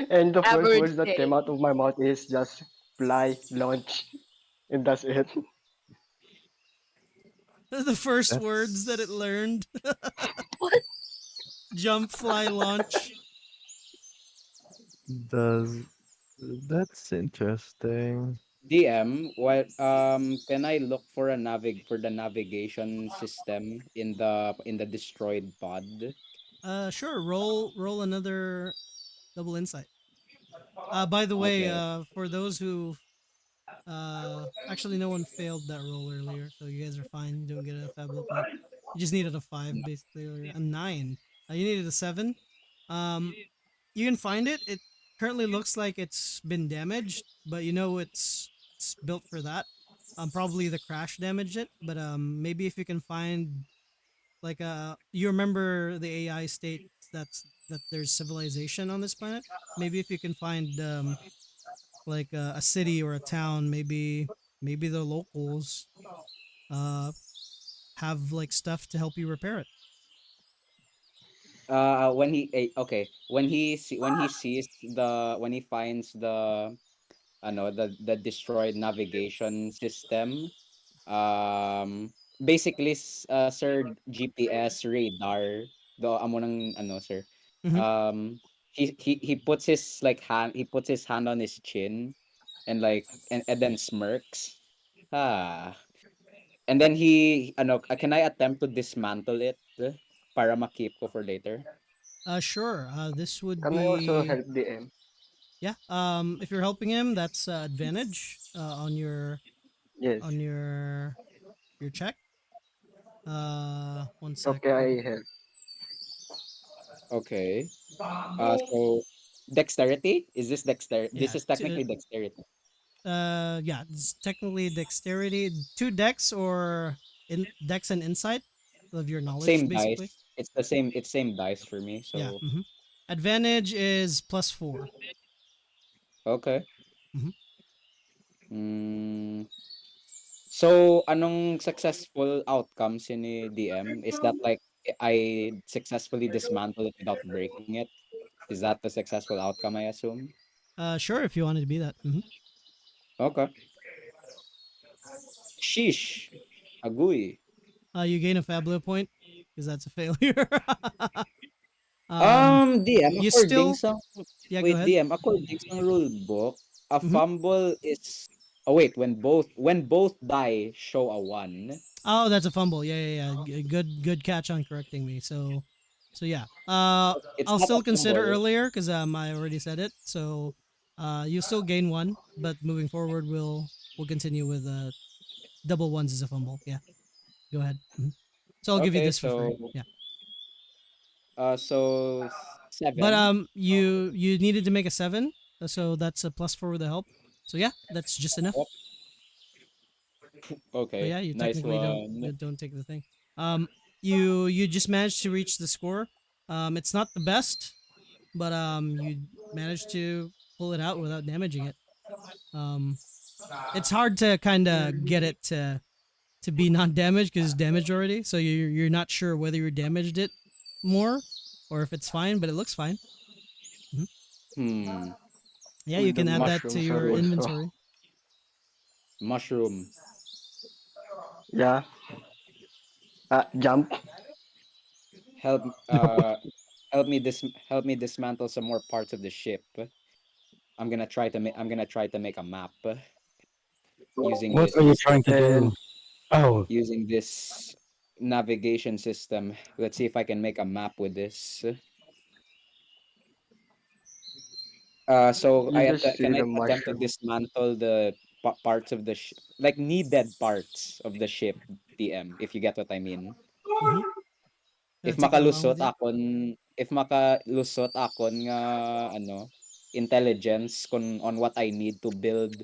And the first Average words that came day. out of my mouth is just fly, launch, and that's it. The first words that it That's learned: What? jump, fly, launch. does that's interesting. DM, what can I look for a for the navigation system in the destroyed pod? Sure. Roll another double insight. By the way, Okay. for those who actually no one failed that roll earlier, so you guys are fine. Don't get a fabula point. You just needed a five basically earlier. A nine. You needed a seven. Um, you can find it. It currently looks like it's been damaged, but you know it's built for that. Probably the crash damaged it, but maybe if you can find like you remember the AI states that there's civilization on this planet. Maybe if you can find like a city or a town, maybe the locals uh have like stuff to help you repair it. When okay, when he sees when he finds the destroyed navigation system, basically sir, GPS radar the amo ng sir, Mm-hmm. he puts his he puts his hand on his chin and and then smirks, ah, and then can I attempt to dismantle it para makip ko for later? Sure. This would Can I also be help DM? yeah. If you're helping him, that's advantage Yes. on your check. One sec. Okay, I help. Okay. So dexterity? Is this dexterity? This Yeah. is technically dexterity. Yeah. It's technically dexterity. Two dex or in dex and insight of your knowledge, Same basically. dice. It's same dice for me. Yeah. So Mm-hmm. Advantage is plus four. okay. Mm-hmm. Mm, so anong successful outcomes ni DM? Is that like I successfully dismantle it without breaking it? Is that the successful outcome, I assume? Sure, if you wanted to be that. Mm-hmm. Okay. Sheesh. Agui. You gain a fabula point because that's a failure. um, DM, you still yeah. Go ahead. According sa rule book, a Mm-hmm. fumble is oh wait, when both die show a 1. Oh, that's a fumble. Yeah, yeah, yeah. Good catch on correcting me. So yeah. It's I'll not a still consider fumble. earlier because I already said it. So, you still gain one, but moving forward, we'll continue with double ones as a fumble. Yeah. Go ahead. So I'll give you Okay, this for free. Yeah. so But 7. you needed to make a seven, so that's a plus four with the help. So yeah, that's just enough. Oh, So okay, yeah, you nice technically one. don't take the thing. Um, you just managed to reach the score. It's not the best, but you managed to pull it out without damaging it. Um, it's hard to kind of get it to be non-damaged because it's damaged already. So you're not sure whether you damaged it more or if it's fine, but it looks fine. Mhm. Hmm. Yeah, you With the can add that to mushrooms your also. inventory. Mushroom. Yeah. Jump. Help Jump. uh help me dismantle some more parts of the ship. I'm gonna try to make a map using What are you this trying to And do? Oh, using this navigation system. Let's see if I can make a map with this. So you just see can I the attempt to mushroom. dismantle the parts of the like needed parts of the ship, DM, if you get what I mean. Mm-hmm. Take that along with you. If makalusot akon nga intelligence on what I need to build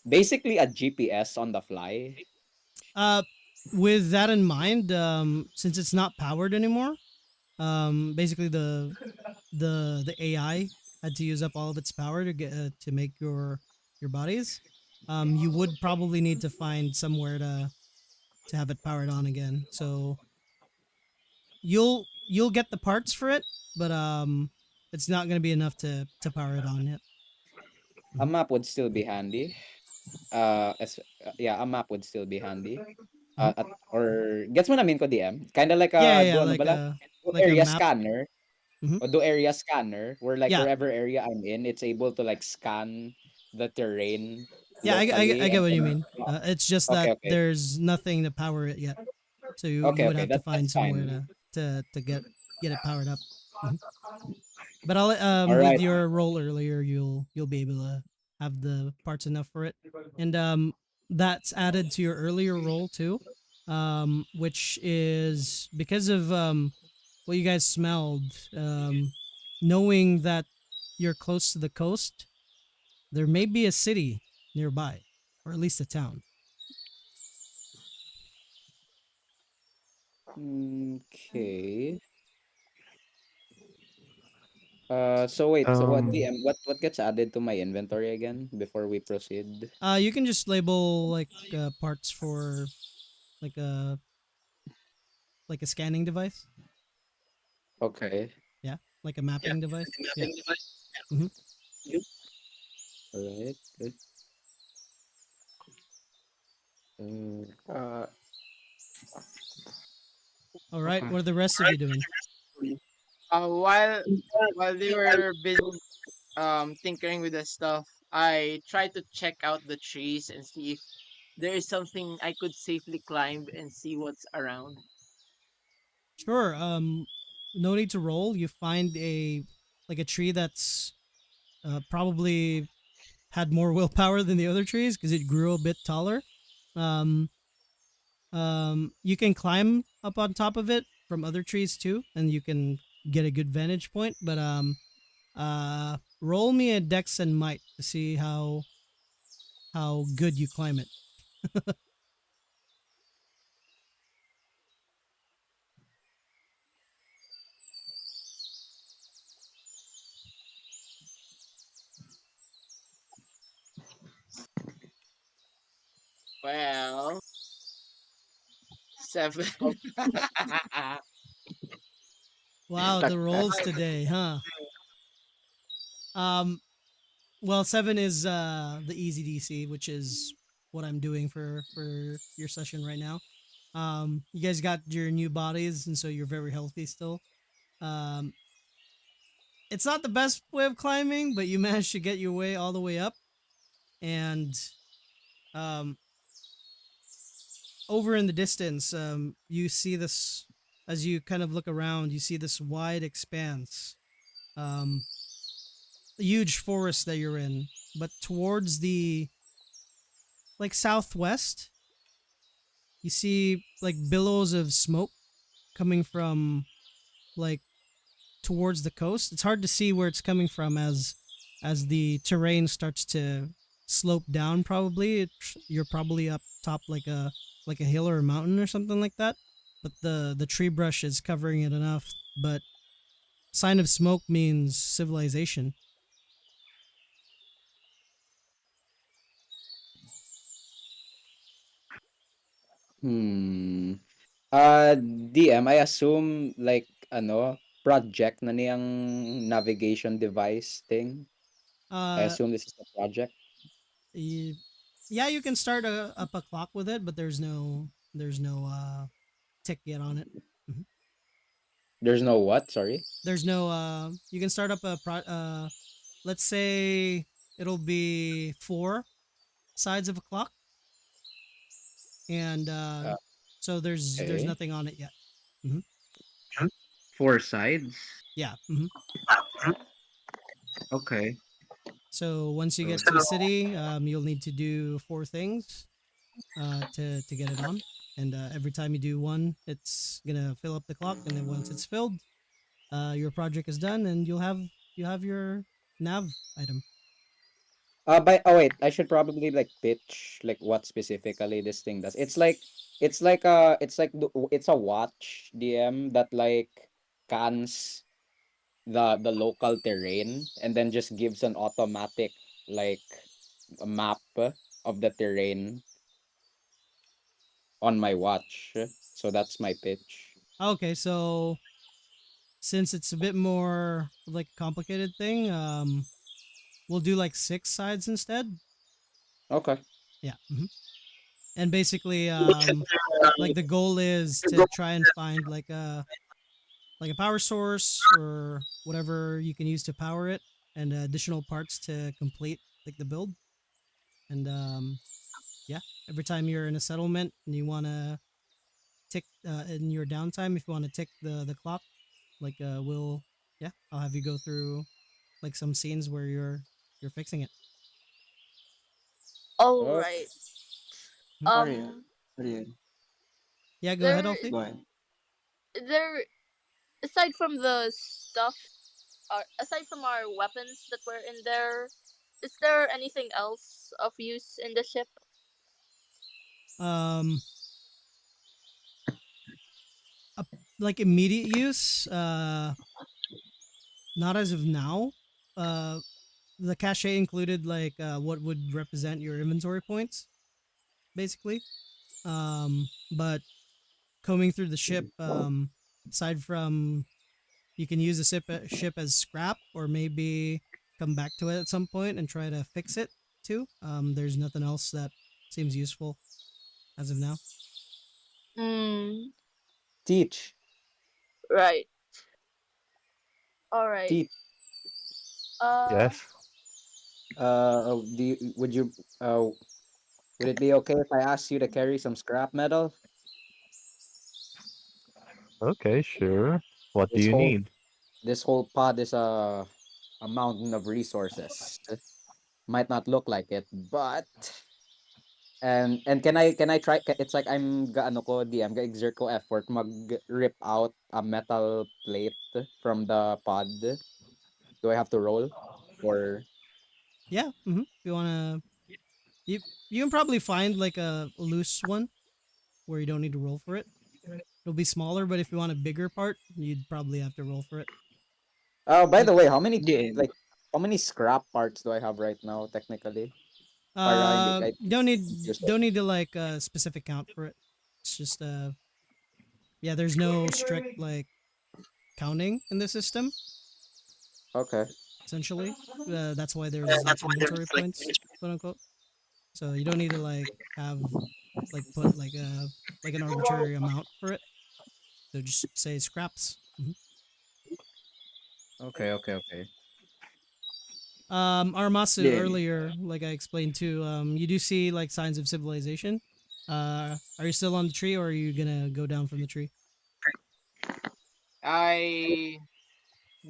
basically a GPS on the fly. Uh, with that in mind, since it's not powered anymore, basically the AI had to use up all of its power to get to make your bodies. you would probably need to find somewhere to have it powered on again. So you'll get the parts for it, but it's not gonna be enough to power it on yet. A Mhm. map would still be handy. Yeah, a map would still be handy. Mhm. Or gets mo namin ko DM? Kind of like Yeah, yeah, do yeah, ano bala? Do like a area map. scanner. Hmm. Or do area scanner where like Yeah, wherever area I'm in, it's able to like scan the terrain yeah, I locally get and what you then mean. It's just okay, that okay. there's nothing to power it yet, so you Okay, would okay. have to find That's somewhere fine. to get it powered up. Mhm. But I'll All with right. your roll earlier, you'll be able to have the parts enough for it, and that's added to your earlier roll too, which is because of what you guys smelled, knowing that you're close to the coast, there may be a city nearby, or at least a town. Okay. So wait, so what Um, DM, what gets added to my inventory again before we proceed? You can just label like parts for like a like a scanning device. Okay. Yeah, like a mapping device. Yeah. Hmm. All right. Uh, Uh, All right. Okay. What are the rest of you doing? Uh, while while they were busy tinkering with the stuff, I tried to check out the trees and see if there is something I could safely climb and see what's around. Sure. No need to roll. You find a like a tree that's probably had more willpower than the other trees because it grew a bit taller. Um, you can climb up on top of it from other trees too, and you can get a good vantage point. But roll me a dex and might to see how good you climb it. Well, 7. Wow, that the that rolls today, huh? Um, well, 7 is the easy DC, which is what I'm doing for your session right now. You guys got your new bodies, and so you're very healthy still. Um, it's not the best way of climbing, but you managed to get your way all the way up, and um, over in the distance, you see this as you kind of look around. You see this wide expanse, um, a huge forest that you're in, but towards the like southwest, you see like billows of smoke coming from like towards the coast. It's hard to see where it's coming from as the terrain starts to slope down. Probably you're probably up top like a hill or a mountain or something like that. But the tree brush is covering it enough. But sign of smoke means civilization. hmm. DM, I assume like ano, project na niyang navigation device thing. I Uh, assume this is a project. y- yeah, you can start up a clock with it, but there's no tick yet on it. Mhm. There's no what? Sorry. There's no you can start up let's say it'll be four sides of a clock, and so there's Okay. nothing on it yet. Hmm. Four sides. Yeah. Hmm. Okay. So once you So get to a city, you'll need to do four things to get it on, and every time you do one, it's gonna fill up the clock, and then once it's filled, your project is done, and you have your nav item. by oh wait, I should probably like pitch like what specifically this thing does. It's a watch DM that like scans the local terrain and then just gives an automatic like a map of the terrain on my watch. So that's my pitch. Okay, so since it's a bit more of like a complicated thing, we'll do like six sides instead. Okay. Yeah. And basically, like the goal is to try and find like a power source or whatever you can use to power it, and additional parts to complete like the build. And yeah, every time you're in a settlement and you want to tick in your downtime, if you want to tick the clock, like we'll yeah, I'll have you go through like some scenes where you're fixing it. All Oh, right. Ariel, Um, Ariel, Yeah, go ahead, there, Alfie. go ahead. there. Aside from the stuff, aside from our weapons that were in there, is there anything else of use in the ship? Um, uh, like immediate use, not as of now. Uh, the cache included like what would represent your inventory points, basically. But combing through the ship, aside from you can use the ship as scrap, or maybe come back to it at some point and try to fix it too. There's nothing else that seems useful as of now. Hmm. teach, Right. All right. teach. Uh. Yes. Would you would it be okay if I ask you to carry some scrap metal? Okay, sure. What do This you whole need? this whole pod is a mountain of resources. Might not look like it, but and can I try it's like I'm gaano ko di I'm ga-exert ko effort mag-rip out a metal plate from the pod. Do I have to roll or Yeah. If you wanna, you you can probably find like a loose one where you don't need to roll for it. It'll be smaller, but if you want a bigger part, you'd probably have to roll for it. Oh, by Like the way, how many DM. like how many scrap parts do I have right now technically? Para hindi kahit don't useless. need to like a specific count for it. It's just yeah, there's no strict like counting in the system. Okay. Essentially, that's why there's like inventory points, quote unquote. So you don't need to like have like put like an arbitrary amount for it. So just say scraps. Okay. Armasu DM. earlier, like I explained too, you do see like signs of civilization. Are you still on the tree, or are you gonna go down from the tree? I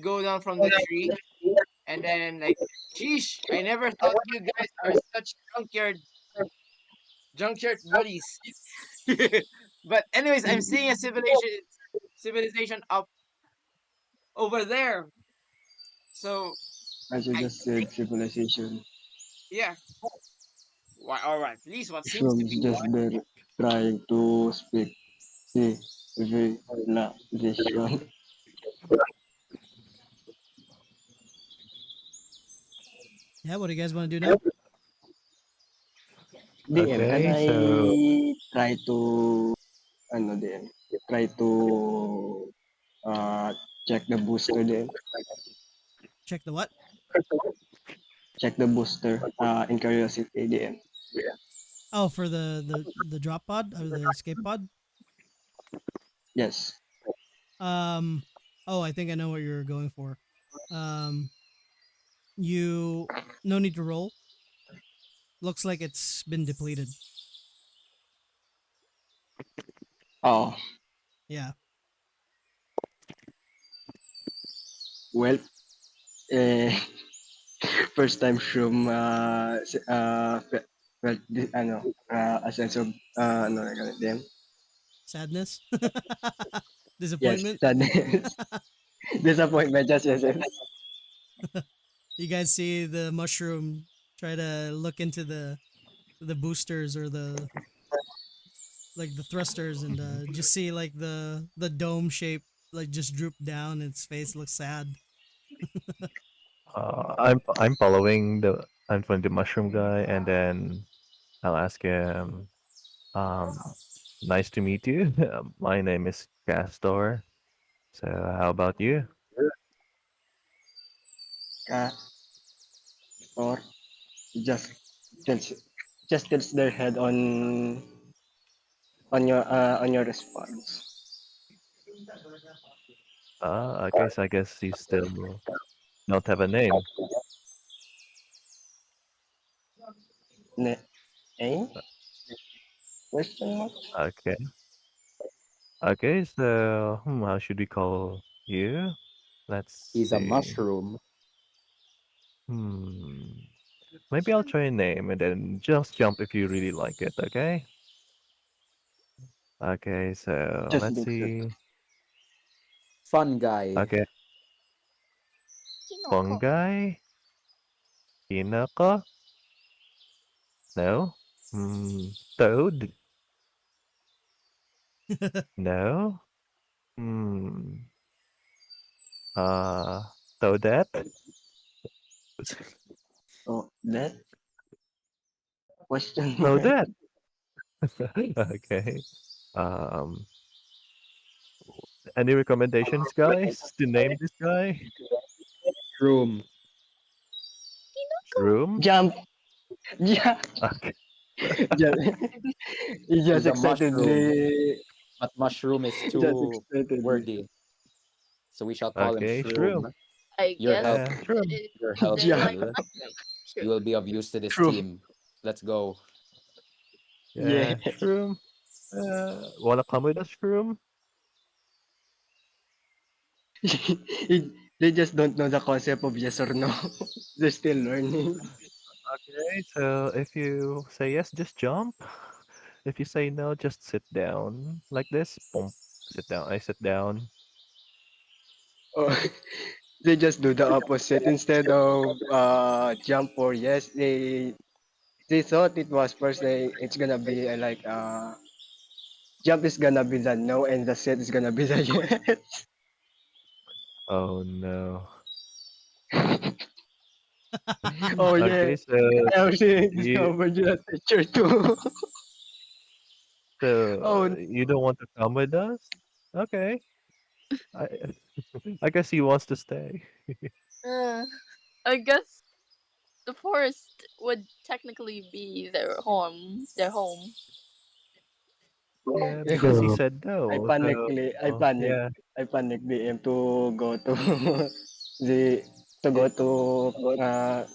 go down from the tree and then like, sheesh, I never thought you guys are such junkyard buddies. But anyways, I'm seeing a civilization up over there. So As you I just said, civilization. yeah. Why, or at least what seems to Shrooms be just one. there trying to speak civilization. Yeah, what do you guys want to do now? DM, can Okay, I so try to, ano DM, try to uh, check the booster din? Check the what? Check the booster in Curiosity DM. Oh, for the drop pod or the escape pod. Yes. Um, oh, I think I know what you're going for. Um, you no need to roll. Looks like it's been depleted. Oh, Yeah. well, eh, first time Shroom felt ano, a sense of, ano na ganun din. Sadness. Yes, Disappointment. sadness. Disappointment, yes. You guys see the mushroom try to look into the boosters or the like the thrusters, and just see like the dome shape like just droop down. Its face looks sad. I'm following the mushroom guy, and then I'll ask him. Um, Nice to meet you. My name is Castor. So how about you? Ka or just tilts just tilts their head on your response. Okay, so I guess you still don't have a name. Ne eh? Question mark? Okay. Okay, so how should we call you? Let's He's a see. mushroom. Hmm. Maybe I'll try a name and then just jump if you really like it, okay? Okay, so Just let's do it. see. Fun guy. Okay, Kinoko. fungi, pinaka, no. Toad, no. Hmm, uh, toadette, Oh, that question mark. toadette. Okay. Um, any recommendations, guys, to name this guy? Room. Kinoko. Shroom? Jump! Yeah, Okay. just, he just He's a mushroom, excitedly, but mushroom is just too excitedly. wordy. So we shall call him Okay, Shroom. Shroom. I Your guess help, Yeah, Shroom. your they like helpful. mushroom. You True. will be of use to this True. team. Let's go. Yeah. Yeah, Shroom. Wanna come with us, Shroom? They just don't know the concept of yes or no. They're still learning. Okay, so if you say yes, just jump. If you say no, just sit down like this. Boom. Sit down. I sit down. Oh, they just do the opposite. Instead of jump or yes, they thought it was first it's gonna be jump is gonna be the no and the set is gonna be the yes. Oh no. Oh yeah, Okay, so I actually you discovered that picture too. Oh, you don't want to come with us? Okay. I I guess he wants to stay. Uh, I guess the forest would technically be their home. Their home. Yeah, because he said I no. panically, I So panic, yeah. I panic DM to go to the to go to uh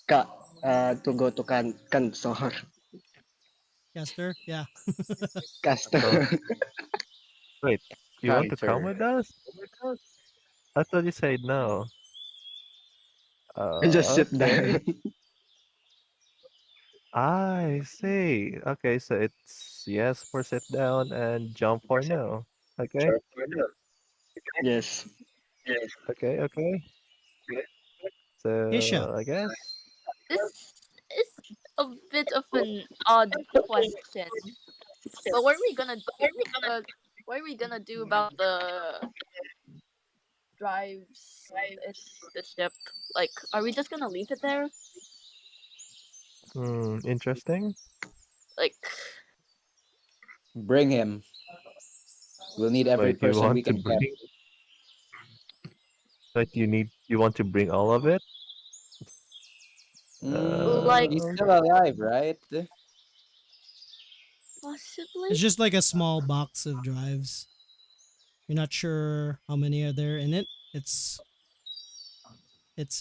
ka to go to Kansor Caster, yeah. Caster. So wait, you want to come Canter. with us? I thought you said no. Just sit down. Okay. I see. Okay, so it's yes for sit down and jump for no. Okay, Yes. okay, okay. Isha. So I guess. This is a bit of an odd question. But uh, what are we gonna do about the drives in the ship? Like, are we just gonna leave it there? Interesting. Like, Bring him. We'll need every Wait, you person we want to can get. bring? But you want to bring all of it? like He's Uh, still alive, right? possibly? It's just like a small box of drives. You're not sure how many are there in it. It's it's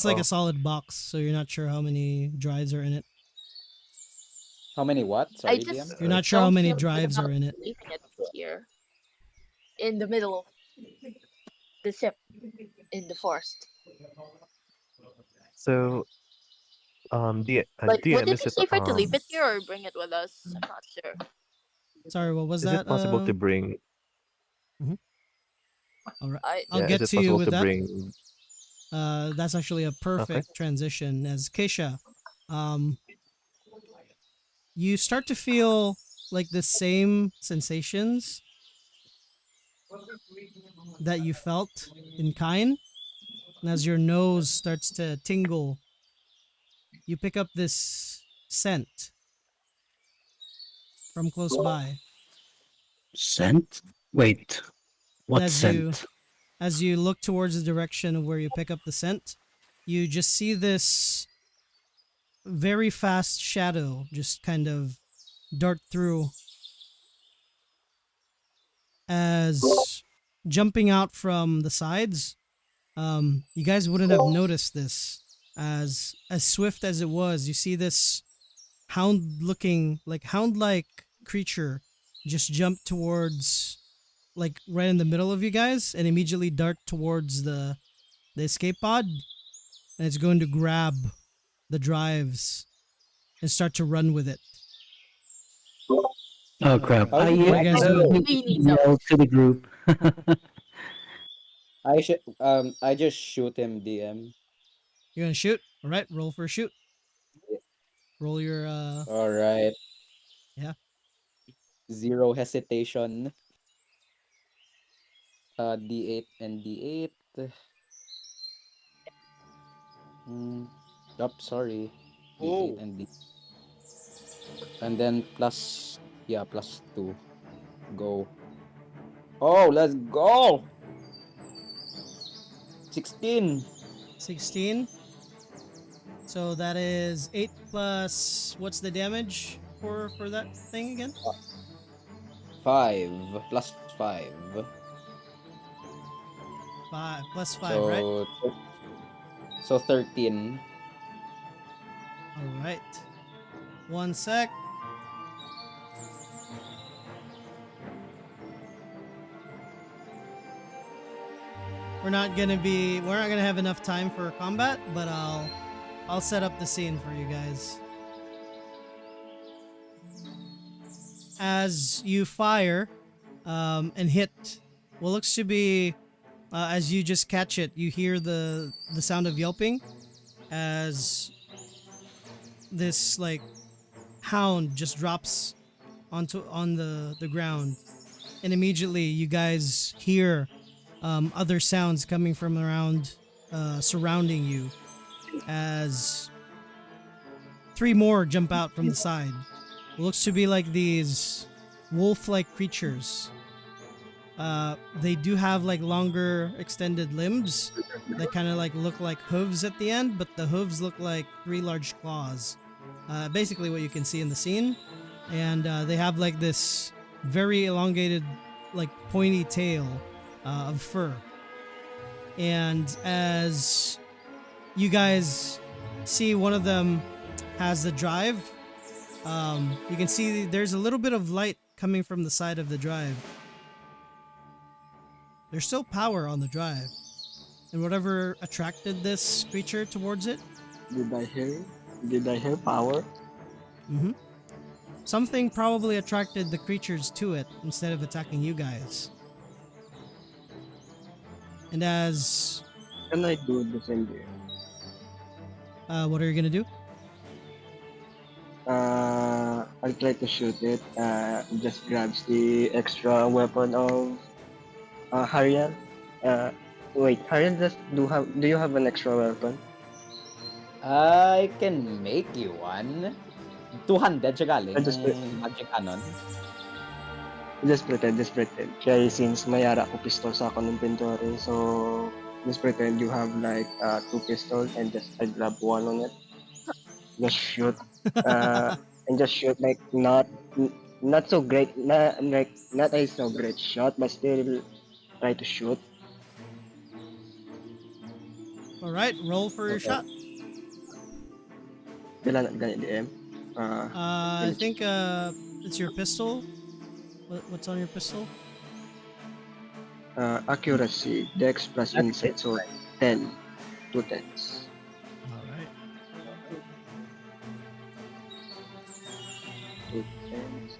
like a oh, solid box, so you're not sure how many drives are in it. How many what? I Sorry, DM? You're just not sure how don't many feel good drives are about in it. leaving it here in the middle of the ship in the forest. so Like, would DM, it be safer to leave it here or bring it with us? I'm not sure. Sorry, what was is it that? possible to bring? Mhm. All right. I I'll Yeah, is get it to you possible with to that. bring? That's actually a Okay. perfect transition as Keisha. Um, you start to feel like the same sensations that you felt in Kine, and as your nose starts to tingle, you pick up this scent from close by. Scent? Wait, And what scent? as you look towards the direction of where you pick up the scent, you just see this very fast shadow just kind of dart through as jumping out from the sides. You guys wouldn't have noticed this as swift as it was. You see this hound like creature just jump towards like right in the middle of you guys and immediately dart towards the escape pod, and it's going to grab the drives and start to run with it. Oh crap! How I did What are you that guys happen? doing? We need some. yell to the group. I just shoot him, DM. You're gonna shoot. All right, roll for a shoot. Roll your All right, yeah. zero hesitation. D8 and D8. Mm, sorry. D8 Oh, and D, and then plus 2. Go. Oh, let's go. 16. 16. So that is 8 plus what's the damage for that thing again? 5 plus 5. 5 plus 5, right? So 13. All right. One sec. We're not gonna have enough time for combat, but I'll set up the scene for you guys. As you fire and hit what looks to be as you just catch it, you hear the sound of yelping as this like hound just drops on the ground, and immediately you guys hear other sounds coming from around surrounding you as three more jump out from the side. It looks to be like these wolf-like creatures. They do have like longer extended limbs that kind of like look like hooves at the end, but the hooves look like three large claws. Basically what you can see in the scene. And they have like this very elongated, like pointy tail of fur. And as you guys see, one of them has the drive. You can see there's a little bit of light coming from the side of the drive. There's still power on the drive. And whatever attracted this creature towards it, Did I hear? Did I hear power? mm-hmm, something probably attracted the creatures to it instead of attacking you guys. And as Can I do the same here? what are you gonna do? I'll try to shoot it. Just grabs the extra weapon of Harian. Uh, wait, Harian, do you have an extra weapon? I can make you one. 200 siya galing, Just ang magic cannon. just pretend. Kaya since may ara ko pistol sa akong inventory, so just pretend you have like two pistols and just I grab one on it. Just shoot. Uh, and just shoot like not so great, not a so great shot, but still try to shoot. All right, roll for your Okay. shot. Kailan ganit DM? I think it's your pistol. What's on your pistol? Accuracy, Dex plus Insight, so 10. 2 10s. All right. 2 10s.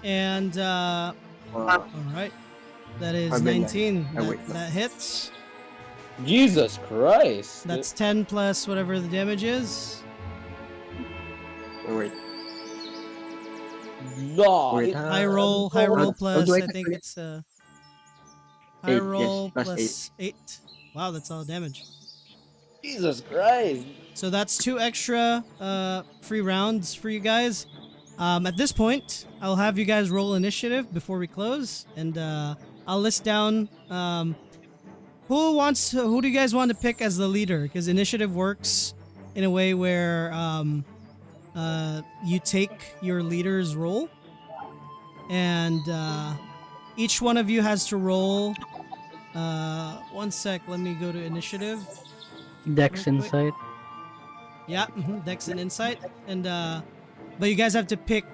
And all right, that is I've been 19. wait, no. That hits. Jesus Christ! That's 10 plus whatever the damage is. Wait. No! Wait, High roll how plus. do I I think calculate? it's High 8, yes, roll plus 8. plus 8. Wow, that's all damage. Jesus Christ. So that's 2 extra free rounds for you guys. At this point, I'll have you guys roll initiative before we close, and I'll list down who do you guys want to pick as the leader? Because initiative works in a way where you take your leader's role, and each one of you has to roll. One sec, let me go to initiative. Dex Real quick. Insight. Yeah, Dex and Insight, and but you guys have to pick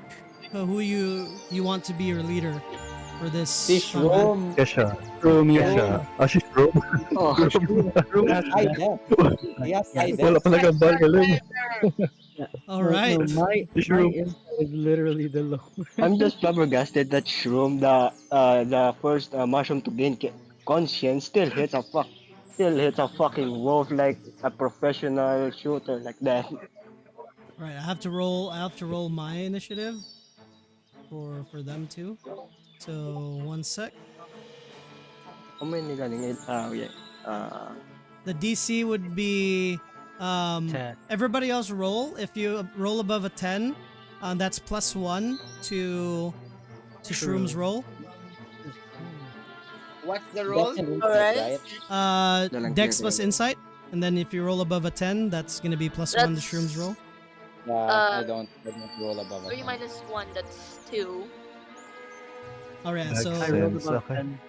who you want to be your leader for this Fish combat. room. Kesha. Room, yeah. Kesha. Oh, she's room. Oh, Room has High dex. def. He has high Wala def. pa nagagaling. Yeah. All right. No, my Fish my room. insight is literally the low. I'm just flabbergasted that Shroom, the first mushroom to gain conscience, still hits a fucking wolf like a professional shooter like that. Right, I have to roll my initiative for them too. So one sec. How many galing it? Yeah. Uh, The DC would be 10. everybody else roll. If you roll above a 10, that's +1 to Shroom's roll. What's the roll? That's an insight, Alright. right? Dalang Dex clear plus ko. Insight, and then if you roll above a 10, that's gonna be +1 to That's- Shroom's roll. Yeah, I Uh, don't roll above a 3 10. minus 1, that's 2. All right, Dex so I rolled Sense, about okay. 10.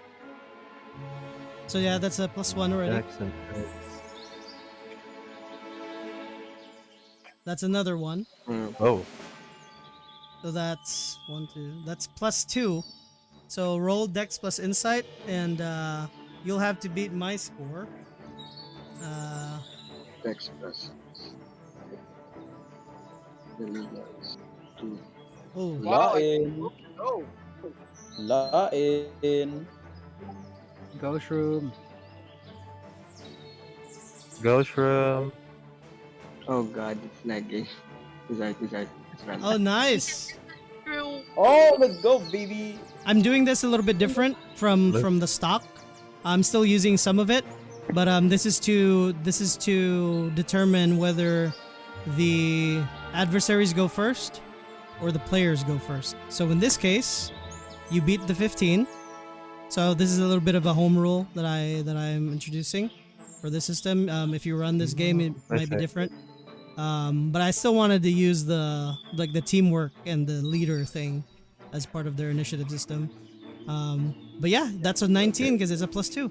so yeah, that's a +1 already. Excellent. That's another one. Oh, So that's 1, 2. That's +2. So roll Dex plus Insight, and you'll have to beat my score. Dex plus. The leader is 2. Oh, Wow, Lain. Oh, Lain. Go Shroom. go Shroom. Oh god, it's lagging. It's right. It's run. oh, nice. True. Oh, let's go, baby. I'm doing this a little bit different from Let's- the stock. I'm still using some of it, but this is to determine whether the adversaries go first or the players go first. So in this case, you beat the 15. So this is a little bit of a home rule that I'm introducing for this system. If you run this game, it I might be see. different. But I still wanted to use the teamwork and the leader thing as part of their initiative system. But yeah, that's a 19 because it's a +2.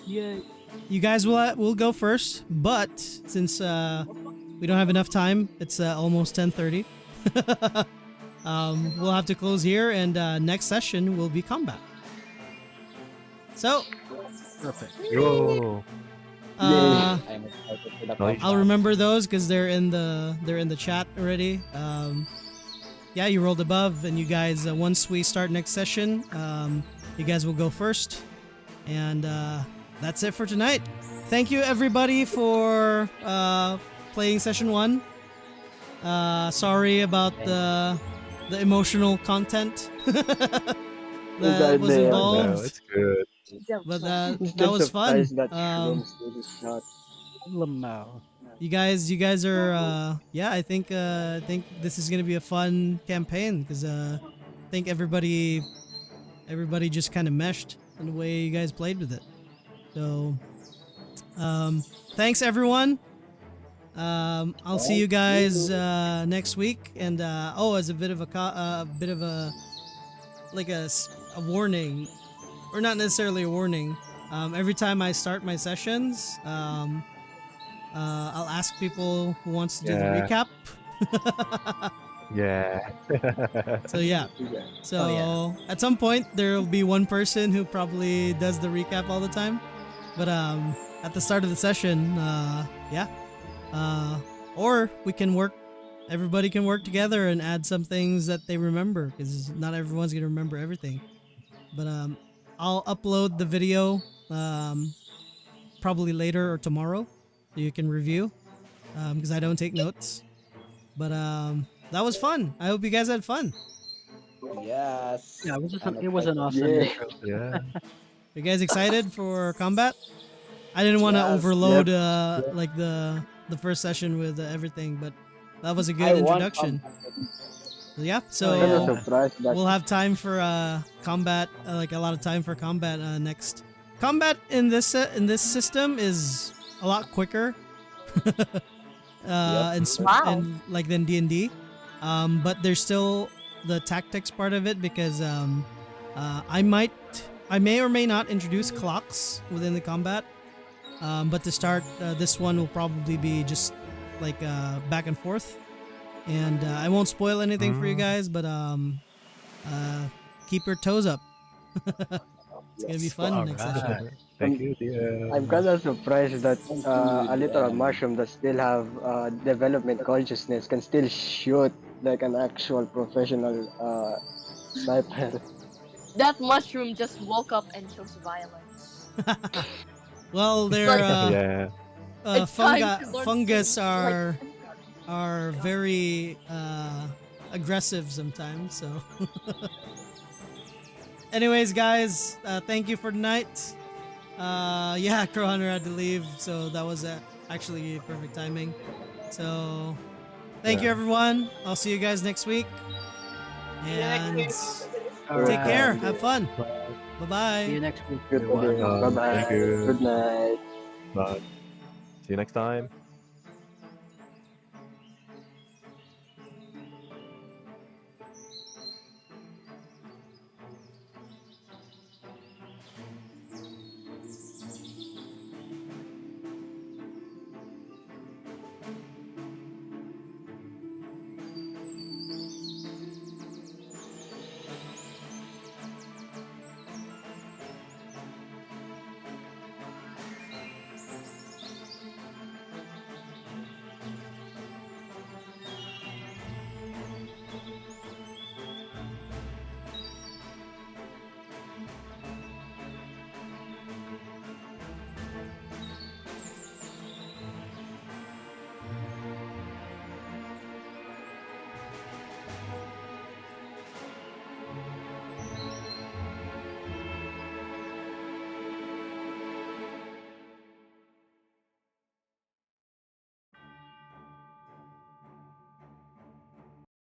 Yay. You guys will go first, but since we don't have enough time, it's almost 10:30. We'll have to close here, and next session will be combat. So, Perfect. Go. I'm excited for the Nice. I'll combat. remember those because they're in the chat already. Yeah, you rolled above, and you guys once we start next session, you guys will go first, and that's it for tonight. Thank you everybody for playing session 1. Sorry about the emotional content that was there. No, involved, it's good. but It's that just was fun. surprised that Shroom still is shot. Lamau. You guys are yeah, I think this is gonna be a fun campaign because I think everybody just kind of meshed in the way you guys played with it. So thanks everyone. I'll see you guys next week, and as a bit of a like a warning, or not necessarily a warning. Every time I start my sessions, I'll ask people who wants to do the Yeah. recap. Yeah. So yeah. Yeah. So at some point there will be one person who probably does the recap all the time. But at the start of the session, yeah. Or we can everybody can work together and add some things that they remember, because not everyone's gonna remember everything. But I'll upload the video probably later or tomorrow, so you can review, because I don't take notes. But that was fun. I hope you guys had fun. Yes. Yeah, it was I'm it was an excited. awesome Yeah. intro. Yeah. You guys excited for combat? I didn't want to Yes. overload like the first session with everything, but that was a good I want introduction. Yeah, I'm so kind of yeah. surprised that we'll have time for combat, like a lot of time for combat next. Combat in this system is a lot quicker, Yep. Wow. and like than D&D. But there's still the tactics part of it because I may or may not introduce clocks within the combat. But to start, this one will probably be just like back and forth, and I won't spoil anything for you guys. But keep your toes up. It's gonna be Yes. fun All next session. right. Thank I'm you, I'm DM. kind of surprised that Thank you, a literal DM. mushroom that still have development consciousness can still shoot like an actual professional sniper. That mushroom just woke up and chose violence. Well, It's they're like Yeah. it's time to learn fungus things. Like are very aggressive sometimes. So, anyways, guys, thank you for tonight. Yeah, Crow Hunter had to leave, so that was actually perfect timing. So, thank you, Yeah. everyone. I'll see you guys next week, See you next and week. All take care. right. Have fun. Bye. Bye See bye. you next week, Good everyone. Bye Thank bye. you. Good night. Bye. See you next time.